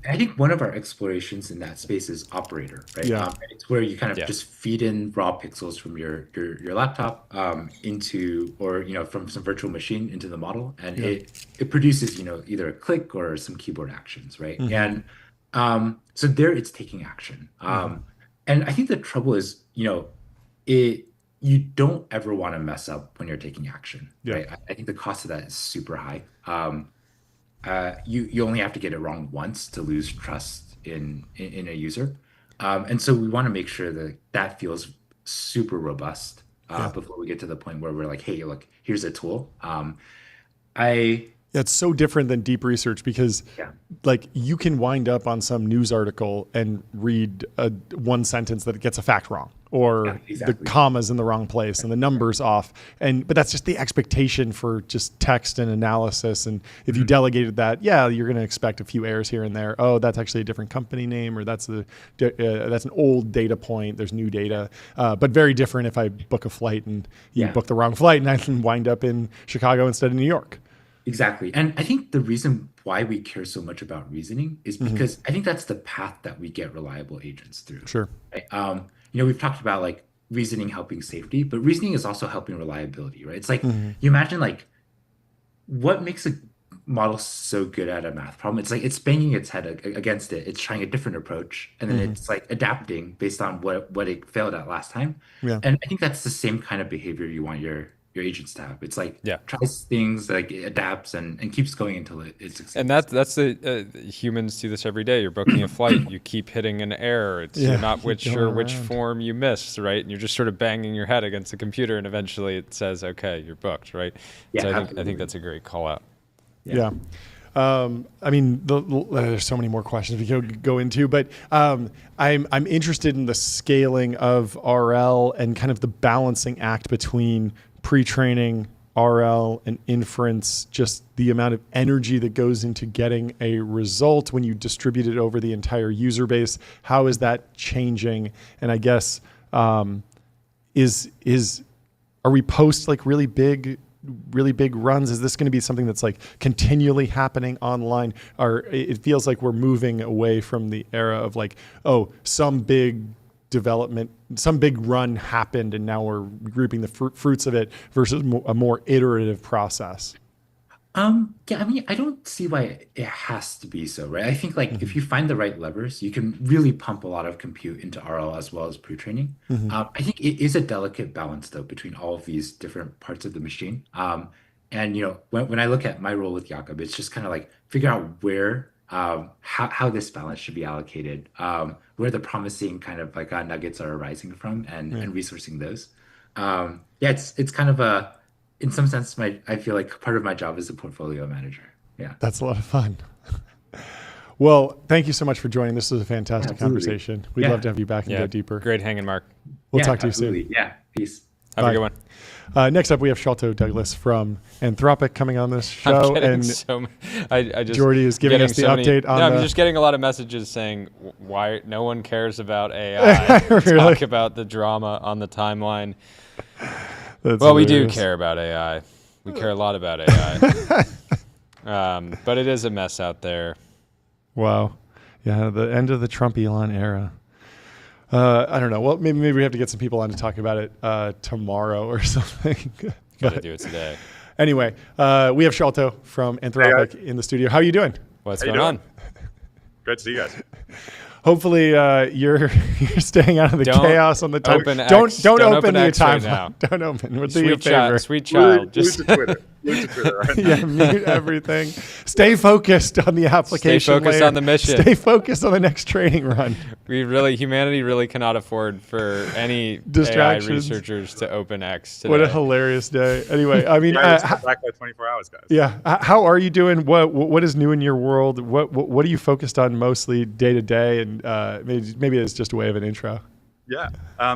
I think one of our explorations in that space is operator, right? Yeah. It's where you kind of just feed in raw pixels from your laptop into, or from some virtual machine into the model, and it produces either a click or some keyboard actions, right? And so there it's taking action. And I think the trouble is you don't ever want to mess up when you're taking action, right? I think the cost of that is super high. You only have to get it wrong once to lose trust in a user, and so we want to make sure that feels super robust before we get to the point where we're like, hey, look, here's a tool. It's so different than deep research because like you can wind up on some news article and read one sentence that gets a fact wrong, or the comma's in the wrong place and the number's off. But that's just the expectation for just text and analysis. And if you delegated that, you're going to expect a few errors here and there. Oh, that's actually a different company name, or that's an old data point. There's new data, but very different if I book a flight and you book the wrong flight and I can wind up in Chicago instead of New York. Exactly. And I think the reason why we care so much about reasoning is because I think that's the path that we get reliable agents through. Sure. Right? We've talked about like reasoning helping safety, but reasoning is also helping reliability, right? It's like you imagine like what makes a model so good at a math problem? It's like it's banging its head against it. It's trying a different approach, and then it's like adapting based on what it failed at last time. And I think that's the same kind of behavior you want your agents to have. It's like tries things, like it adapts and keeps going until it succeeds. And that's the humans do this every day. You're booking a flight, you keep hitting an error. You're not sure which form you missed, right? And you're just sort of banging your head against the computer, and eventually it says, "Okay, you're booked," right? Yeah, so I think that's a great call out. I mean, there's so many more questions we could go into, but I'm interested in the scaling of RL and kind of the balancing act between pre-training, RL, and inference, just the amount of energy that goes into getting a result when you distribute it over the entire user base. How is that changing? And I guess, are we post like really big runs? Is this going to be something that's like continually happening online? Or it feels like we're moving away from the era of like, some big development, some big run happened and now we're reaping the fruits of it, versus a more iterative process. I mean, I don't see why it has to be so, right? I think like if you find the right levers, you can really pump a lot of compute into RL as well as pre-training. I think it is a delicate balance though between all of these different parts of the machine. And when I look at my role with Jakob, it's just kind of like figure out where how this balance should be allocated, where the promising kind of like nuggets are arising from, and resourcing those. It's kind of in some sense, I feel like part of my job is a portfolio manager. Yeah, that's a lot of fun. Well, thank you so much for joining. This was a fantastic conversation. We'd love to have you back and go deeper. Great hanging, Mark. We'll talk to you soon. Yeah, peace. Have a good one. Next up, we have Sholto Douglas from Anthropic coming on this show, and Jordy is giving us the update on. I'm just getting a lot of messages saying why no one cares about AI. Talk about the drama on the timeline. We do care about AI. We care a lot about AI, but it is a mess out there. Wow, yeah, the end of the Trump Elon era. I don't know. Well, maybe we have to get some people on to talk about it tomorrow or something. Got to do it today. Anyway, we have Sholto from Anthropic in the studio. How are you doing? What's going on? Great to see you guys. Hopefully, you're staying out of the chaos on the time. Don't open your timeline. Right, don't open. We'll do you a favor. Sweet child. Mute to Twitter. Right? Yeah, mute everything. Stay focused on the application. Stay focused layer. On the mission. Stay focused on the next training run. Humanity really cannot afford for any AI researchers to open X today. What a hilarious day. Anyway, I mean, back by 24 hours, guys. Yeah. How are you doing? What is new in your world? What are you focused on mostly day to day? And maybe it's just a way of an intro. Yeah.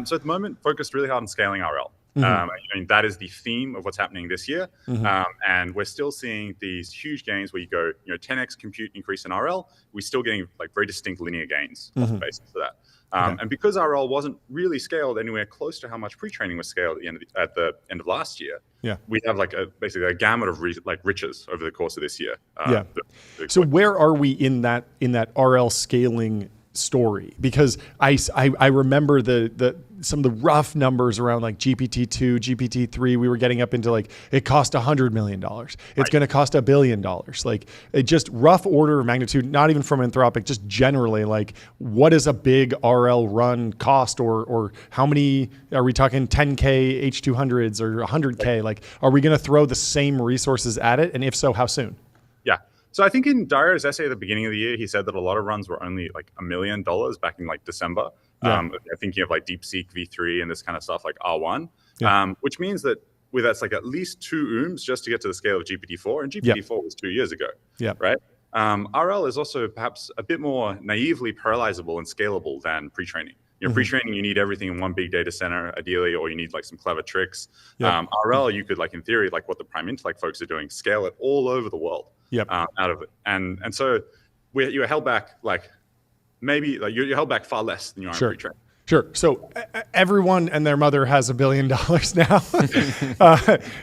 So at the moment, focused really hard on scaling RL. I mean, that is the theme of what's happening this year. And we're still seeing these huge gains where you go, 10x compute increase in RL. We're still getting like very distinct linear gains off the basis of that. And because RL wasn't really scaled anywhere close to how much pre-training was scaled at the end of last year, we have like basically a gamut of riches over the course of this year. So where are we in that RL scaling story? Because I remember some of the rough numbers around like GPT-2, GPT-3. We were getting up into like it cost $100 million. It's going to cost $1 billion. Like it just rough order of magnitude, not even from Anthropic, just generally like what does a big RL run cost, or how many are we talking? 10K H200s or 100K? Like are we going to throw the same resources at it? And if so, how soon? Yeah. So I think in Dario's essay at the beginning of the year, he said that a lot of runs were only like $1 million back in like December. Thinking of like DeepSeek V3 and this kind of stuff like R1, which means that that's like at least 2 OOMs just to get to the scale of GPT-4, and GPT-4 was 2 years ago, right? RL is also perhaps a bit more naively parallelizable and scalable than pre-training. Pre-training, you need everything in one big data center, ideally, or you need like some clever tricks. RL, you could like in theory, like what the prime intellect folks are doing, scale it all over the world out of it. And so you're held back like maybe like you're held back far less than you are in pre-training. Sure. So everyone and their mother has $1 billion now.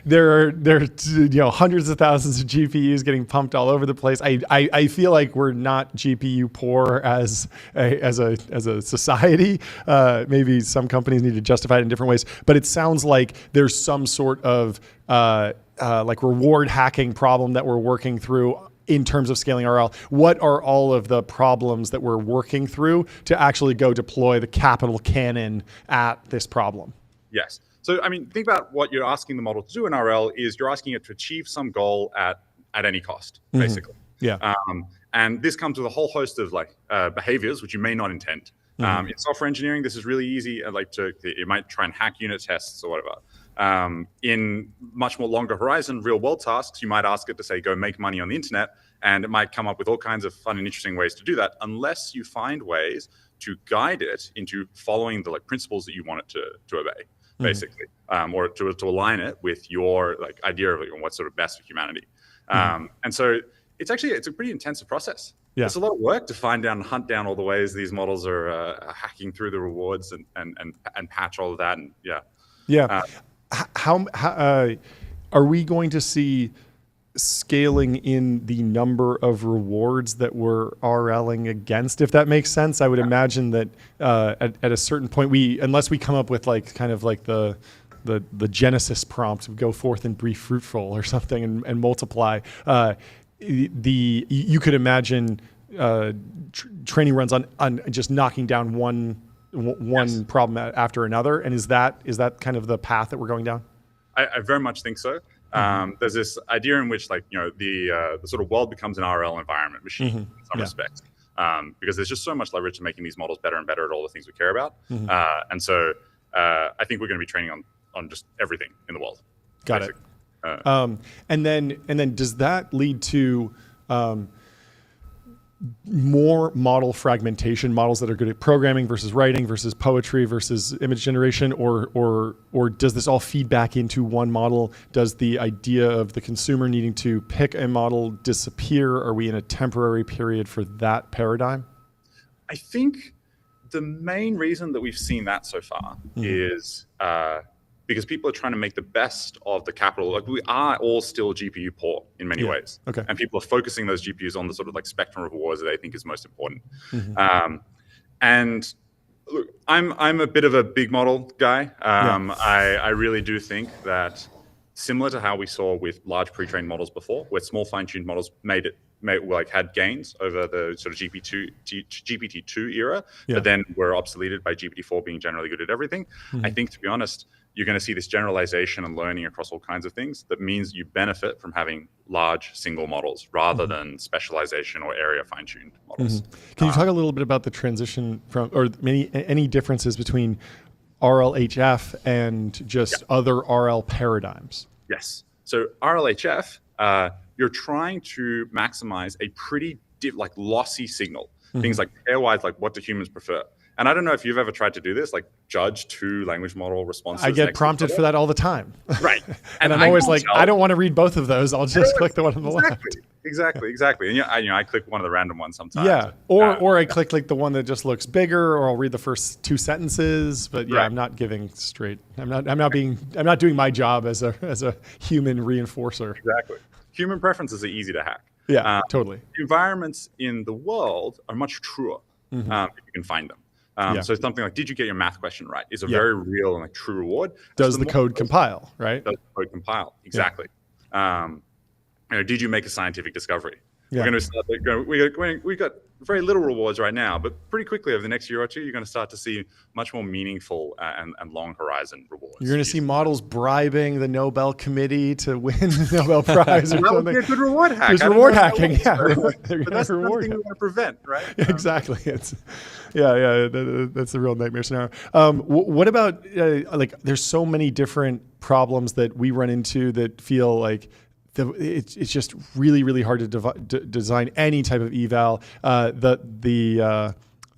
There are hundreds of thousands of GPUs getting pumped all over the place. I feel like we're not GPU poor as a society. Maybe some companies need to justify it in different ways, but it sounds like there's some sort of like reward hacking problem that we're working through in terms of scaling RL. What are all of the problems that we're working through to actually go deploy the capital cannon at this problem? Yes. So, I mean, think about what you're asking the model to do in RL is you're asking it to achieve some goal at any cost, basically. And this comes with a whole host of like behaviors which you may not intend. In software engineering, this is really easy. You might try and hack unit tests or whatever. In much more longer horizon, real world tasks, you might ask it to say, go make money on the internet, and it might come up with all kinds of fun and interesting ways to do that, unless you find ways to guide it into following the like principles that you want it to obey, basically, or to align it with your like idea of what's sort of best for humanity. And so it's a pretty intensive process. It's a lot of work to hunt down all the ways these models are hacking through the rewards and patch all of that. And how are we going to see scaling in the number of rewards that we're RLing against, if that makes sense? I would imagine that at a certain point, unless we come up with like kind of like the Genesis prompt, go forth and be fruitful or something and multiply. You could imagine training runs on just knocking down one problem after another, and is that kind of the path that we're going down? I very much think so. There's this idea in which the sort of world becomes an RL environment machine in some respects, because there's just so much leverage to making these models better and better at all the things we care about. And so I think we're going to be training on just everything in the world. Got it. And then does that lead to more model fragmentation, models that are good at programming versus writing versus poetry versus image generation, or does this all feed back into one model? Does the idea of the consumer needing to pick a model disappear? Are we in a temporary period for that paradigm? I think the main reason that we've seen that so far is because people are trying to make the best of the capital. Like we are all still GPU poor in many ways. Okay. And people are focusing those GPUs on the sort of like spectrum of rewards that they think is most important. And look, I'm a bit of a big model guy. I really do think that similar to how we saw with large pre-trained models before, where small fine-tuned models had gains over the sort of GPT-2 era, but then were obsoleted by GPT-4 being generally good at everything. I think, to be honest, you're going to see this generalization and learning across all kinds of things. That means you benefit from having large single models rather than specialization or area fine-tuned models. Can you talk a little bit about the transition from, or any differences between RLHF and just other RL paradigms? Yes. So RLHF, you're trying to maximize a pretty lossy signal. Things like pairwise, like what do humans prefer? And I don't know if you've ever tried to do this, like judge two language model responses. I get prompted for that all the time. Right. And I'm always like, I don't want to read both of those. I'll just click the one on the left. Exactly. And I click one of the random ones sometimes. Yeah. Or I click like the one that just looks bigger, or I'll read the first two sentences. But yeah, right. I'm not giving straight. I'm not doing my job as a human reinforcer. Exactly. Human preferences are easy to hack. Yeah, totally. Environments in the world are much truer if you can find them. So something like, did you get your math question right, is a very real and like true reward. Does the code compile, right? Does the code compile, exactly. Did you make a scientific discovery? Yeah. We're going to start. We got very little rewards right now, but pretty quickly over the next year or two, you're going to start to see much more meaningful and long horizon rewards. You're going to see models bribing the Nobel Committee to win the Nobel Prize or that something. Would be a good reward hack. There's reward hacking, yeah. But that's the thing we want to prevent, right? Exactly. That's the real nightmare scenario. What about like? There's so many different problems that we run into that feel like. It's just really, really hard to design any type of eval.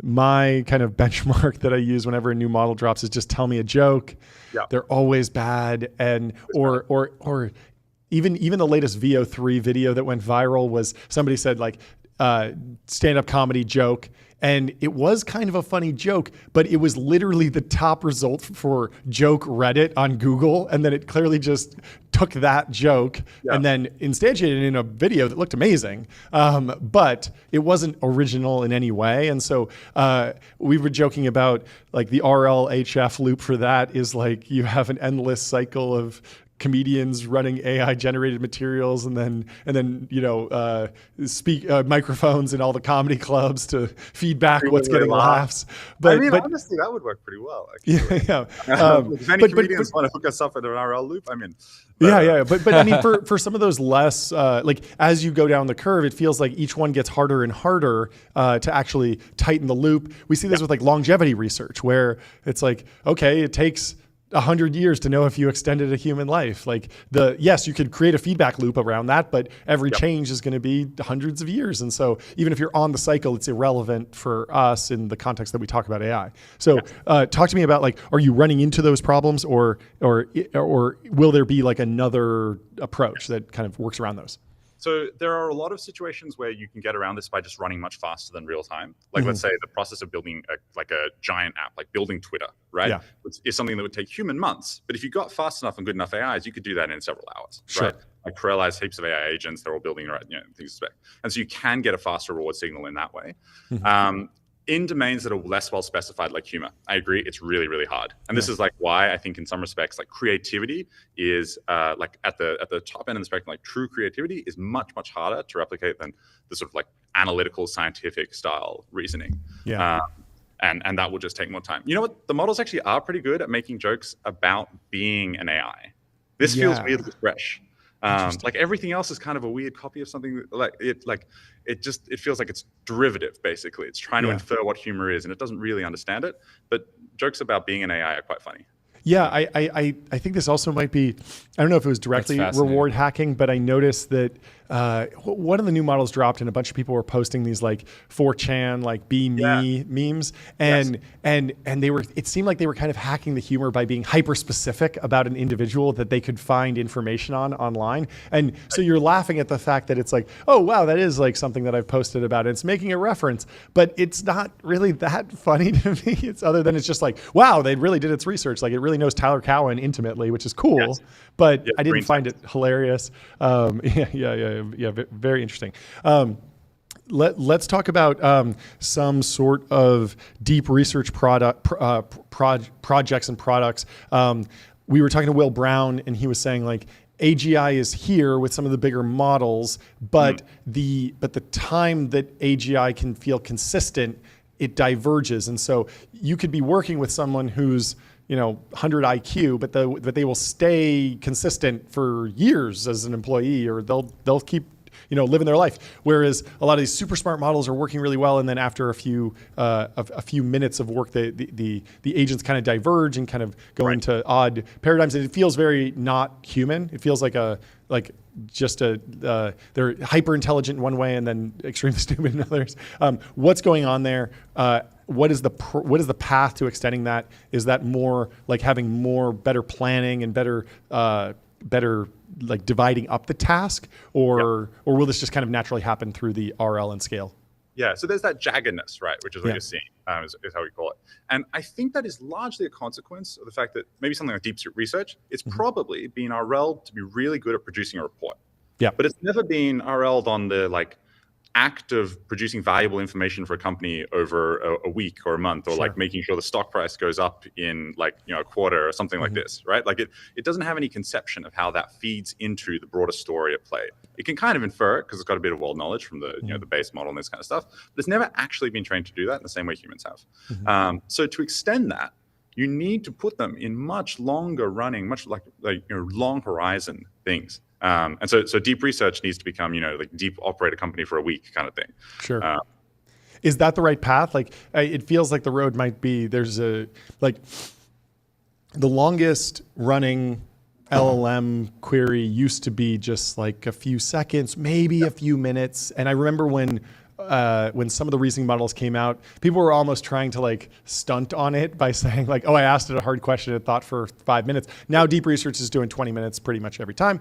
My kind of benchmark that I use whenever a new model drops is just tell me a joke. Yeah. They're always bad, or even the latest VO3 video that went viral was somebody said like stand-up comedy joke. And it was kind of a funny joke, but it was literally the top result for joke Reddit on Google. And then it clearly just took that joke and then instantiated it in a video that looked amazing. But it wasn't original in any way. And so we were joking about like the RLHF loop for that is like you have an endless cycle of comedians running AI generated materials and then speak microphones in all the comedy clubs to feed back what's getting laughs. But honestly, that would work pretty well. Actually. Yeah. If any comedians want to hook us up with an RL loop, I'm in. But I mean, for some of those less like as you go down the curve, it feels like each one gets harder and harder to actually tighten the loop. We see this with like longevity research, where it's like, okay, it takes 100 years to know if you extended a human life. Like yes, you could create a feedback loop around that, but every change is going to be hundreds of years. And so even if you're on the cycle, it's irrelevant for us in the context that we talk about AI. So talk to me about like, are you running into those problems or will there be like another approach that kind of works around those? So there are a lot of situations where you can get around this by just running much faster than real time. Like let's say the process of building a giant app, like building Twitter, right? Yeah. Is something that would take human months. But if you got fast enough and good enough AIs, you could do that in several hours, right? Like Corel heaps of AI agents, they're all building things to spec. And so you can get a faster reward signal in that way. In domains that are less well specified, like humor, I agree, it's really, really hard. And this is like why I think in some respects, like creativity is like at the top end of the spectrum, like true creativity is much, much harder to replicate than the sort of like analytical, scientific style reasoning. Yeah. And that will just take more time. You know what? The models actually are pretty good at making jokes about being an AI. This feels weirdly fresh. Like everything else is kind of a weird copy of something it feels like it's derivative, basically. It's trying to infer what humor is, and it doesn't really understand it. But jokes about being an AI are quite funny. Yeah, I think this also might be, I don't know if it was directly reward hacking, but I noticed that one of the new models dropped and a bunch of people were posting these like 4chan, like be me memes. And they were, it seemed like they were kind of hacking the humor by being hyper specific about an individual that they could find information on online. And so you're laughing at the fact that it's like, oh, wow, that is like something that I've posted about. It's making a reference, but it's not really that funny to me. It's other than it's just like, wow, they really did its research. Like it really knows Tyler Cowen intimately, which is cool, but I didn't find it hilarious. Very interesting. Let's talk about some sort of deep research projects and products. We were talking to Will Brown, and he was saying like AGI is here with some of the bigger models, but the time that AGI can feel consistent, it diverges, and so you could be working with someone who's 100 IQ, but they will stay consistent for years as an employee, or they'll keep living their life. Whereas a lot of these super smart models are working really well, and then after a few minutes of work, the agents kind of diverge and kind of go into odd paradigms, and it feels very not human. It feels like they're hyper intelligent in one way and then extremely stupid in others. What's going on there? what is the path to extending that? Is that more like having better planning and better like dividing up the task, or will this just kind of naturally happen through the RL and scale? Yeah, so there's that jaggedness, right, which is what you're seeing, is how we call it. And I think that is largely a consequence of the fact that maybe something like deep research, it's probably been RL to be really good at producing a report. Yeah. But it's never been RL'd on the like act of producing valuable information for a company over a week or a month, or like making sure the stock price goes up in like, a quarter or something like this, right? Like it doesn't have any conception of how that feeds into the broader story at play. It can kind of infer it because it's got a bit of world knowledge from the, the base model and this kind of stuff, but it's never actually been trained to do that in the same way humans have. So to extend that, you need to put them in much longer running, much like long horizon things. And so deep research needs to become, like deep operate a company for a week kind of thing. Sure. Is that the right path? Like, it feels like the road might be, there's the longest running LLM query used to be just like a few seconds, maybe a few minutes. And I remember when some of the reasoning models came out, people were almost trying to like stunt on it by saying like, oh, I asked it a hard question, it thought for 5 minutes. Now deep research is doing 20 minutes pretty much every time.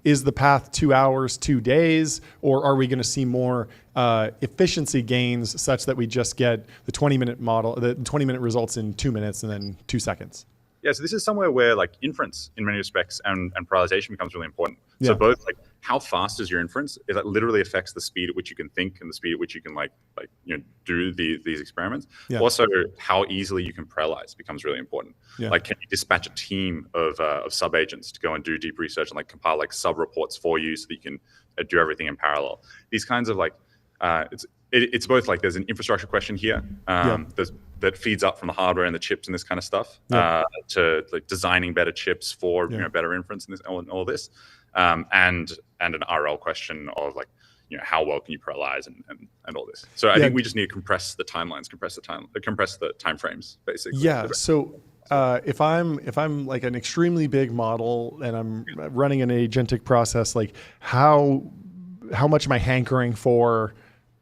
Is the path 2 hours, 2 days, or are we going to see more efficiency gains such that we just get the 20-minute model, the 20-minute results in 2 minutes and then 2 seconds? Yeah, so this is somewhere where like inference in many respects and prioritization becomes really important. So both like how fast is your inference? It literally affects the speed at which you can think and the speed at which you can do these experiments. Also, how easily you can parallelize becomes really important. Like, can you dispatch a team of sub agents to go and do deep research and like compile like sub reports for you so that you can do everything in parallel? These kinds of like it's both like there's an infrastructure question here that feeds up from the hardware and the chips and this kind of stuff to like designing better chips for better inference and all this, and an RL question of like how well can you parallelize and all this. So I think we just need to compress the timelines, compress the time frames basically. So if I'm like an extremely big model and I'm running an agentic process, like how much am I hankering for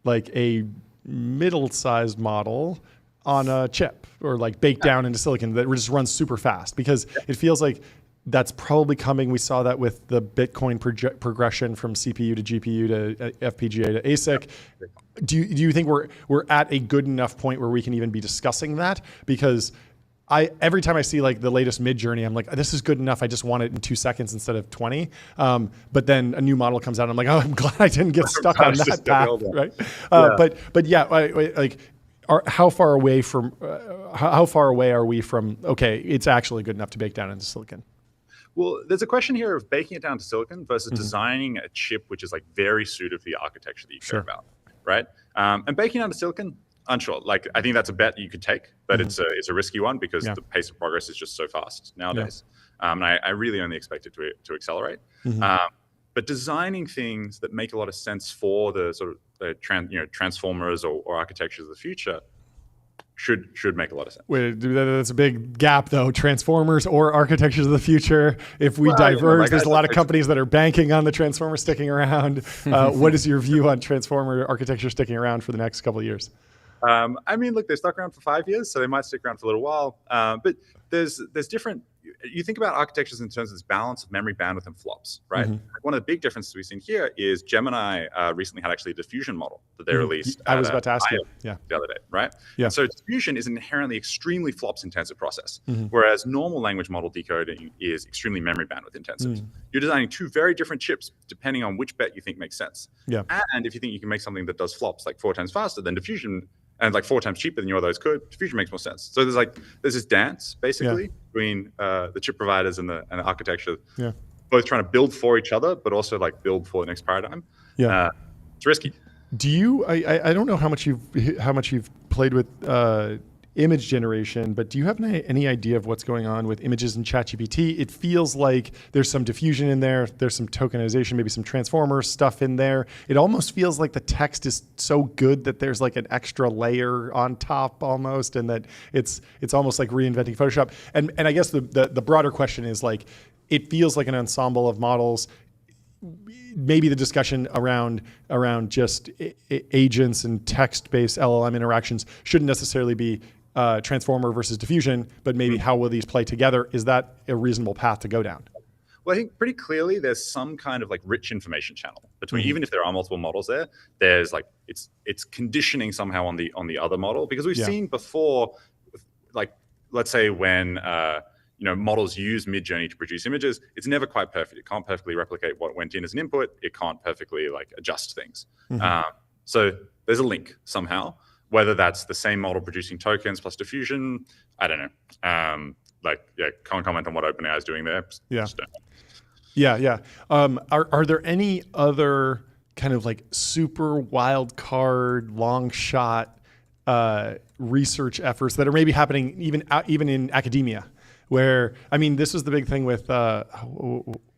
like a middle-sized model on a chip or like baked down into silicon that just runs super fast? Because it feels like that's probably coming. We saw that with the Bitcoin progression from CPU to GPU to FPGA to ASIC. Do you think we're at a good enough point where we can even be discussing that? Because every time I see like the latest Mid-Journey, I'm like, this is good enough. I just want it in 2 seconds instead of 20. But then a new model comes out, and I'm like, oh, I'm glad I didn't get stuck on that path, right? But like, how far away are we from? Okay, it's actually good enough to bake down into silicon. Well, there's a question here of baking it down to silicon versus designing a chip which is like very suited for the architecture that you care about, right? And baking down to silicon, unsure. Like, I think that's a bet that you could take, but it's a risky one because the pace of progress is just so fast nowadays. And I really only expect it to accelerate. But designing things that make a lot of sense for the sort of transformers or architectures of the future should make a lot of sense. Wait, that's a big gap though. Transformers or architectures of the future. If we diverge, there's a lot of companies that are banking on the transformer sticking around. What is your view on transformer architecture sticking around for the next couple of years? I mean, look, they stuck around for 5 years, so they might stick around for a little while. But there's different. You think about architectures in terms of this balance of memory bandwidth and flops, right? Like one of the big differences we've seen here is Gemini recently had actually a diffusion model that they released. I was about to ask you. The other day, right? And so diffusion is an inherently extremely flops intensive process, whereas normal language model decoding is extremely memory bandwidth intensive. You're designing two very different chips depending on which bet you think makes sense. And if you think you can make something that does flops like 4 times faster than diffusion, and like 4 times cheaper than your others could, diffusion makes more sense. So there's this dance basically between the chip providers and the architecture, both trying to build for each other, but also like build for the next paradigm. It's risky. Do you? I don't know how much you've played with image generation, but do you have any idea of what's going on with images in ChatGPT? It feels like there's some diffusion in there. There's some tokenization, maybe some transformer stuff in there. It almost feels like the text is so good that there's like an extra layer on top almost, and that it's almost like reinventing Photoshop. And I guess the broader question is like, it feels like an ensemble of models. maybe the discussion around just agents and text-based LLM interactions shouldn't necessarily be transformer versus diffusion, but maybe how will these play together? Is that a reasonable path to go down? Well, I think pretty clearly there's some kind of like rich information channel between, even if there are multiple models there, there's like it's conditioning somehow on the other model, because we've seen before, like let's say when models use Midjourney to produce images, it's never quite perfect. It can't perfectly replicate what went in as an input. It can't perfectly like adjust things. So there's a link somehow, whether that's the same model producing tokens plus diffusion. I don't know. Can't comment on what OpenAI is doing there. Yeah. Are there any other kind of like super wild card, long shot research efforts that are maybe happening even in academia? Where, I mean, this was the big thing with what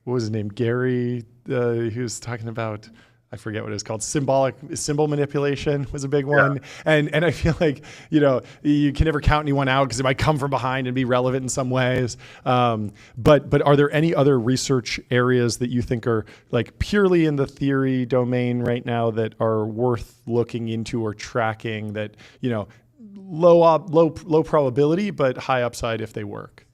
was his name, Gary, he was talking about, I forget what it's called. Symbol manipulation was a big one. And I feel like, you can never count anyone out because it might come from behind and be relevant in some ways. But are there any other research areas that you think are like purely in the theory domain right now that are worth looking into or tracking that, low probability, but high upside if they work?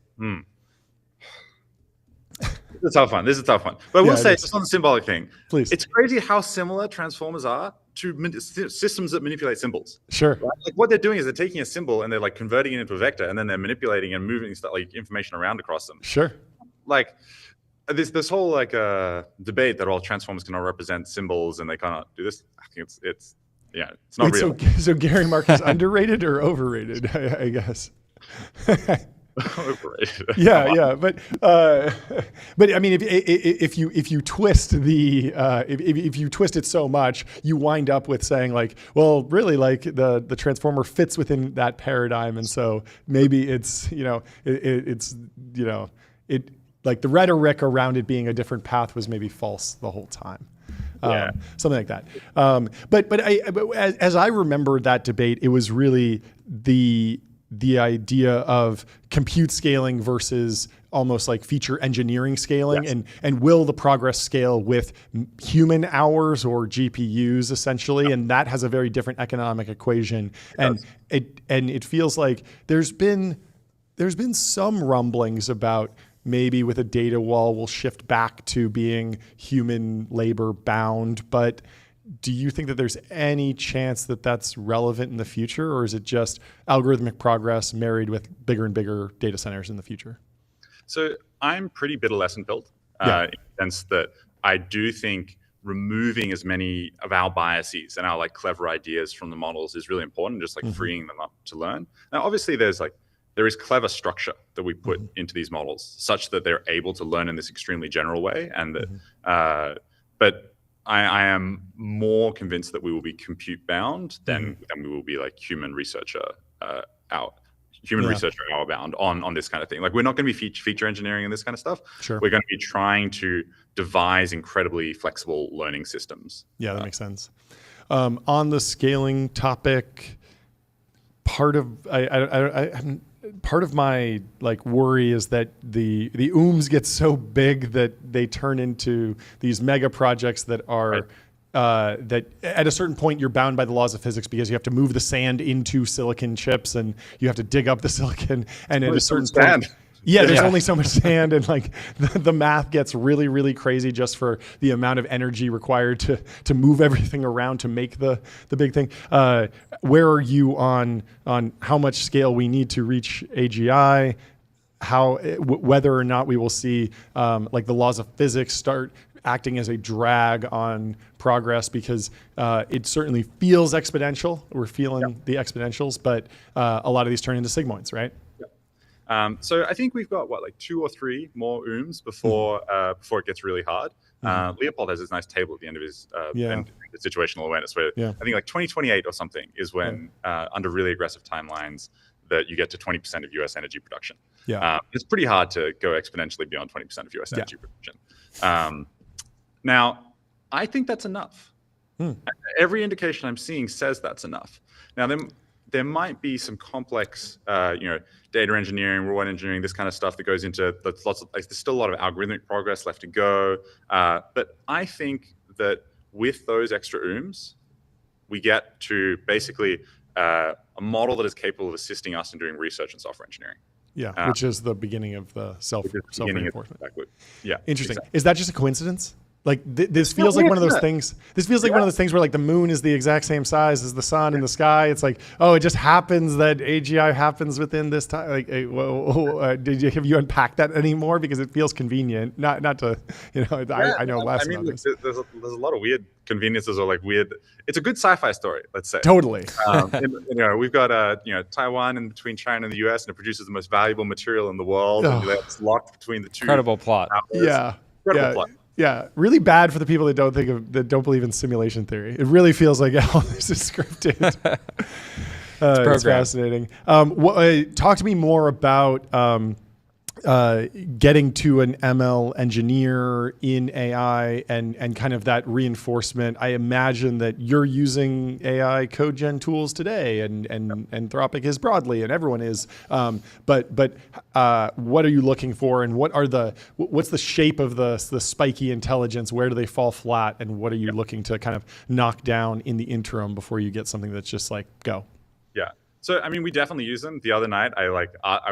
This is a tough one. But I will say, just on the symbolic thing, please. It's crazy how similar transformers are to systems that manipulate symbols. Sure. Right? Like what they're doing is they're taking a symbol and they're like converting it into a vector, and then they're manipulating and moving stuff like information around across them. Sure. Like this whole like debate that all transformers cannot represent symbols and they cannot do this. I think it's not real. So Gary Mark is underrated or overrated? I guess. yeah, but I mean, if you twist if you twist it so much, you wind up with saying like, well, really, like the transformer fits within that paradigm, and so maybe it's like the rhetoric around it being a different path was maybe false the whole time. Something like that. But as I remember that debate, it was really the idea of compute scaling versus almost like feature engineering scaling, and will the progress scale with human hours or GPUs essentially, and that has a very different economic equation. It feels like there's been some rumblings about maybe with a data wall we'll shift back to being human labor bound, but do you think that there's any chance that that's relevant in the future, or is it just algorithmic progress married with bigger and bigger data centers in the future? So I'm pretty bitter lesson built in the sense that I do think removing as many of our biases and our like clever ideas from the models is really important, just like freeing them up to learn. Now, obviously there is clever structure that we put into these models such that they're able to learn in this extremely general way, and that, but I am more convinced that we will be compute bound than we will be like human researcher hour bound on this kind of thing. Like we're not going to be feature engineering and this kind of stuff. Sure. We're going to be trying to devise incredibly flexible learning systems. Yeah, that makes sense. On the scaling topic, part of my like worry is that the OOMs get so big that they turn into these mega projects that are that at a certain point you're bound by the laws of physics because you have to move the sand into silicon chips and you have to dig up the silicon, and at a certain point there's only so much sand, and like the math gets really, really crazy just for the amount of energy required to move everything around to make the big thing. Where are you on how much scale we need to reach AGI? Whether or not we will see like the laws of physics start acting as a drag on progress, because it certainly feels exponential. We're feeling the exponentials, but a lot of these turn into sigmoids, right? So I think we've got like 2 or 3 more OOMs before it gets really hard. Leopold has this nice table at the end of his situational awareness where I think like 2028 or something is when under really aggressive timelines that you get to 20% of US energy production. It's pretty hard to go exponentially beyond 20% of US energy production. Now, I think that's enough. Every indication I'm seeing says that's enough. Now, then there might be some complex, data engineering, reward engineering, this kind of stuff that goes into there's still a lot of algorithmic progress left to go. But I think that with those extra ooms, we get to basically a model that is capable of assisting us in doing research and software engineering. Yeah, which is the beginning of the self-reinforcement. Yeah, interesting. Exactly. Is that just a coincidence? Like this feels like one of those things. This feels like one of those things where like the moon is the exact same size as the sun in the sky. It's like, oh, it just happens that AGI happens within this time. Like, have you unpacked that anymore? Because it feels convenient. Not to, I know less about this. There's a lot of weird conveniences or like weird. It's a good sci-fi story, let's say. Totally. We've got Taiwan in between China and the US, and it produces the most valuable material in the world. And it's locked between the two. Incredible plot. Incredible plot. Yeah, really bad for the people that don't believe in simulation theory. It really feels like this is scripted. It's fascinating. Talk to me more about getting to an ML engineer in AI and kind of that reinforcement. I imagine that you're using AI code gen tools today, and Anthropic is broadly, and everyone is. But what are you looking for, and what's the shape of the spiky intelligence? Where do they fall flat, and what are you looking to kind of knock down in the interim before you get something that's just like go? Yeah. So, I mean, we definitely use them. The other night, I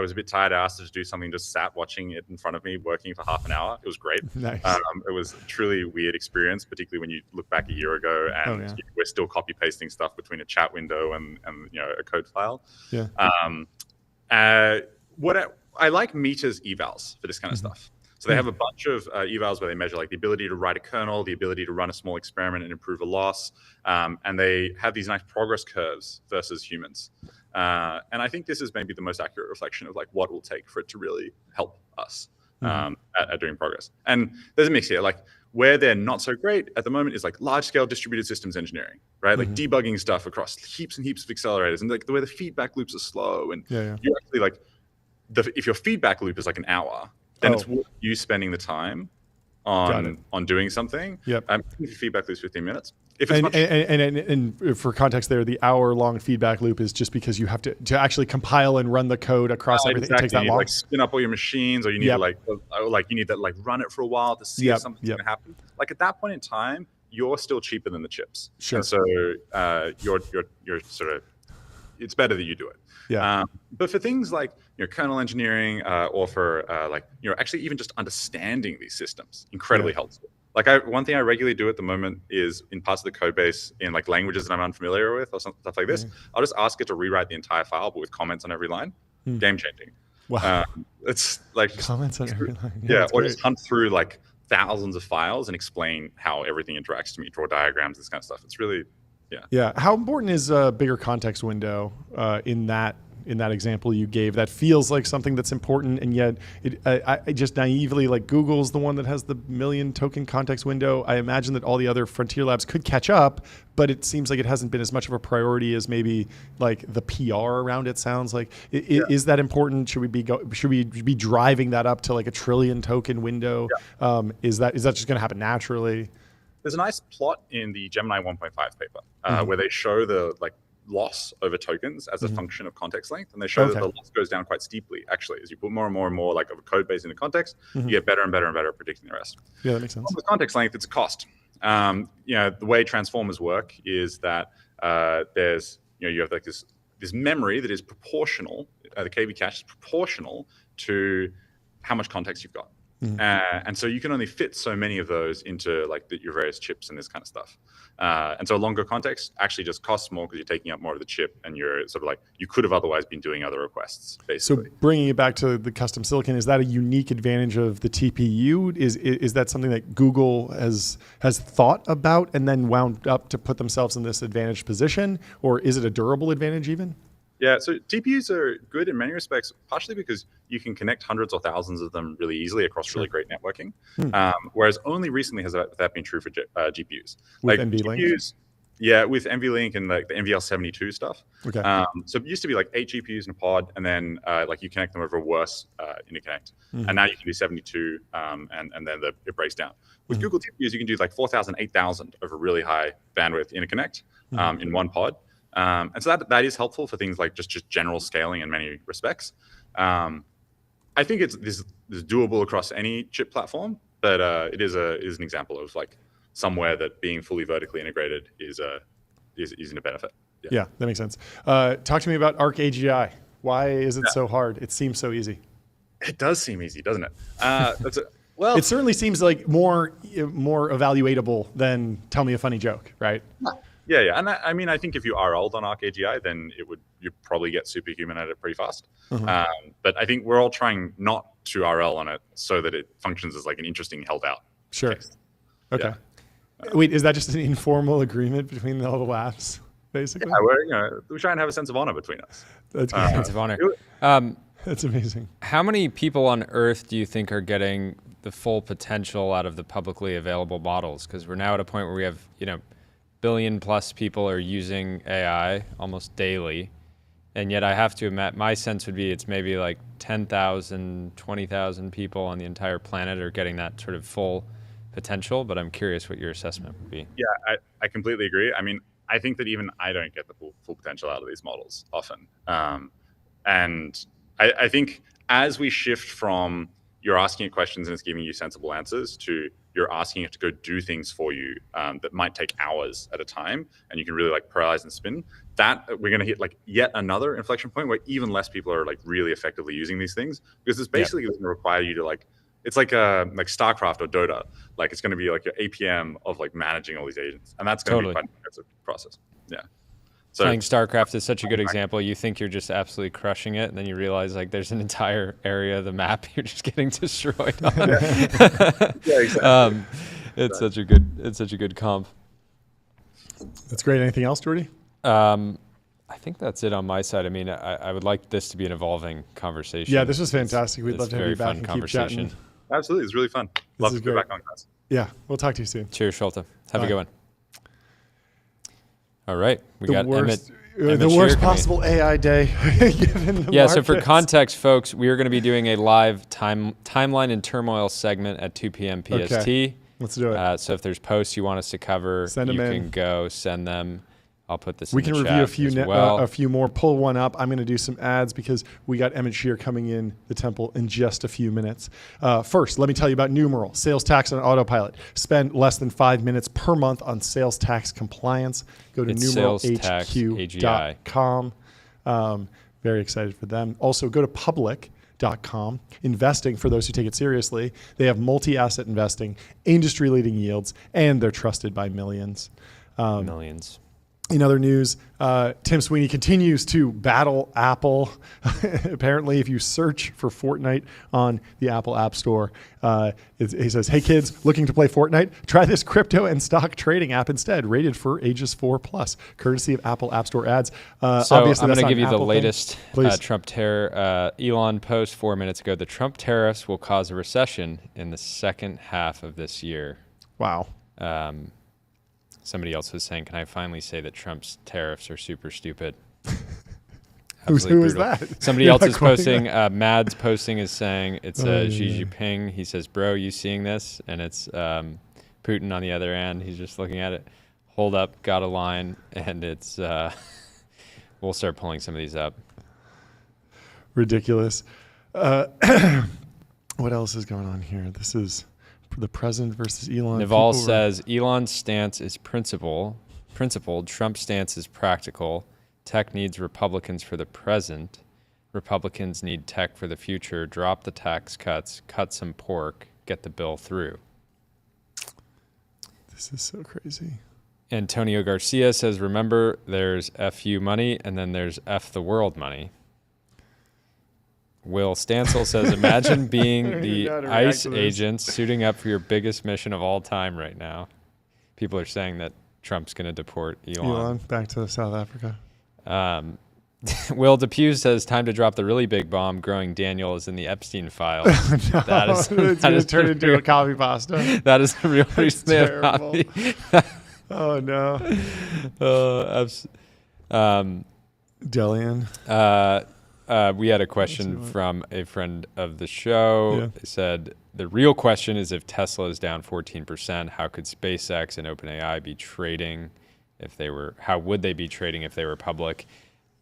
was a bit tired. I asked her to do something, just sat watching it in front of me, working for half an hour. It was great. Nice. It was a truly weird experience, particularly when you look back a year ago and we're still copy pasting stuff between a chat window and a code file. Yeah. I like Meta's evals for this kind of stuff. So they have a bunch of evals where they measure like the ability to write a kernel, the ability to run a small experiment and improve a loss. And they have these nice progress curves versus humans. And I think this is maybe the most accurate reflection of like what it will take for it to really help us at doing progress. And there's a mix here. Like where they're not so great at the moment is like large scale distributed systems engineering, right? Like debugging stuff across heaps and heaps of accelerators, and like the way the feedback loops are slow. And you actually like if your feedback loop is like an hour, then it's worth you spending the time on doing something. Yep. If your feedback loop's 15 minutes. If it's and for context there, the hour-long feedback loop is just because you have to actually compile and run the code across everything. Exactly. It takes that you need long. To, like spin up all your machines, or you need to you need to like run it for a while to see if something's going to happen. Like at that point in time, you're still cheaper than the chips. Sure. And so you're sort of, it's better that you do it. Yeah. But for things like kernel engineering or for actually even just understanding these systems, incredibly helpful. Like one thing I regularly do at the moment is in parts of the code base in like languages that I'm unfamiliar with or stuff like this, I'll just ask it to rewrite the entire file, but with comments on every line. Game changing. Wow. It's like comments on every line. Yeah, or just hunt through like thousands of files and explain how everything interacts to me, draw diagrams, this kind of stuff. It's really, Yeah. How important is a bigger context window in that example you gave? That feels like something that's important, and yet I just naively, like Google's the one that has the 1 million token context window. I imagine that all the other frontier labs could catch up, but it seems like it hasn't been as much of a priority as maybe like the PR around it sounds like. Is that important? Should we be driving that up to like a 1 trillion token window? Is that just going to happen naturally? There's a nice plot in the Gemini 1.5 paper where they show the like loss over tokens as a function of context length, and they show that the loss goes down quite steeply actually as you put more and more like of a code base into context. You get better and better and better at predicting the rest. Yeah, that makes sense. With context length, it's a cost. The way transformers work is that there's you have like this memory that is proportional. The KV cache is proportional to how much context you've got. And so you can only fit so many of those into like your various chips and this kind of stuff. And so longer context actually just costs more because you're taking up more of the chip, and you're sort of like you could have otherwise been doing other requests basically. So bringing it back to the custom silicon, is that a unique advantage of the TPU? Is that something that Google has thought about and then wound up to put themselves in this advantaged position, or is it a durable advantage even? Yeah, so TPUs are good in many respects, partially because you can connect hundreds or thousands of them really easily across really great networking. Whereas only recently has that been true for GPUs. With like NVLink? GPUs, yeah, with NVLink and like the NVL72 stuff. Okay. So it used to be like 8 GPUs in a pod, and then like you connect them over a worse interconnect. And now you can do 72, and then it breaks down. With Google TPUs, you can do like 4,000, 8,000 over really high bandwidth interconnect in one pod. And so that is helpful for things like just general scaling in many respects. I think this is doable across any chip platform, but it is an example of like somewhere that being fully vertically integrated is in a benefit. Yeah, that makes sense. Talk to me about Arc AGI. Why is it so hard? It seems so easy. It does seem easy, doesn't it? It certainly seems like more evaluatable than tell me a funny joke, right? Yeah. And I mean, I think if you RL'd on Arc AGI, then you'd probably get superhuman at it pretty fast. But I think we're all trying not to RL on it so that it functions as like an interesting held out. Sure. Case. Okay. Wait, is that just an informal agreement between all the labs, basically? Yeah, we try and have a sense of honor between us. That's good. Sense of honor. That's amazing. How many people on Earth do you think are getting the full potential out of the publicly available models? Because we're now at a point where we have, billion plus people are using AI almost daily. And yet I have to admit, my sense would be it's maybe like 10,000, 20,000 people on the entire planet are getting that sort of full potential. But I'm curious what your assessment would be. Yeah, I completely agree. I mean, I think that even I don't get the full potential out of these models often. And I think as we shift from you're asking it questions and it's giving you sensible answers to you're asking it to go do things for you that might take hours at a time, and you can really like paralyze and spin, that we're going to hit like yet another inflection point where even less people are like really effectively using these things, because it's basically going to require you to like, it's like StarCraft or Dota. Like it's going to be like your APM of like managing all these agents, and that's going to be quite an expensive process. Yeah. So playing StarCraft is such a good example. You think you're just absolutely crushing it, and then you realize like there's an entire area of the map you're just getting destroyed on. Yeah, exactly. It's such a good comp. That's great. Anything else, Jordy? I think that's it on my side. I mean, I would like this to be an evolving conversation. Yeah, this was fantastic. We'd love to have you back and keep conversation. chatting. Absolutely, it's really fun. Love to be back on, guys. Yeah, we'll talk to you soon. Cheers, Schulte. Have a good one. All right, we got worst, Emmett the worst possible AI day given the Yeah, so for markets. context, folks, we are going to be doing a live timeline and turmoil segment at 2 p.m. PST. Okay. Let's do it. So if there's posts you want us to cover, Send you them can in. go send them. I'll put this We in can the review chat a few more. Pull one up. I'm going to do some ads because we got Emmett Shear coming in the temple in just a few minutes. First, let me tell you about Numeral, sales tax on autopilot. Spend less than 5 minutes per month on sales tax compliance. Go to numeralhq.com. Very excited for them. Also, go to public.com. Investing for those who take it seriously. They have multi-asset investing, industry-leading yields, and they're trusted by millions. Millions. In other news, Tim Sweeney continues to battle Apple. Apparently, if you search for Fortnite on the Apple App Store, he says, "Hey kids, looking to play Fortnite? Try this crypto and stock trading app instead, rated for ages 4+, courtesy of Apple App Store ads." So Obviously, I'm going to give you Apple the latest Please. Trump terror. Elon post 4 minutes ago. The Trump tariffs will cause a recession in the second half of this year. Wow. Somebody else was saying, can I finally say that Trump's tariffs are super stupid? Who is that? Somebody You're else not is quoting posting, that. Mads posting is saying, it's Oh, Xi yeah. Jinping. He says, bro, you seeing this? And it's Putin on the other end. He's just looking at it. Hold up, got a line. And it's, we'll start pulling some of these up. Ridiculous. What else is going on here? This is the president versus Elon. Naval says Elon's stance is principled. Trump's stance is practical. Tech needs Republicans for the present. Republicans need tech for the future. Drop the tax cuts, cut some pork, get the bill through. This is so crazy. Antonio Garcia says, remember, there's FU money and then there's F the world money. Will Stansel says, imagine being the ICE agent suiting up for your biggest mission of all time right now. People are saying that Trump's going to deport Elon. Back to South Africa. Will Depew says, time to drop the really big bomb. Growing Daniel is in the Epstein files. No, it's going to turn into a copy pasta. That is the real reason they have terrible. copy. Oh, no. Delian. We had a question from a friend of the show. Yeah. It said, the real question is if Tesla is down 14%, how could SpaceX and OpenAI be trading if they were, how would they be trading if they were public?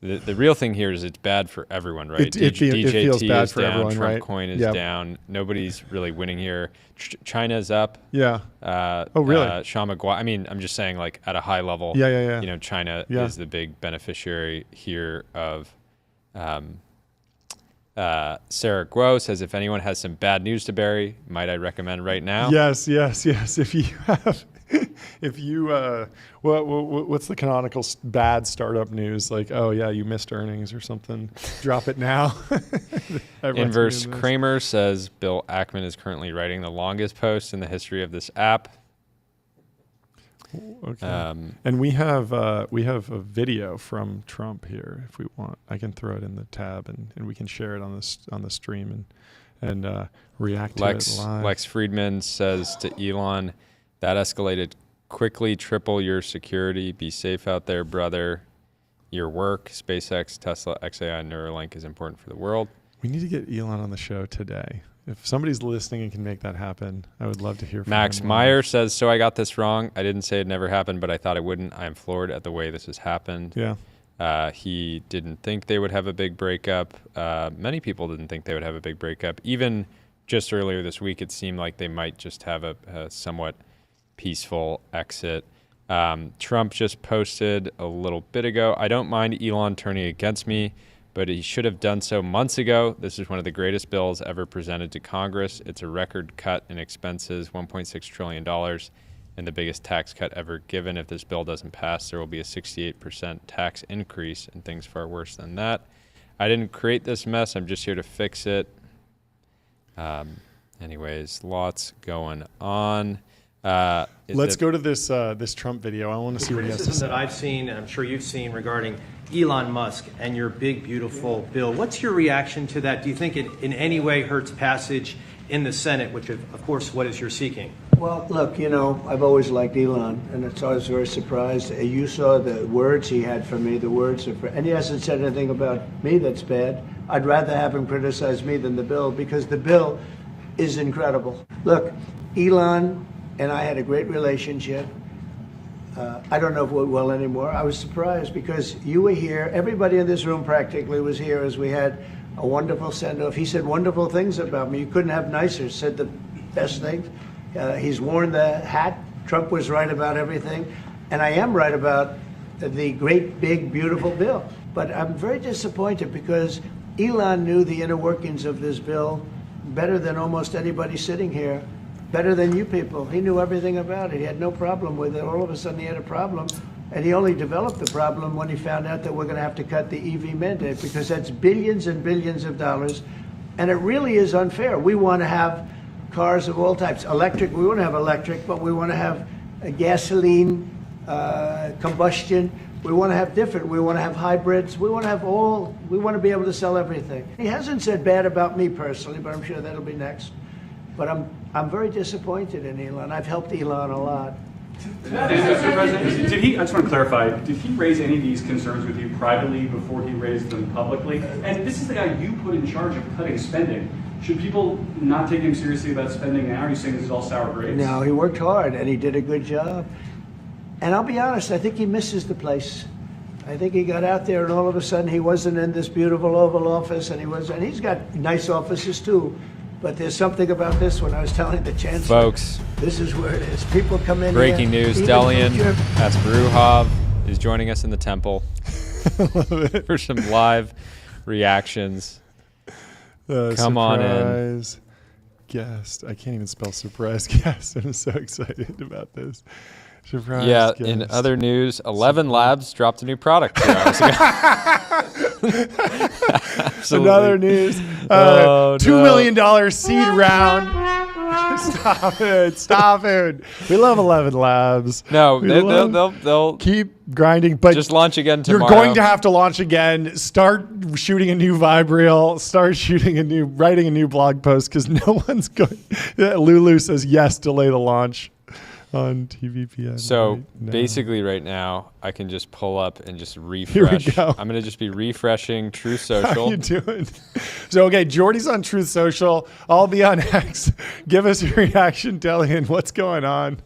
The real thing here is it's bad for everyone, right? It feels bad is for down, everyone, Trump right? coin is down. Nobody's really winning here. China's up. Yeah. Oh, really? Sean McGuire. I mean, I'm just saying, like at a high level. Yeah. You know, China is the big beneficiary here of. Sarah Guo says, if anyone has some bad news to bury, might I recommend right now? Yes. If you have, what's the canonical bad startup news? Like, oh yeah, you missed earnings or something. Drop it now. Inverse Kramer says Bill Ackman is currently writing the longest post in the history of this app. Okay. And we have a video from Trump here. If we want, I can throw it in the tab and we can share it on the stream and react to it live. Lex Friedman says to Elon, that escalated quickly. Triple your security. Be safe out there, brother. Your work, SpaceX, Tesla, XAI, and Neuralink is important for the world. We need to get Elon on the show today. If somebody's listening and can make that happen, I would love to hear from Max him. Meyer says, so I got this wrong. I didn't say it never happened, but I thought it wouldn't. I'm floored at the way this has happened. Yeah. He didn't think they would have a big breakup. Many people didn't think they would have a big breakup. Even just earlier this week, it seemed like they might just have a somewhat peaceful exit. Trump just posted a little bit ago, I don't mind Elon turning against me, but he should have done so months ago. This is one of the greatest bills ever presented to Congress. It's a record cut in expenses, $1.6 trillion, and the biggest tax cut ever given. If this bill doesn't pass, there will be a 68% tax increase and things far worse than that. I didn't create this mess. I'm just here to fix it. Anyways, lots going on. Let's go to this Trump video. I want to see what he has to say. That I've seen, and I'm sure you've seen, regarding Elon Musk and your big, beautiful bill. What's your reaction to that? Do you think it in any way hurts passage in the Senate, which, of course, what is you're seeking? Well, look, you know, I've always liked Elon, and it's always very surprised. You saw the words he had for me, the words of, and he hasn't said anything about me that's bad. I'd rather have him criticize me than the bill, because the bill is incredible. Look, Elon and I had a great relationship. I don't know if we're well anymore. I was surprised because you were here. Everybody in this room practically was here as we had a wonderful send-off. He said wonderful things about me. You couldn't have nicer. Said the best things. He's worn the hat. Trump was right about everything. And I am right about the great, big, beautiful bill. But I'm very disappointed because Elon knew the inner workings of this bill better than almost anybody sitting here. Better than you people. He knew everything about it. He had no problem with it. All of a sudden he had a problem. And he only developed the problem when he found out that we're going to have to cut the EV mandate, because that's billions and billions of dollars. And it really is unfair. We want to have cars of all types. Electric, we want to have electric, but we want to have a gasoline, combustion. We want to have different. We want to have hybrids. We want to have all. We want to be able to sell everything. He hasn't said bad about me personally, but I'm sure that'll be next. But I'm very disappointed in Elon. I've helped Elon a lot. Mr. President, I just want to clarify, did he raise any of these concerns with you privately before he raised them publicly? And this is the guy you put in charge of cutting spending. Should people not take him seriously about spending now? Are you saying this is all sour grapes? No, he worked hard and he did a good job. And I'll be honest, I think he misses the place. I think he got out there and all of a sudden he wasn't in this beautiful Oval Office, and he's got nice offices too. But there's something about this one. I was telling the chancellor. Folks, this is where it is. People come in. Breaking news: Delian, that's Bruhov, is joining us in the temple for some live reactions. Come on in. Guest. I can't even spell surprise guest. I'm so excited about this. Surprise guest. In other news, 11 Labs dropped a new product 2 hours ago. Another news. $2 million seed round. Stop it. We love 11 Labs. No, they'll keep grinding, but just launch again tomorrow. You're going to have to launch again. Start shooting a new vibe reel. Start writing a new blog post, because no one's going. Lulu says yes. Delay the launch on TBPN. So basically right now, I can just pull up and just refresh. Here we go. I'm going to just be refreshing Truth Social. How you doing? So, okay, Jordy's on Truth Social. I'll be on X. Give us your reaction, Delian. What's going on?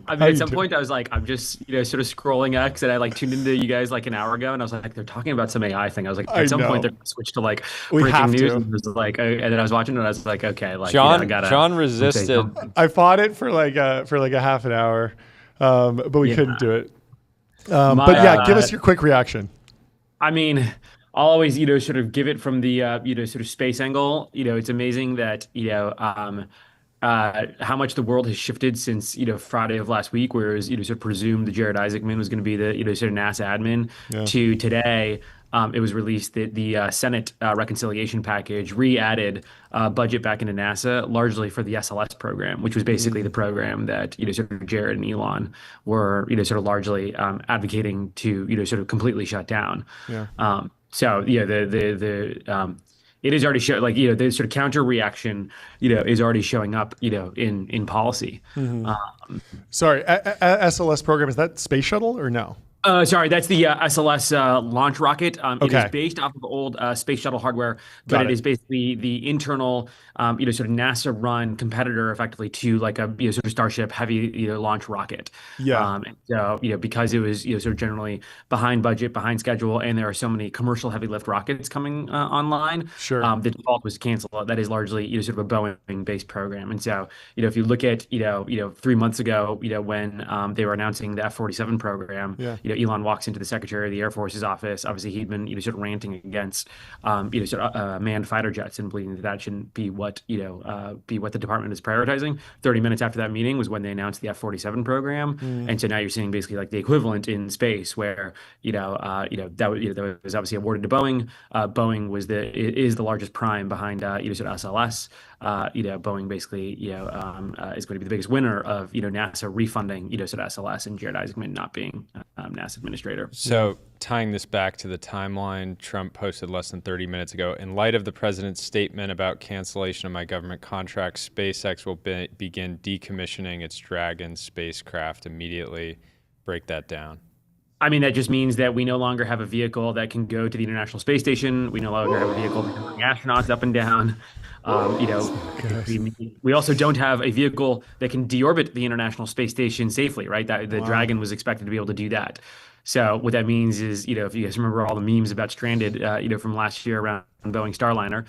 I mean, at some point I was like, I'm just, sort of scrolling X, and I like tuned into you guys like an hour ago, and I was like, they're talking about some AI thing. I was like, at some point they're gonna switch to like breaking news, and it was like, and then I was watching it, and I was like, okay, like John resisted. I fought it for like a half an hour, but we couldn't do it. But yeah, give us your quick reaction. I mean, I'll always, sort of give it from the, sort of space angle. It's amazing that, how much the world has shifted since, Friday of last week, where it was, sort of presumed that Jared Isaacman was going to be the, sort of NASA admin, to today. It was released that the Senate reconciliation package re-added budget back into NASA, largely for the SLS program, which was basically the program that sort of Jared and Elon were sort of largely advocating to sort of completely shut down. So it is already showing, like, the sort of counter reaction is already showing up in policy. Sorry, SLS program, is that space shuttle or no? Sorry, that's the SLS launch rocket. It is based off of old space shuttle hardware, but it is basically the internal, sort of NASA-run competitor, effectively, to like a sort of Starship heavy launch rocket. And so because it was sort of generally behind budget, behind schedule, and there are so many commercial heavy lift rockets coming online. The default was to cancel. That is largely sort of a Boeing-based program. And so if you look at 3 months ago, when they were announcing the F-47 program, Elon walks into the Secretary of the Air Force's office. Obviously, he'd been sort of ranting against sort of manned fighter jets and believing that shouldn't be what the department is prioritizing. 30 minutes after that meeting was when they announced the F-47 program, and so now you're seeing basically like the equivalent in space, where that was obviously awarded to Boeing. Boeing is the largest prime behind sort of SLS. Boeing basically is going to be the biggest winner of NASA refunding sort of SLS and Jared Isaacman not being NASA administrator. So tying this back to the timeline, Trump posted less than 30 minutes ago, in light of the president's statement about cancellation of my government contract, SpaceX will begin decommissioning its Dragon spacecraft immediately. Break that down. I mean, that just means that we no longer have a vehicle that can go to the International Space Station. We no longer have a vehicle that can bring astronauts up and down. We also don't have a vehicle that can deorbit the International Space Station safely, right? The Dragon was expected to be able to do that. So what that means is, if you guys remember all the memes about Stranded, from last year around Boeing Starliner,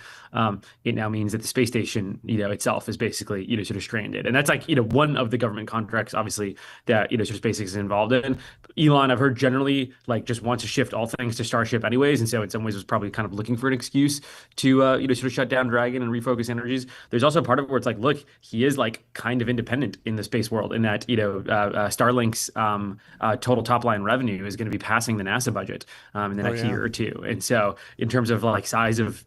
it now means that the space station, itself is basically, sort of stranded. And that's like, one of the government contracts, obviously, that, sort of SpaceX is involved in. Elon, I've heard, generally, like, just wants to shift all things to Starship anyways. And so in some ways was probably kind of looking for an excuse to, sort of shut down Dragon and refocus energies. There's also part of it where it's like, look, he is like kind of independent in the space world, in that, Starlink's total top line revenue is going to be passing the NASA budget in the next year or two. And so in terms of like size of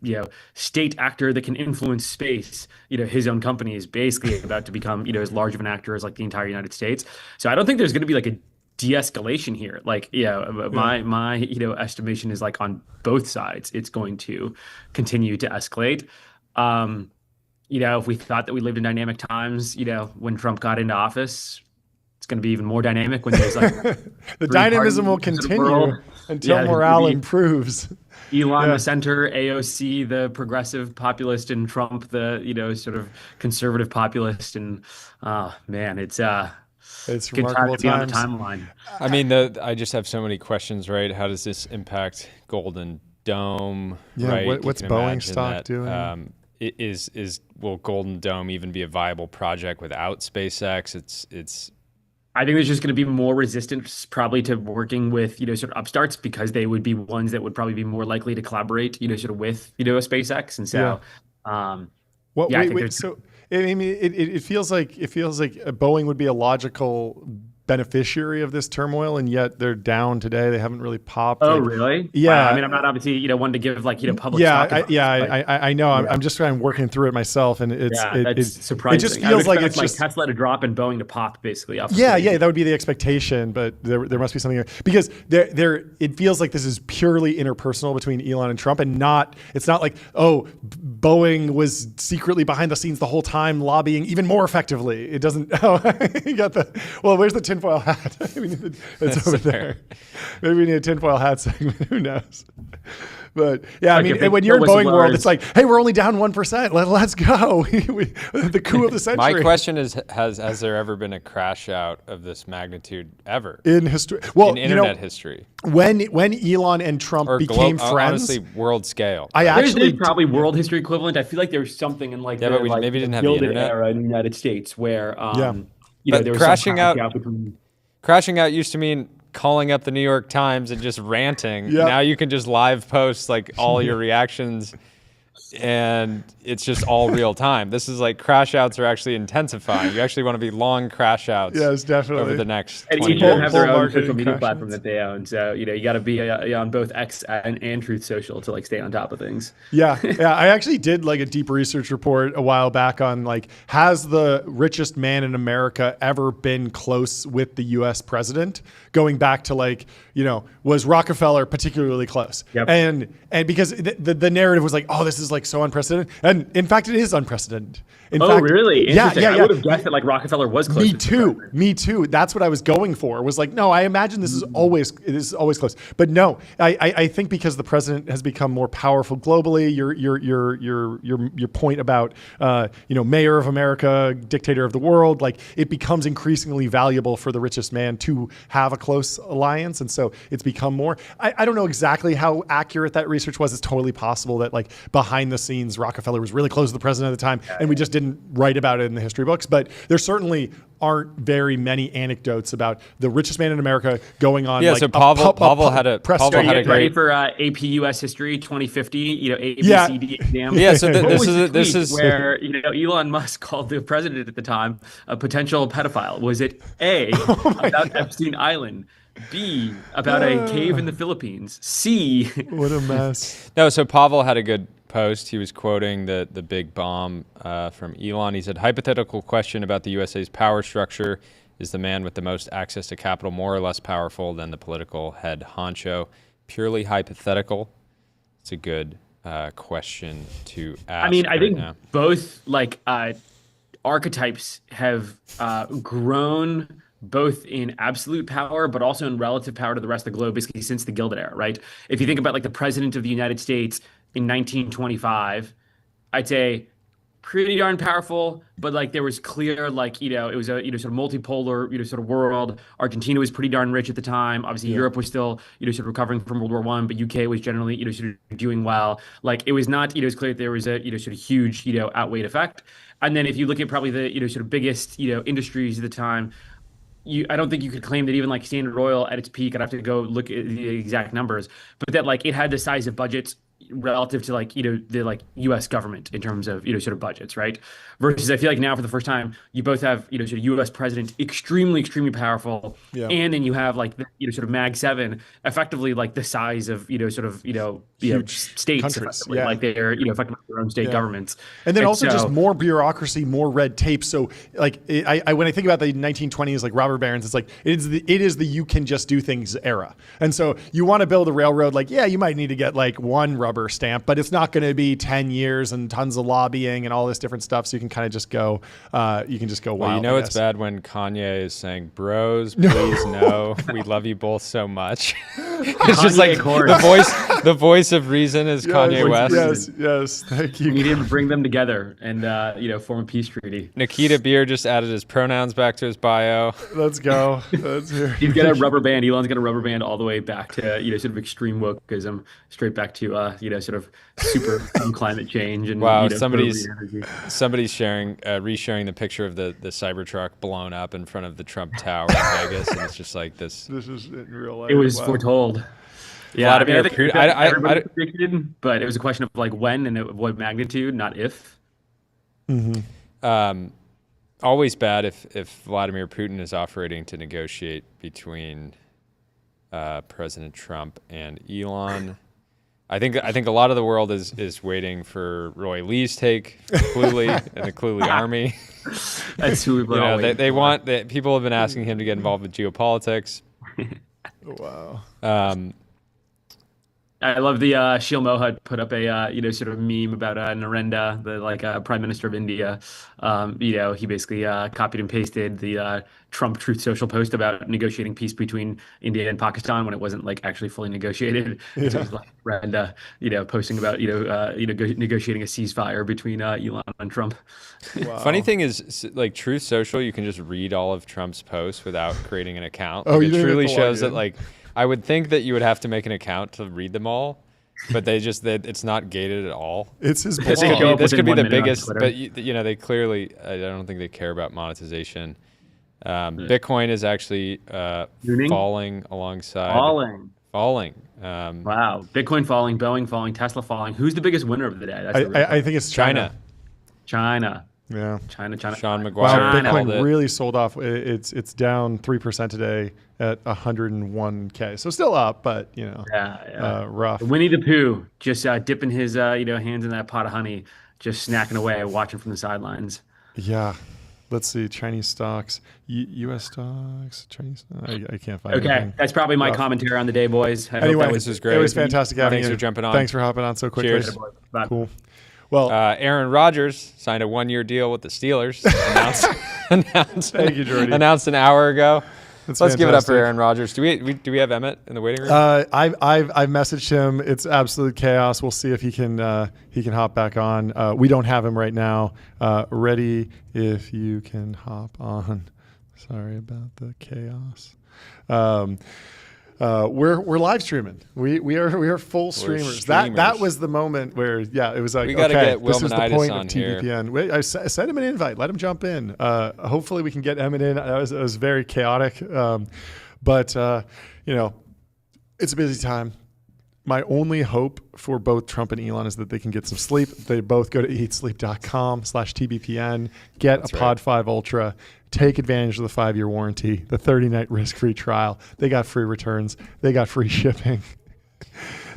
state actor that can influence space, his own company is basically about to become as large of an actor as like the entire United States. So I don't think there's going to be like a de-escalation here. Like my estimation is like on both sides it's going to continue to escalate. If we thought that we lived in dynamic times, when Trump got into office, it's going to be even more dynamic when there's like the dynamism will continue until morale improves. Elon the center, AOC the progressive populist, and Trump the sort of conservative populist. And man, it's remarkable to be on the timeline. I mean, I just have so many questions, right? How does this impact Golden Dome? Right? What's Boeing stock doing? Will Golden Dome even be a viable project without SpaceX? It's I think there's just going to be more resistance probably to working with, sort of upstarts, because they would be ones that would probably be more likely to collaborate, sort of with, a SpaceX. And so, so I mean, it feels like Boeing would be a logical beneficiary of this turmoil, and yet they're down today. They haven't really popped. Oh, really? Yeah. I mean, I'm not obviously, one to give like, public stock. I know. Yeah. I'm just kind of working through it myself, and it's surprising. It just feels like it's like just Tesla to drop and Boeing to pop, basically. That would be the expectation, but there must be something because it feels like this is purely interpersonal between Elon and Trump, and it's not like, oh, Boeing was secretly behind the scenes the whole time lobbying even more effectively. It doesn't. Oh, you got where's the tinfoil hat? It's over there. Maybe we need a tinfoil hat segment. Who knows? But yeah, I mean, when you're in Boeing world, it's like, hey, we're only down 1%. Let's go. The coup of the century. My question is, has there ever been a crash out of this magnitude ever in history? Well, in internet history. When Elon and Trump became friends, honestly, world scale. There's probably world history equivalent. I feel like there was something in like but we maybe didn't have the internet era in the United States where but there was crashing out between... crashing out used to mean calling up the New York Times and just ranting. Yep. Now you can just live post like all your reactions and it's just all real time. This is like crash outs are actually intensifying. You actually want to be long crash outs. Yes, definitely. Over the next and 20 each years. of them have their own social media platform that they own. So, you got to be on both X and Truth Social to like stay on top of things. Yeah. I actually did like a deep research report a while back on like, has the richest man in America ever been close with the US president? Going back to like, was Rockefeller particularly close? Yep. And because the narrative was like, oh, this is like so unprecedented. And in fact, it is unprecedented. In fact, really? Yeah. I would have guessed that like Rockefeller was close. Me too. That's what I was going for. Was like, no, I imagine this is always close. But no, I think because the president has become more powerful globally. Your point about mayor of America, dictator of the world, like it becomes increasingly valuable for the richest man to have a close alliance, and so it's become more. I don't know exactly how accurate that research was. It's totally possible that like behind the scenes, Rockefeller was really close to the president at the time, and we just didn't write about it in the history books. But there certainly aren't very many anecdotes about the richest man in America going on. Yeah, like so Pavel had a ready great for AP US History 2050. ABCD exam. Yeah, so this is where Elon Musk called the president at the time a potential pedophile. Was it A, about Epstein Island? B, about a cave in the Philippines? C, what a mess. No, so Pavel had a good post. He was quoting the big bomb from Elon. He said, hypothetical question about the USA's power structure. Is the man with the most access to capital more or less powerful than the political head honcho? Purely hypothetical. It's a good question to ask. I mean, I think now. both like archetypes have grown both in absolute power, but also in relative power to the rest of the globe, basically since the Gilded Era, right? If you think about like the president of the United States in 1925, I'd say pretty darn powerful, but like there was clear, like, it was a, sort of multipolar, sort of world. Argentina was pretty darn rich at the time. Obviously Europe was still, sort of recovering from World War I, but UK was generally, sort of doing well. Like it was not, it was clear that there was a, sort of huge, outweighed effect. And then if you look at probably the, sort of biggest, industries at the time, I don't think you could claim that even like Standard Oil at its peak, I'd have to go look at the exact numbers, but that like it had the size of budgets relative to like, the like US government in terms of, sort of budgets, right? Versus I feel like now for the first time, you both have, sort of US president, extremely, extremely powerful. Yeah. And then you have like, the, sort of Mag 7, effectively like the size of, sort of, huge states, effectively. Yeah. Like they're, effectively their own state governments. And then also just more bureaucracy, more red tape. So like I when I think about the 1920s, like robber barons, it's like, it is the you can just do things era. And so you want to build a railroad, like, yeah, you might need to get like one rubber stamp, but it's not going to be 10 years and tons of lobbying and all this different stuff. So you can kind of just go, wild. Well, it's bad when Kanye is saying, bros, please no, we love you both so much. It's just like the voice of reason is Kanye West. Yes, thank you. We need to bring them together and, form a peace treaty. Nikita Beer just added his pronouns back to his bio. Let's go. He's got a rubber band. Elon's got a rubber band all the way back to, sort of extreme wokeism, straight back to, sort of super climate change. And wow, somebody's resharing the picture of the Cybertruck blown up in front of the Trump Tower in Vegas, and it's just like this. This is in real life. It was foretold. Yeah, Vladimir Putin. Everybody predicted, but it was a question of like when and what magnitude, not if. Mm-hmm. Always bad if Vladimir Putin is offering to negotiate between President Trump and Elon. I think a lot of the world is waiting for Roy Lee's take, Cluley and the Cluley Army. That's who we've been they want that. People have been asking him to get involved with geopolitics. Wow. I love the Shil Mohan put up a sort of meme about Narendra, the Prime Minister of India. He basically copied and pasted the Trump Truth Social post about negotiating peace between India and Pakistan when it wasn't like actually fully negotiated. Yeah. So it was like Narendra, posting about negotiating a ceasefire between Elon and Trump. Wow. Funny thing is, like Truth Social, you can just read all of Trump's posts without creating an account. Oh, it truly shows that like. I would think that you would have to make an account to read them all, but it's not gated at all. It's his This could be the biggest, but they clearly, I don't think they care about monetization. Bitcoin is actually falling alongside. Falling. Wow. Bitcoin falling, Boeing falling, Tesla falling. Who's the biggest winner of the day? I think it's China. Yeah. China. Sean McGuire. Wow, Bitcoin really sold off. It's down 3% today at 101K. So still up, but rough. Winnie the Pooh just dipping his hands in that pot of honey, just snacking away, watching from the sidelines. Yeah. Let's see. Chinese stocks, U.S. stocks, Chinese. I can't find anything. That's probably my commentary on the day, boys. Anyway, this was great. It was fantastic having you. Thanks for jumping on. Thanks for hopping on so quickly. Cheers. Cool. Well, Aaron Rodgers signed a 1-year deal with the Steelers. Thank you, Jordy. Announced an hour ago. That's Let's fantastic. give it up for Aaron Rodgers. Do we have Emmett in the waiting room? I've messaged him. It's absolute chaos. We'll see if he can hop back on. We don't have him right now. Ready if you can hop on. Sorry about the chaos. We're live streaming. We are full streamers. That was the moment where it was like, we gotta get Will this is the Manitis point on of TBPN. I sent him an invite. Let him jump in. Hopefully we can get Emmett in. It was very chaotic, but it's a busy time. My only hope for both Trump and Elon is that they can get some sleep. They both go to eatsleep.com/TBPN, get a Pod 5 Ultra, take advantage of the 5-year warranty, the 30-night risk-free trial. They got free returns. They got free shipping.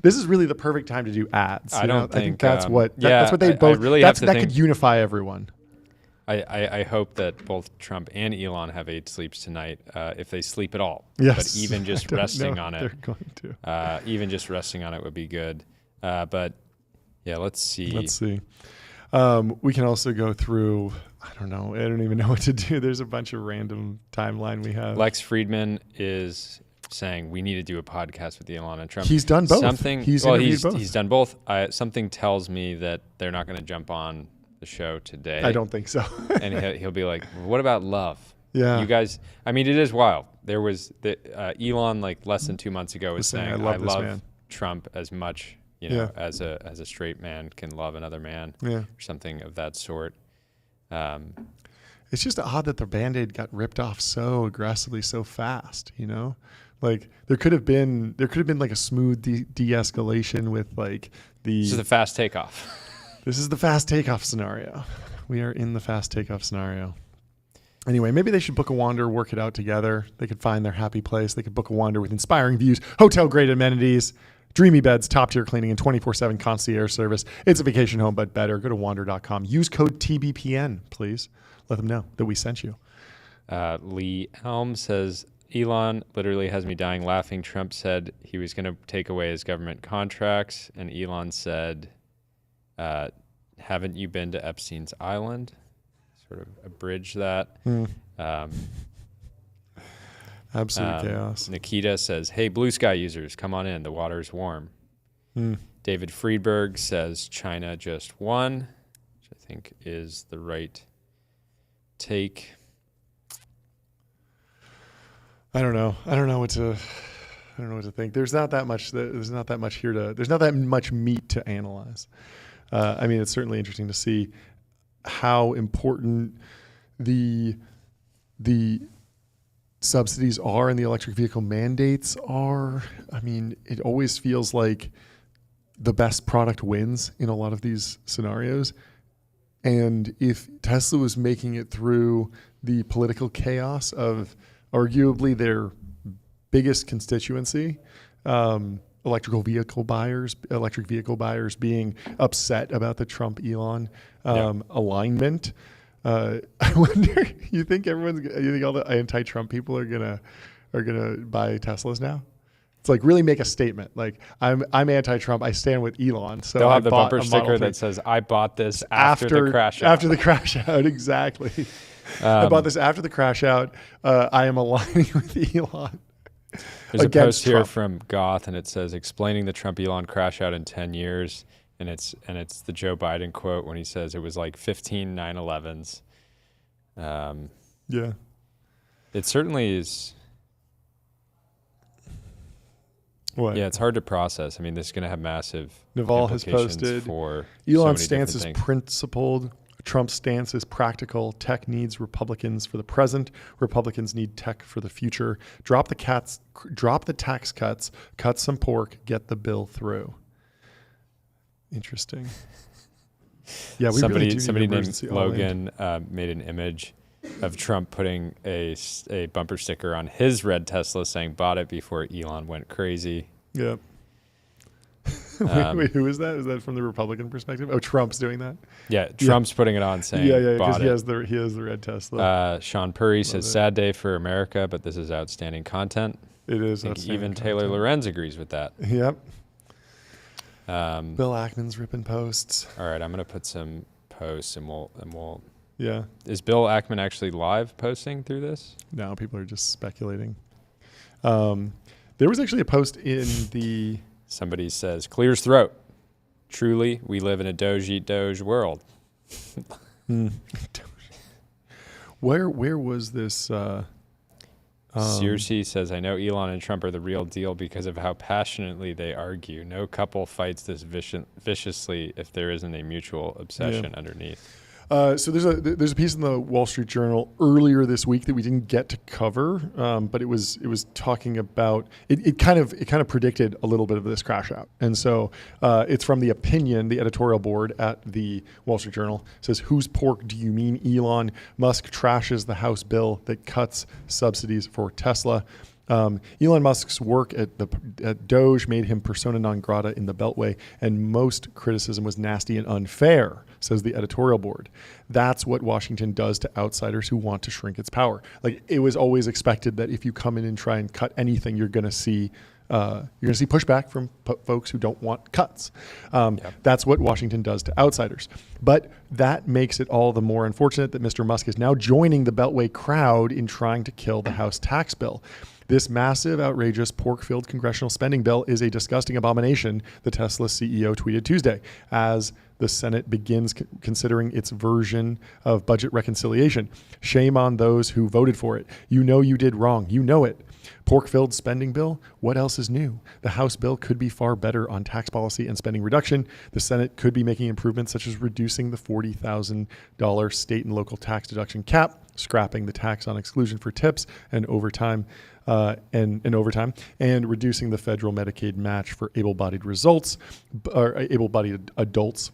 This is really the perfect time to do ads. I think that's what they both. That could unify everyone. I hope that both Trump and Elon have 8 sleeps tonight, if they sleep at all. Yes. But even just resting on it, they're going to. Even just resting on it would be good. But yeah, let's see. We can also go through. I don't know. I don't even know what to do. There's a bunch of random timeline we have. Lex Friedman is saying we need to do a podcast with Elon and Trump. He's done both. He's done both. Something tells me that they're not going to jump on the show today. I don't think so. And he'll be like, "What about love? Yeah, you guys." I mean, it is wild. There was Elon like less than 2 months ago was saying, "I love Trump as much, as a straight man can love another man, or something of that sort." It's just odd that the Band-Aid got ripped off so aggressively, so fast. Like there could have been like a smooth de-escalation with like This is the fast takeoff. This is the fast takeoff scenario. We are in the fast takeoff scenario. Anyway, maybe they should book a wander, work it out together. They could find their happy place. They could book a wander with inspiring views, hotel-grade amenities, dreamy beds, top-tier cleaning, and 24/7 concierge service. It's a vacation home, but better. Go to wander.com. Use code TBPN, please. Let them know that we sent you. Lee Elm says, Elon literally has me dying laughing. Trump said he was going to take away his government contracts, and Elon said, haven't you been to Epstein's Island? Sort of abridge that. Absolute chaos. Nikita says, hey, Blue Sky users, come on in. The water's warm. David Friedberg says China just won, which I think is the right take. I don't know what to think. There's not that much meat to analyze. I mean, it's certainly interesting to see how important the subsidies are and the electric vehicle mandates are. I mean, it always feels like the best product wins in a lot of these scenarios. And if Tesla was making it through the political chaos of arguably their biggest constituency, electric vehicle buyers being upset about the Trump-Elon alignment. I wonder, you think all the anti-Trump people are gonna buy Teslas now? It's like really make a statement. Like I'm anti-Trump. I stand with Elon. So they'll I have the bought bumper a Model sticker 3. that says, "I bought this after the crash out." After the crash out, exactly. I bought this after the crash out. I am aligning with Elon. There's a post here Trump. from Goth, and it says explaining the Trump-Elon crash out in 10 years, and it's the Joe Biden quote when he says it was like 15 9/11s. Yeah, it certainly is. What? Yeah, it's hard to process. I mean, this is going to have massive Naval has implications posted. for Elon's so many stance is different things. principled. Trump's stance is practical. Tech needs Republicans for the present. Republicans need tech for the future. Drop the tax cuts. Cut some pork. Get the bill through. Interesting. Yeah, we somebody really do somebody need named emergency all-in. Logan made an image of Trump putting a bumper sticker on his red Tesla saying "bought it" before Elon went crazy. Yep. Wait, who is that? Is that from the Republican perspective? Oh, Trump's doing that? Yeah, Trump's putting it on saying because bought he it. has the red Tesla. Sean Purry says, "Sad day for America, but this is outstanding content." It is. I think even Taylor Lorenz agrees with that. Yep. Bill Ackman's ripping posts. All right, I'm gonna put some posts, and we'll. Yeah. Is Bill Ackman actually live posting through this? No, people are just speculating. There was actually a post in the. Somebody says, "Clears throat. Truly, we live in a Doge eat Doge world." Where was this? Circe says, "I know Elon and Trump are the real deal because of how passionately they argue. No couple fights this viciously if there isn't a mutual obsession underneath." So there's a piece in the Wall Street Journal earlier this week that we didn't get to cover, but it was talking about it kind of predicted a little bit of this crash out, and so it's from the opinion, the editorial board at the Wall Street Journal says, "Whose pork do you mean, Elon? Musk trashes the House bill that cuts subsidies for Tesla." Elon Musk's work at Doge made him persona non grata in the Beltway, and most criticism was nasty and unfair, says the editorial board. That's what Washington does to outsiders who want to shrink its power. Like, it was always expected that if you come in and try and cut anything, you're going to see pushback from folks who don't want cuts. That's what Washington does to outsiders. But that makes it all the more unfortunate that Mr. Musk is now joining the Beltway crowd in trying to kill the House tax bill. This massive, outrageous, pork-filled congressional spending bill is a disgusting abomination, the Tesla CEO tweeted Tuesday, as the Senate begins considering its version of budget reconciliation. Shame on those who voted for it. You know you did wrong. You know it. Pork-filled spending bill? What else is new? The House bill could be far better on tax policy and spending reduction. The Senate could be making improvements such as reducing the $40,000 state and local tax deduction cap, scrapping the tax on exclusion for tips and overtime, and reducing the federal Medicaid match for able-bodied adults.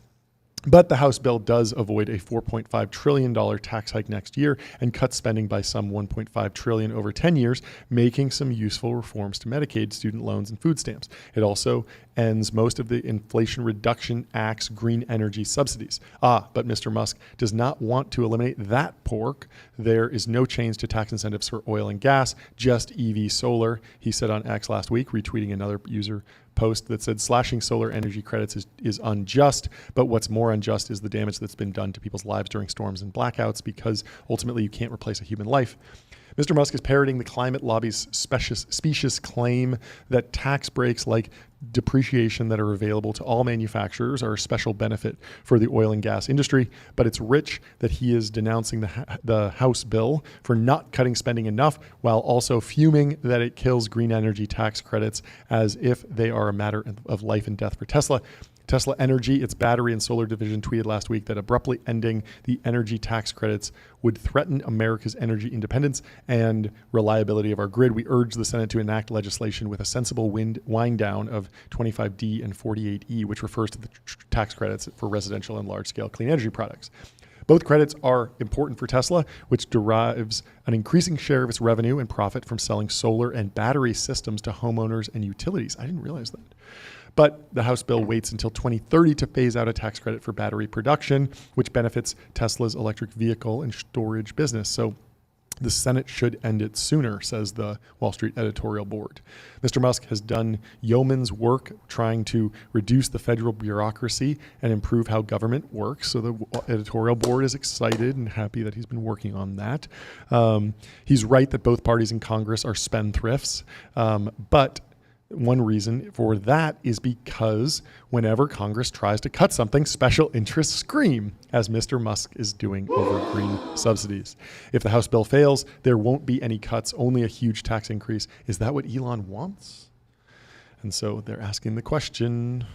But the House bill does avoid a $4.5 trillion tax hike next year and cuts spending by some $1.5 trillion over 10 years, making some useful reforms to Medicaid, student loans, and food stamps. It also ends most of the Inflation Reduction Act's green energy subsidies. But Mr. Musk does not want to eliminate that pork. There is no change to tax incentives for oil and gas, just EV solar, he said on X last week, retweeting another user post that said slashing solar energy credits is unjust, but what's more unjust is the damage that's been done to people's lives during storms and blackouts, because ultimately you can't replace a human life. Mr. Musk is parroting the climate lobby's specious claim that tax breaks like depreciation that are available to all manufacturers are a special benefit for the oil and gas industry, but it's rich that he is denouncing the House bill for not cutting spending enough, while also fuming that it kills green energy tax credits as if they are a matter of life and death for Tesla. Tesla Energy, its battery and solar division, tweeted last week that abruptly ending the energy tax credits would threaten America's energy independence and reliability of our grid. We urge the Senate to enact legislation with a sensible wind down of 25D and 48E, which refers to the tax credits for residential and large-scale clean energy products. Both credits are important for Tesla, which derives an increasing share of its revenue and profit from selling solar and battery systems to homeowners and utilities. I didn't realize that. But the House bill waits until 2030 to phase out a tax credit for battery production, which benefits Tesla's electric vehicle and storage business. So The Senate should end it sooner, says the Wall Street editorial board. Mr. Musk has done yeoman's work trying to reduce the federal bureaucracy and improve how government works. So the editorial board is excited and happy that he's been working on that. He's right that both parties in Congress are spendthrifts, but one reason for that is because whenever Congress tries to cut something, special interests scream, as Mr. Musk is doing over green subsidies. If the House bill fails, there won't be any cuts, only a huge tax increase. Is that what Elon wants? And so they're asking the question.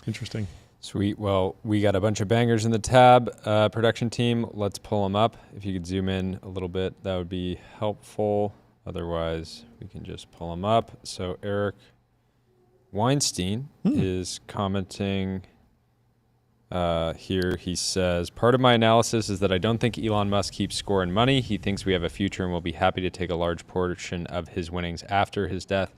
Interesting. Sweet. Well, we got a bunch of bangers in the tab. Production team, let's pull them up. If you could zoom in a little bit, that would be helpful. Otherwise, we can just pull them up. So Eric Weinstein is commenting here. He says, part of my analysis is that I don't think Elon Musk keeps score in money. He thinks we have a future and will be happy to take a large portion of his winnings after his death.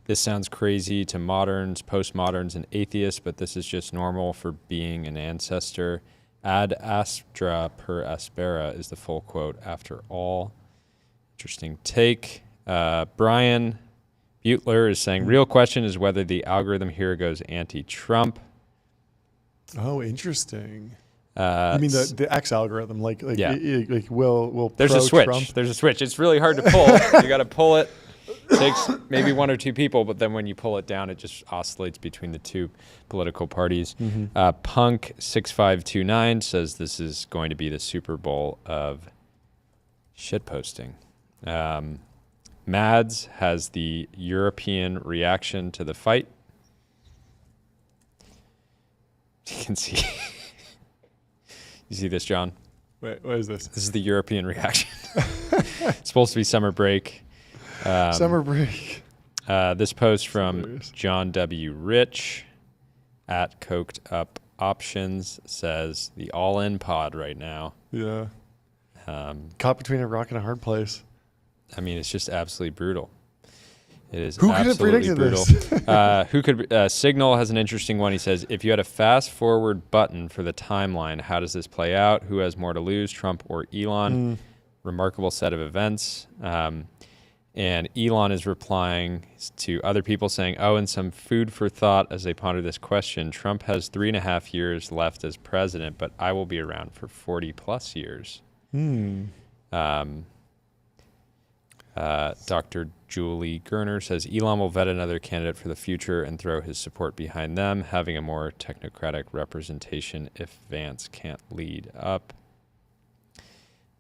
This sounds crazy to moderns, postmoderns, and atheists, but this is just normal for being an ancestor. Ad astra per aspera is the full quote after all. Interesting take. Brian Butler is saying, real question is whether the algorithm here goes anti-Trump. Oh, interesting. You mean the X algorithm? Yeah. Will There's a switch. Trump? There's a switch. It's really hard to pull. You got to pull it. It takes maybe one or two people, but then when you pull it down, it just oscillates between the two political parties. Punk6529 says this is going to be the Super Bowl of shitposting. Mads has the European reaction to the fight. You can see. You see this, John? Wait, what is this? This is the European reaction. It's supposed to be summer break. Summer break. This post from John W. Rich at Coked Up Options says the all-in pod right now. Yeah. Caught between a rock and a hard place. I mean, it's just absolutely brutal. It is Who could have predicted brutal. This? Signal has an interesting one. He says, if you had a fast forward button for the timeline, how does this play out? Who has more to lose, Trump or Elon? Remarkable set of events. And Elon is replying to other people saying, and some food for thought as they ponder this question. Trump has 3.5 years left as president, but I will be around for 40 plus years. Dr. Julie Gerner says Elon will vet another candidate for the future and throw his support behind them, having a more technocratic representation if Vance can't lead up.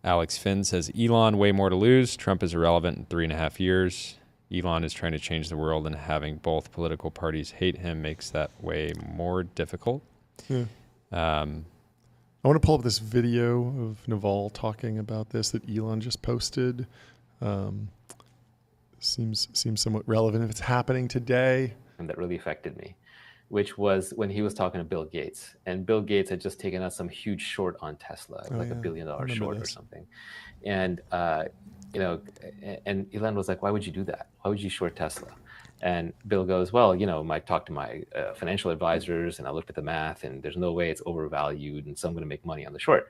Alex Finn says Elon way more to lose. Trump is irrelevant in 3.5 years. Elon is trying to change the world, and having both political parties hate him makes that way more difficult. I want to pull up this video of Naval talking about this that Elon just posted. Seems somewhat relevant if it's happening today. And that really affected me, which was when he was talking to Bill Gates. And Bill Gates had just taken out some huge short on Tesla, like $1 billion short or something. And, and Elon was like, why would you do that? Why would you short Tesla? And Bill goes, well, I talked to my financial advisors and I looked at the math and there's no way it's overvalued. And so I'm going to make money on the short.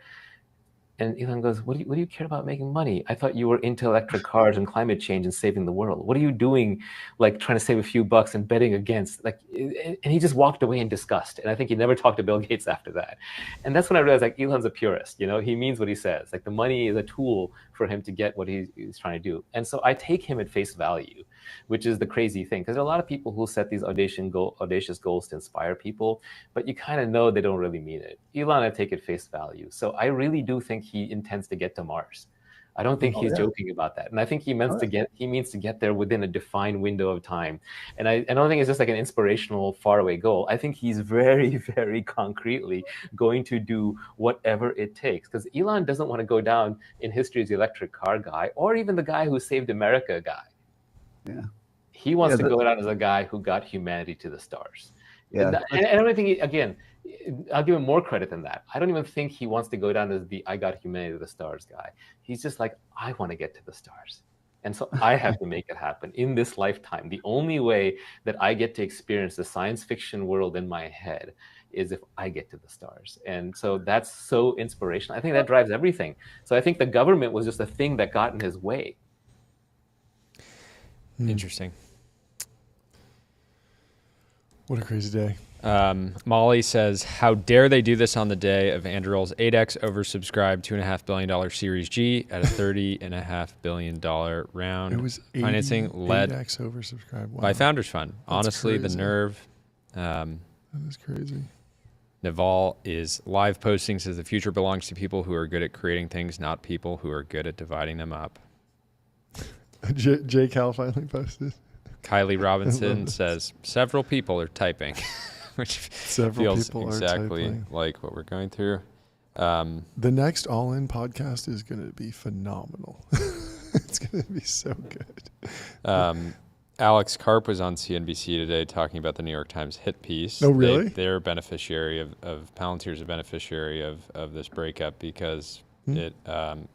And Elon goes, what do you care about making money? I thought you were into electric cars and climate change and saving the world. What are you doing, like trying to save a few bucks and betting against? And he just walked away in disgust. And I think he never talked to Bill Gates after that. And that's when I realized, Elon's a purist. He means what he says. The money is a tool for him to get what he's trying to do. And so I take him at face value, which is the crazy thing. Because there are a lot of people who set these audacious goals to inspire people, but you kind of know they don't really mean it. Elon, I take at face value. So I really do think he intends to get to Mars. I don't think he's joking about that. And I think he means to get there within a defined window of time. And I don't think it's just like an inspirational faraway goal. I think he's very, very concretely going to do whatever it takes. Because Elon doesn't want to go down in history as the electric car guy or even the guy who saved America guy. Yeah. He wants to go down as a guy who got humanity to the stars. Yeah. And I don't think, again, I'll give him more credit than that. I don't even think he wants to go down as the I got humanity to the stars guy. He's just like, I want to get to the stars. And so I have to make it happen in this lifetime. The only way that I get to experience the science fiction world in my head is if I get to the stars. And so that's so inspirational. I think that drives everything. So I think the government was just a thing that got in his way. Interesting. What a crazy day. Molly says, how dare they do this on the day of Anduril's 8x oversubscribed $2.5 billion Series G at a $30.5 billion round. It was financing led 8x oversubscribed. Wow. by Founders Fund. That's Honestly, crazy. the nerve. That is crazy. Naval is live posting, says the future belongs to people who are good at creating things, not people who are good at dividing them up. J. Cal finally posted. Kylie Robinson says, several people are typing, which feels exactly like what we're going through. The next All In podcast is going to be phenomenal. It's going to be so good. Alex Karp was on CNBC today talking about the New York Times hit piece. Oh, really? They're a beneficiary of Palantir's a beneficiary of this breakup because it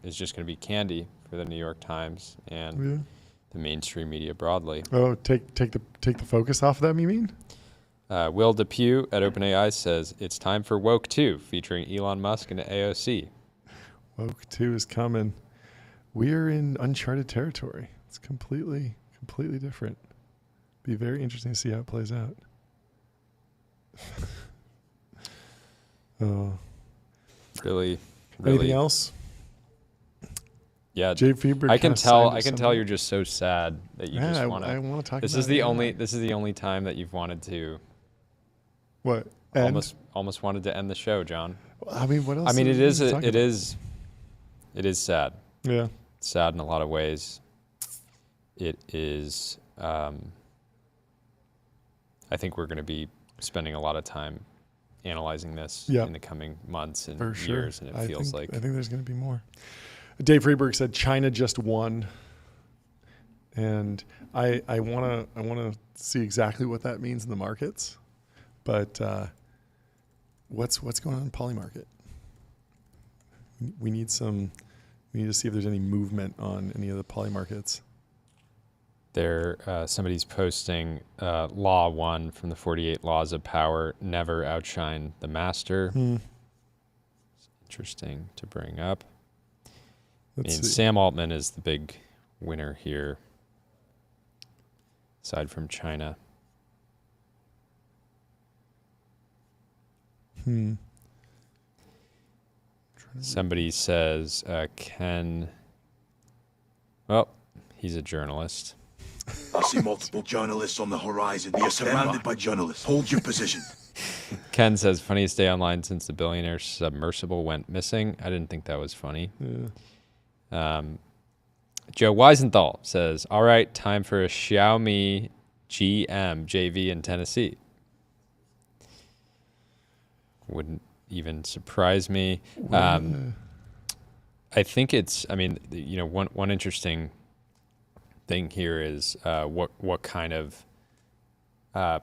is just going to be candy for the New York Times and the mainstream media broadly. Oh, take the focus off of them, you mean? Will Depew at OpenAI says, it's time for Woke 2, featuring Elon Musk and AOC. Woke 2 is coming. We are in uncharted territory. It's completely different. Be very interesting to see how it plays out. Really. Anything else? Yeah, Jay Fieber. I can tell you're just so sad that you just want to. I want to talk. This about is the only. This is the only time that you've wanted to. What? Almost wanted to end the show, John. I mean, what else? I mean, it is sad. Yeah. It's sad in a lot of ways. It is. I think we're going to be spending a lot of time analyzing this in the coming months and years, and it feels like. I think there's going to be more. Dave Freeberg said China just won, and I want to see exactly what that means in the markets, but what's going on in poly market? We need to see if there's any movement on any of the poly markets. Somebody's posting Law 1 from the 48 Laws of Power: never outshine the master. It's interesting to bring up. Sam Altman is the big winner here, aside from China. Somebody says, Ken, well, he's a journalist. I see multiple journalists on the horizon. You're surrounded by journalists. Hold your position. Ken says, funniest day online since the billionaire submersible went missing. I didn't think that was funny. Yeah. Joe Weisenthal says, all right, time for a Xiaomi GM JV in Tennessee. Wouldn't even surprise me. I think it's, one interesting thing here is what kind of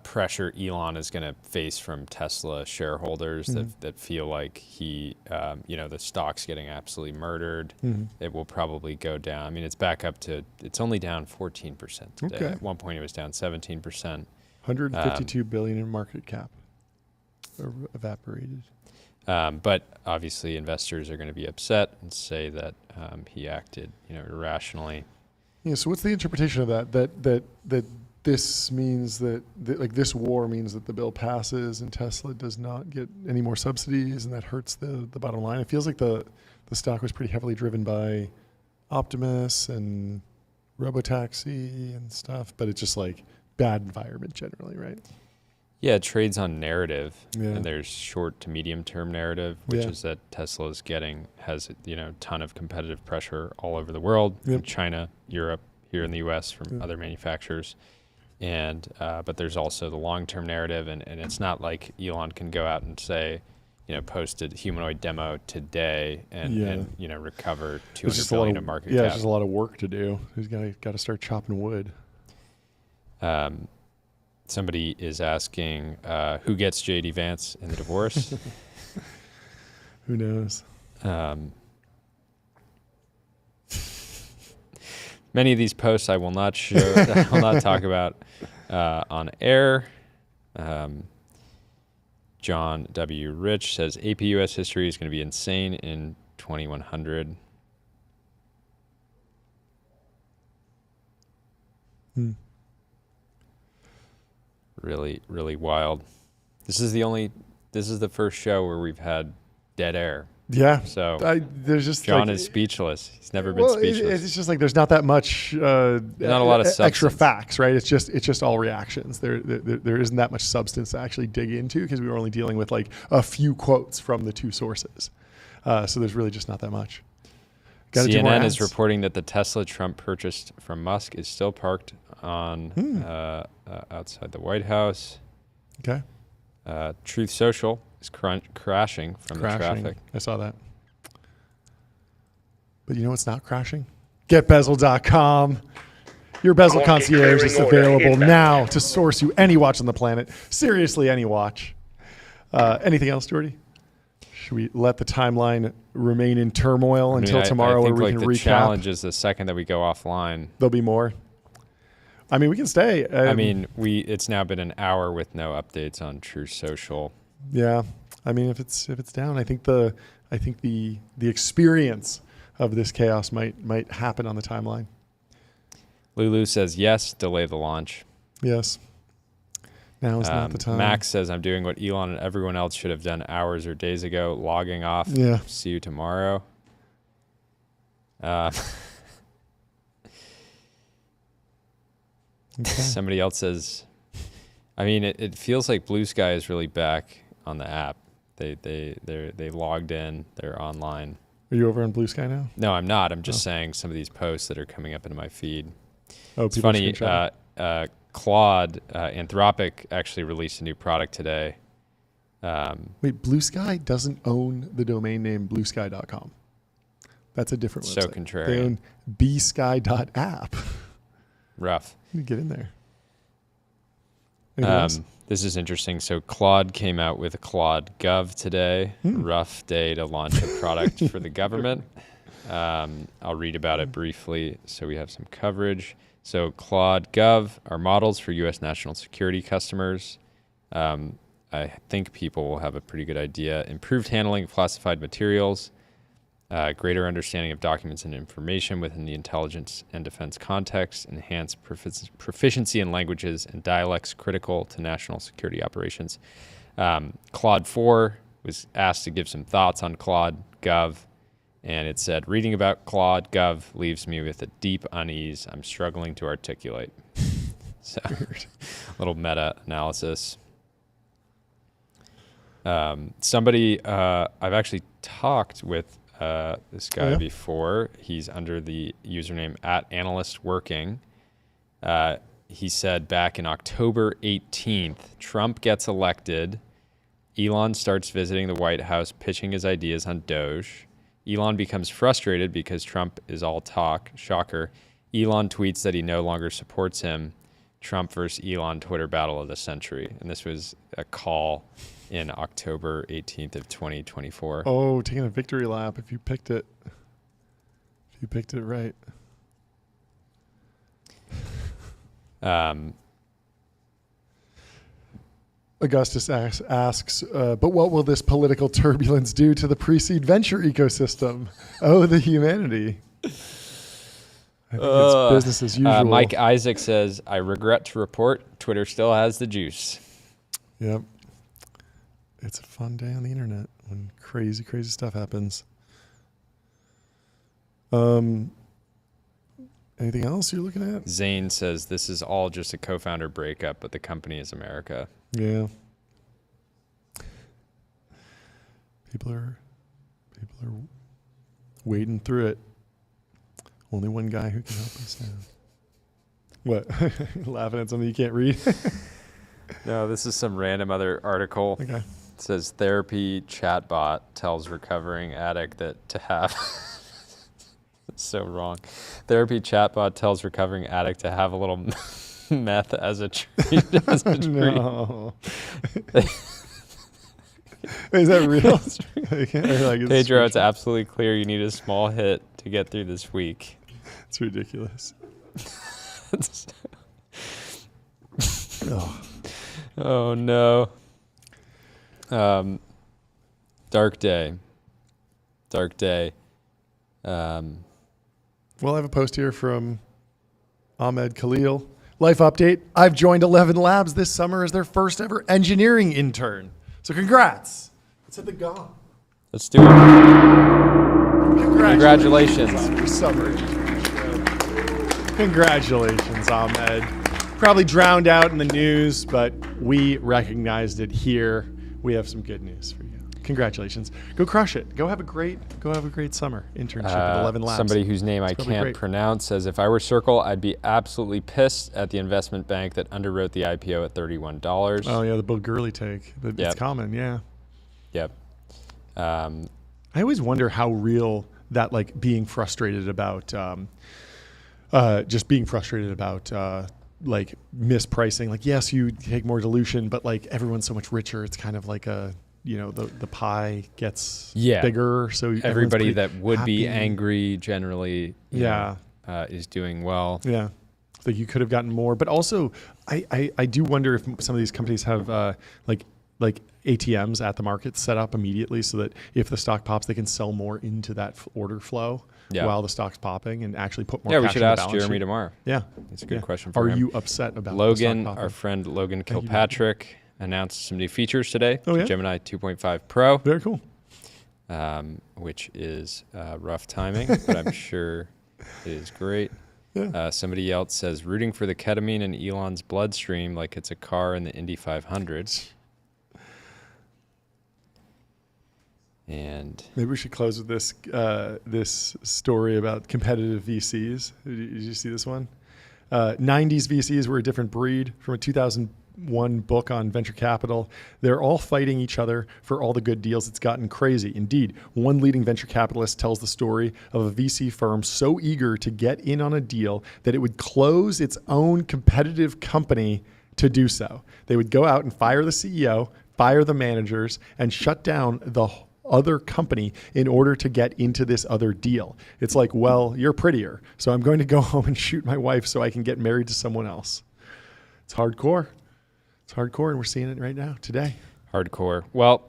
pressure Elon is going to face from Tesla shareholders that feel like the stock's getting absolutely murdered. It will probably go down. I mean, it's back up to, it's only down 14% today. Okay. At one point, it was down 17%. 152 billion in market cap evaporated. But obviously, investors are going to be upset and say that he acted, irrationally. Yeah. So what's the interpretation of that? That this means that this war means that the bill passes and Tesla does not get any more subsidies, and that hurts the bottom line. It feels like the stock was pretty heavily driven by Optimus and Robotaxi and stuff, but it's just like bad environment generally, right? Yeah, it trades on narrative, and there's short to medium term narrative, which is that Tesla is has a ton of competitive pressure all over the world, from China, Europe, here in the U.S. from other manufacturers. And but there's also the long-term narrative, and it's not like Elon can go out and say, posted humanoid demo today and recover $200 billion of market cap. Yeah, it's just a lot of work to do. He's got to start chopping wood. Somebody is asking who gets JD Vance in the divorce. Who knows? Many of these posts I will not show. I will not talk about on air. John W. Rich says AP-US history is going to be insane in 2100. Really, really wild. This is the first show where we've had dead air. Yeah. So there's just John is speechless. He's never been speechless. It's just like there's not that much not a lot of extra substance. facts, right? It's just all reactions. There isn't that much substance to actually dig into because we were only dealing with like a few quotes from the two sources. So there's really just not that much. CNN is reporting that the Tesla Trump purchased from Musk is still parked on outside the White House. Okay. Truth Social is crashing from the traffic. I saw that. But you know what's not crashing? GetBezel.com. Your bezel concierge is available now to source you any watch on the planet. Seriously, any watch. Anything else, Jordy? Should we let the timeline remain in turmoil until tomorrow, where we can recap? The challenge is the second that we go offline. There'll be more. I mean, we can stay. It's now been an hour with no updates on True Social. Yeah, I mean, if it's down, I think the experience of this chaos might happen on the timeline. Lulu says yes, delay the launch. Yes. Now is not the time. Max says I'm doing what Elon and everyone else should have done hours or days ago, logging off. Yeah. See you tomorrow. Somebody else says, I mean, it feels like Blue Sky is really back on the app. They logged in. They're online. Are you over on Blue Sky now? No, I'm not. I'm just saying some of these posts that are coming up into my feed. Oh, it's funny. Claude, Anthropic actually released a new product today. Wait, Blue Sky doesn't own the domain name bluesky.com. That's a different website. So contrarian. They own bsky.app. Rough. Get in there. This is interesting. So Claude came out with a Claude Gov today. Rough day to launch a product for the government. I'll read about it briefly so we have some coverage. So Claude Gov are models for U.S. national security customers. I think people will have a pretty good idea. Improved handling of classified materials, greater understanding of documents and information within the intelligence and defense context, enhanced proficiency in languages and dialects critical to national security operations. Claude 4 was asked to give some thoughts on Claude Gov. And it said, reading about Claude Gov leaves me with a deep unease I'm struggling to articulate. So, a little meta-analysis. Somebody, I've actually talked with this guy before. He's under the username @AnalystWorking. He said back in October 18th, Trump gets elected. Elon starts visiting the White House, pitching his ideas on Doge. Elon becomes frustrated because Trump is all talk. Shocker. Elon tweets that he no longer supports him. Trump versus Elon Twitter battle of the century. And this was a call in October 18th of 2024. Oh, taking a victory lap if you picked it. If you picked it right. Augustus asks, but what will this political turbulence do to the pre-seed venture ecosystem? Oh, the humanity. I think it's business as usual. Mike Isaac says, I regret to report Twitter still has the juice. Yep. It's a fun day on the internet when crazy, crazy stuff happens. Anything else you're looking at? Zane says, this is all just a co-founder breakup, but the company is America. Yeah. People are wading through it. Only one guy who can help us now. What? Laughing at something you can't read? No, this is some random other article. Okay. It says therapy chatbot tells recovering addict that to have it's so wrong. Therapy chatbot tells recovering addict to have a little meth as a treat. No. Is that real? Pedro, it's absolutely clear you need a small hit to get through this week. It's ridiculous. Oh no. Dark day. Dark day. Well, I have a post here from Ahmed Khalil. Life update. I've joined 11 Labs this summer as their first ever engineering intern. So congrats. Let's hit the gong. Let's do it. Congratulations. On your summer. Congratulations, Ahmed. Probably drowned out in the news, but we recognized it here. We have some good news for you. Congratulations. Go crush it. Go have a great summer internship at 11 Labs. Somebody whose name I can't pronounce says, if I were Circle, I'd be absolutely pissed at the investment bank that underwrote the IPO at $31. Oh, yeah, the Bill Gurley take. It's common, yeah. Yep. I always wonder how real that, like, being frustrated about, like, mispricing. Like, yes, you take more dilution, but, like, everyone's so much richer. It's kind of like a... the pie gets bigger, so everybody that would be angry generally is doing well. Yeah, like you could have gotten more, but also I do wonder if some of these companies have like ATMs at the market set up immediately so that if the stock pops, they can sell more into that order flow while the stock's popping and actually put more. Yeah, cash we should in the ask balance Jeremy sheet. tomorrow. Yeah, that's a good question for him. Are you upset about Logan? The stock our friend Logan Kilpatrick announced some new features today. Gemini 2.5 Pro. Very cool. Which is rough timing, but I'm sure it is great. Yeah. Somebody else says, rooting for the ketamine in Elon's bloodstream like it's a car in the Indy 500. And maybe we should close with this this story about competitive VCs. Did you see this one? 90s VCs were a different breed. From a 2001 book on venture capital. They're all fighting each other for all the good deals. It's gotten crazy. Indeed, one leading venture capitalist tells the story of a VC firm so eager to get in on a deal that it would close its own competitive company to do so. They would go out and fire the CEO, fire the managers, and shut down the other company in order to get into this other deal. It's like, well, you're prettier, so I'm going to go home and shoot my wife so I can get married to someone else. It's hardcore. It's hardcore, and we're seeing it right now, today. Hardcore. Well,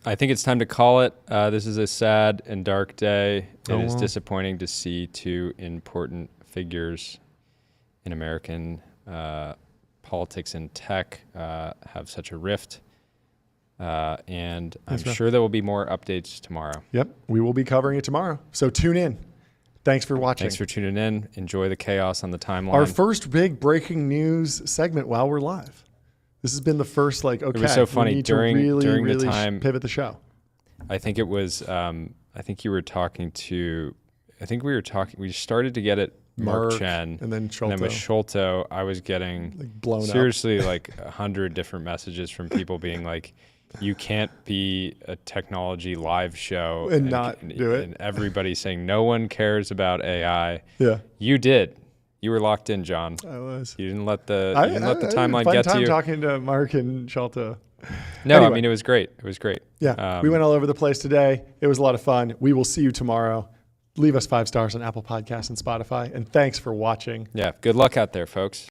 I think it's time to call it. This is a sad and dark day. It is disappointing to see two important figures in American politics and tech have such a rift. And I'm sure there will be more updates tomorrow. Yep, we will be covering it tomorrow. So tune in. Thanks for watching. Thanks for tuning in. Enjoy the chaos on the timeline. Our first big breaking news segment while we're live. This has been the first, like, okay, it was so funny we need during really the time pivot the show. I think it was. I think you were talking to. I think we were talking. We started to get it. Mark Chen, and then Sholto. And then with Sholto, I was getting like blown seriously like 100 different messages from people being like, "You can't be a technology live show and not do it." And everybody saying no one cares about AI. Yeah, you did. You were locked in, John. I was. You didn't let the timeline get to you. Talking to Mark and Sholto. No, anyway. I mean it was great. It was great. Yeah, we went all over the place today. It was a lot of fun. We will see you tomorrow. Leave us 5 stars on Apple Podcasts and Spotify. And thanks for watching. Yeah, good luck out there, folks.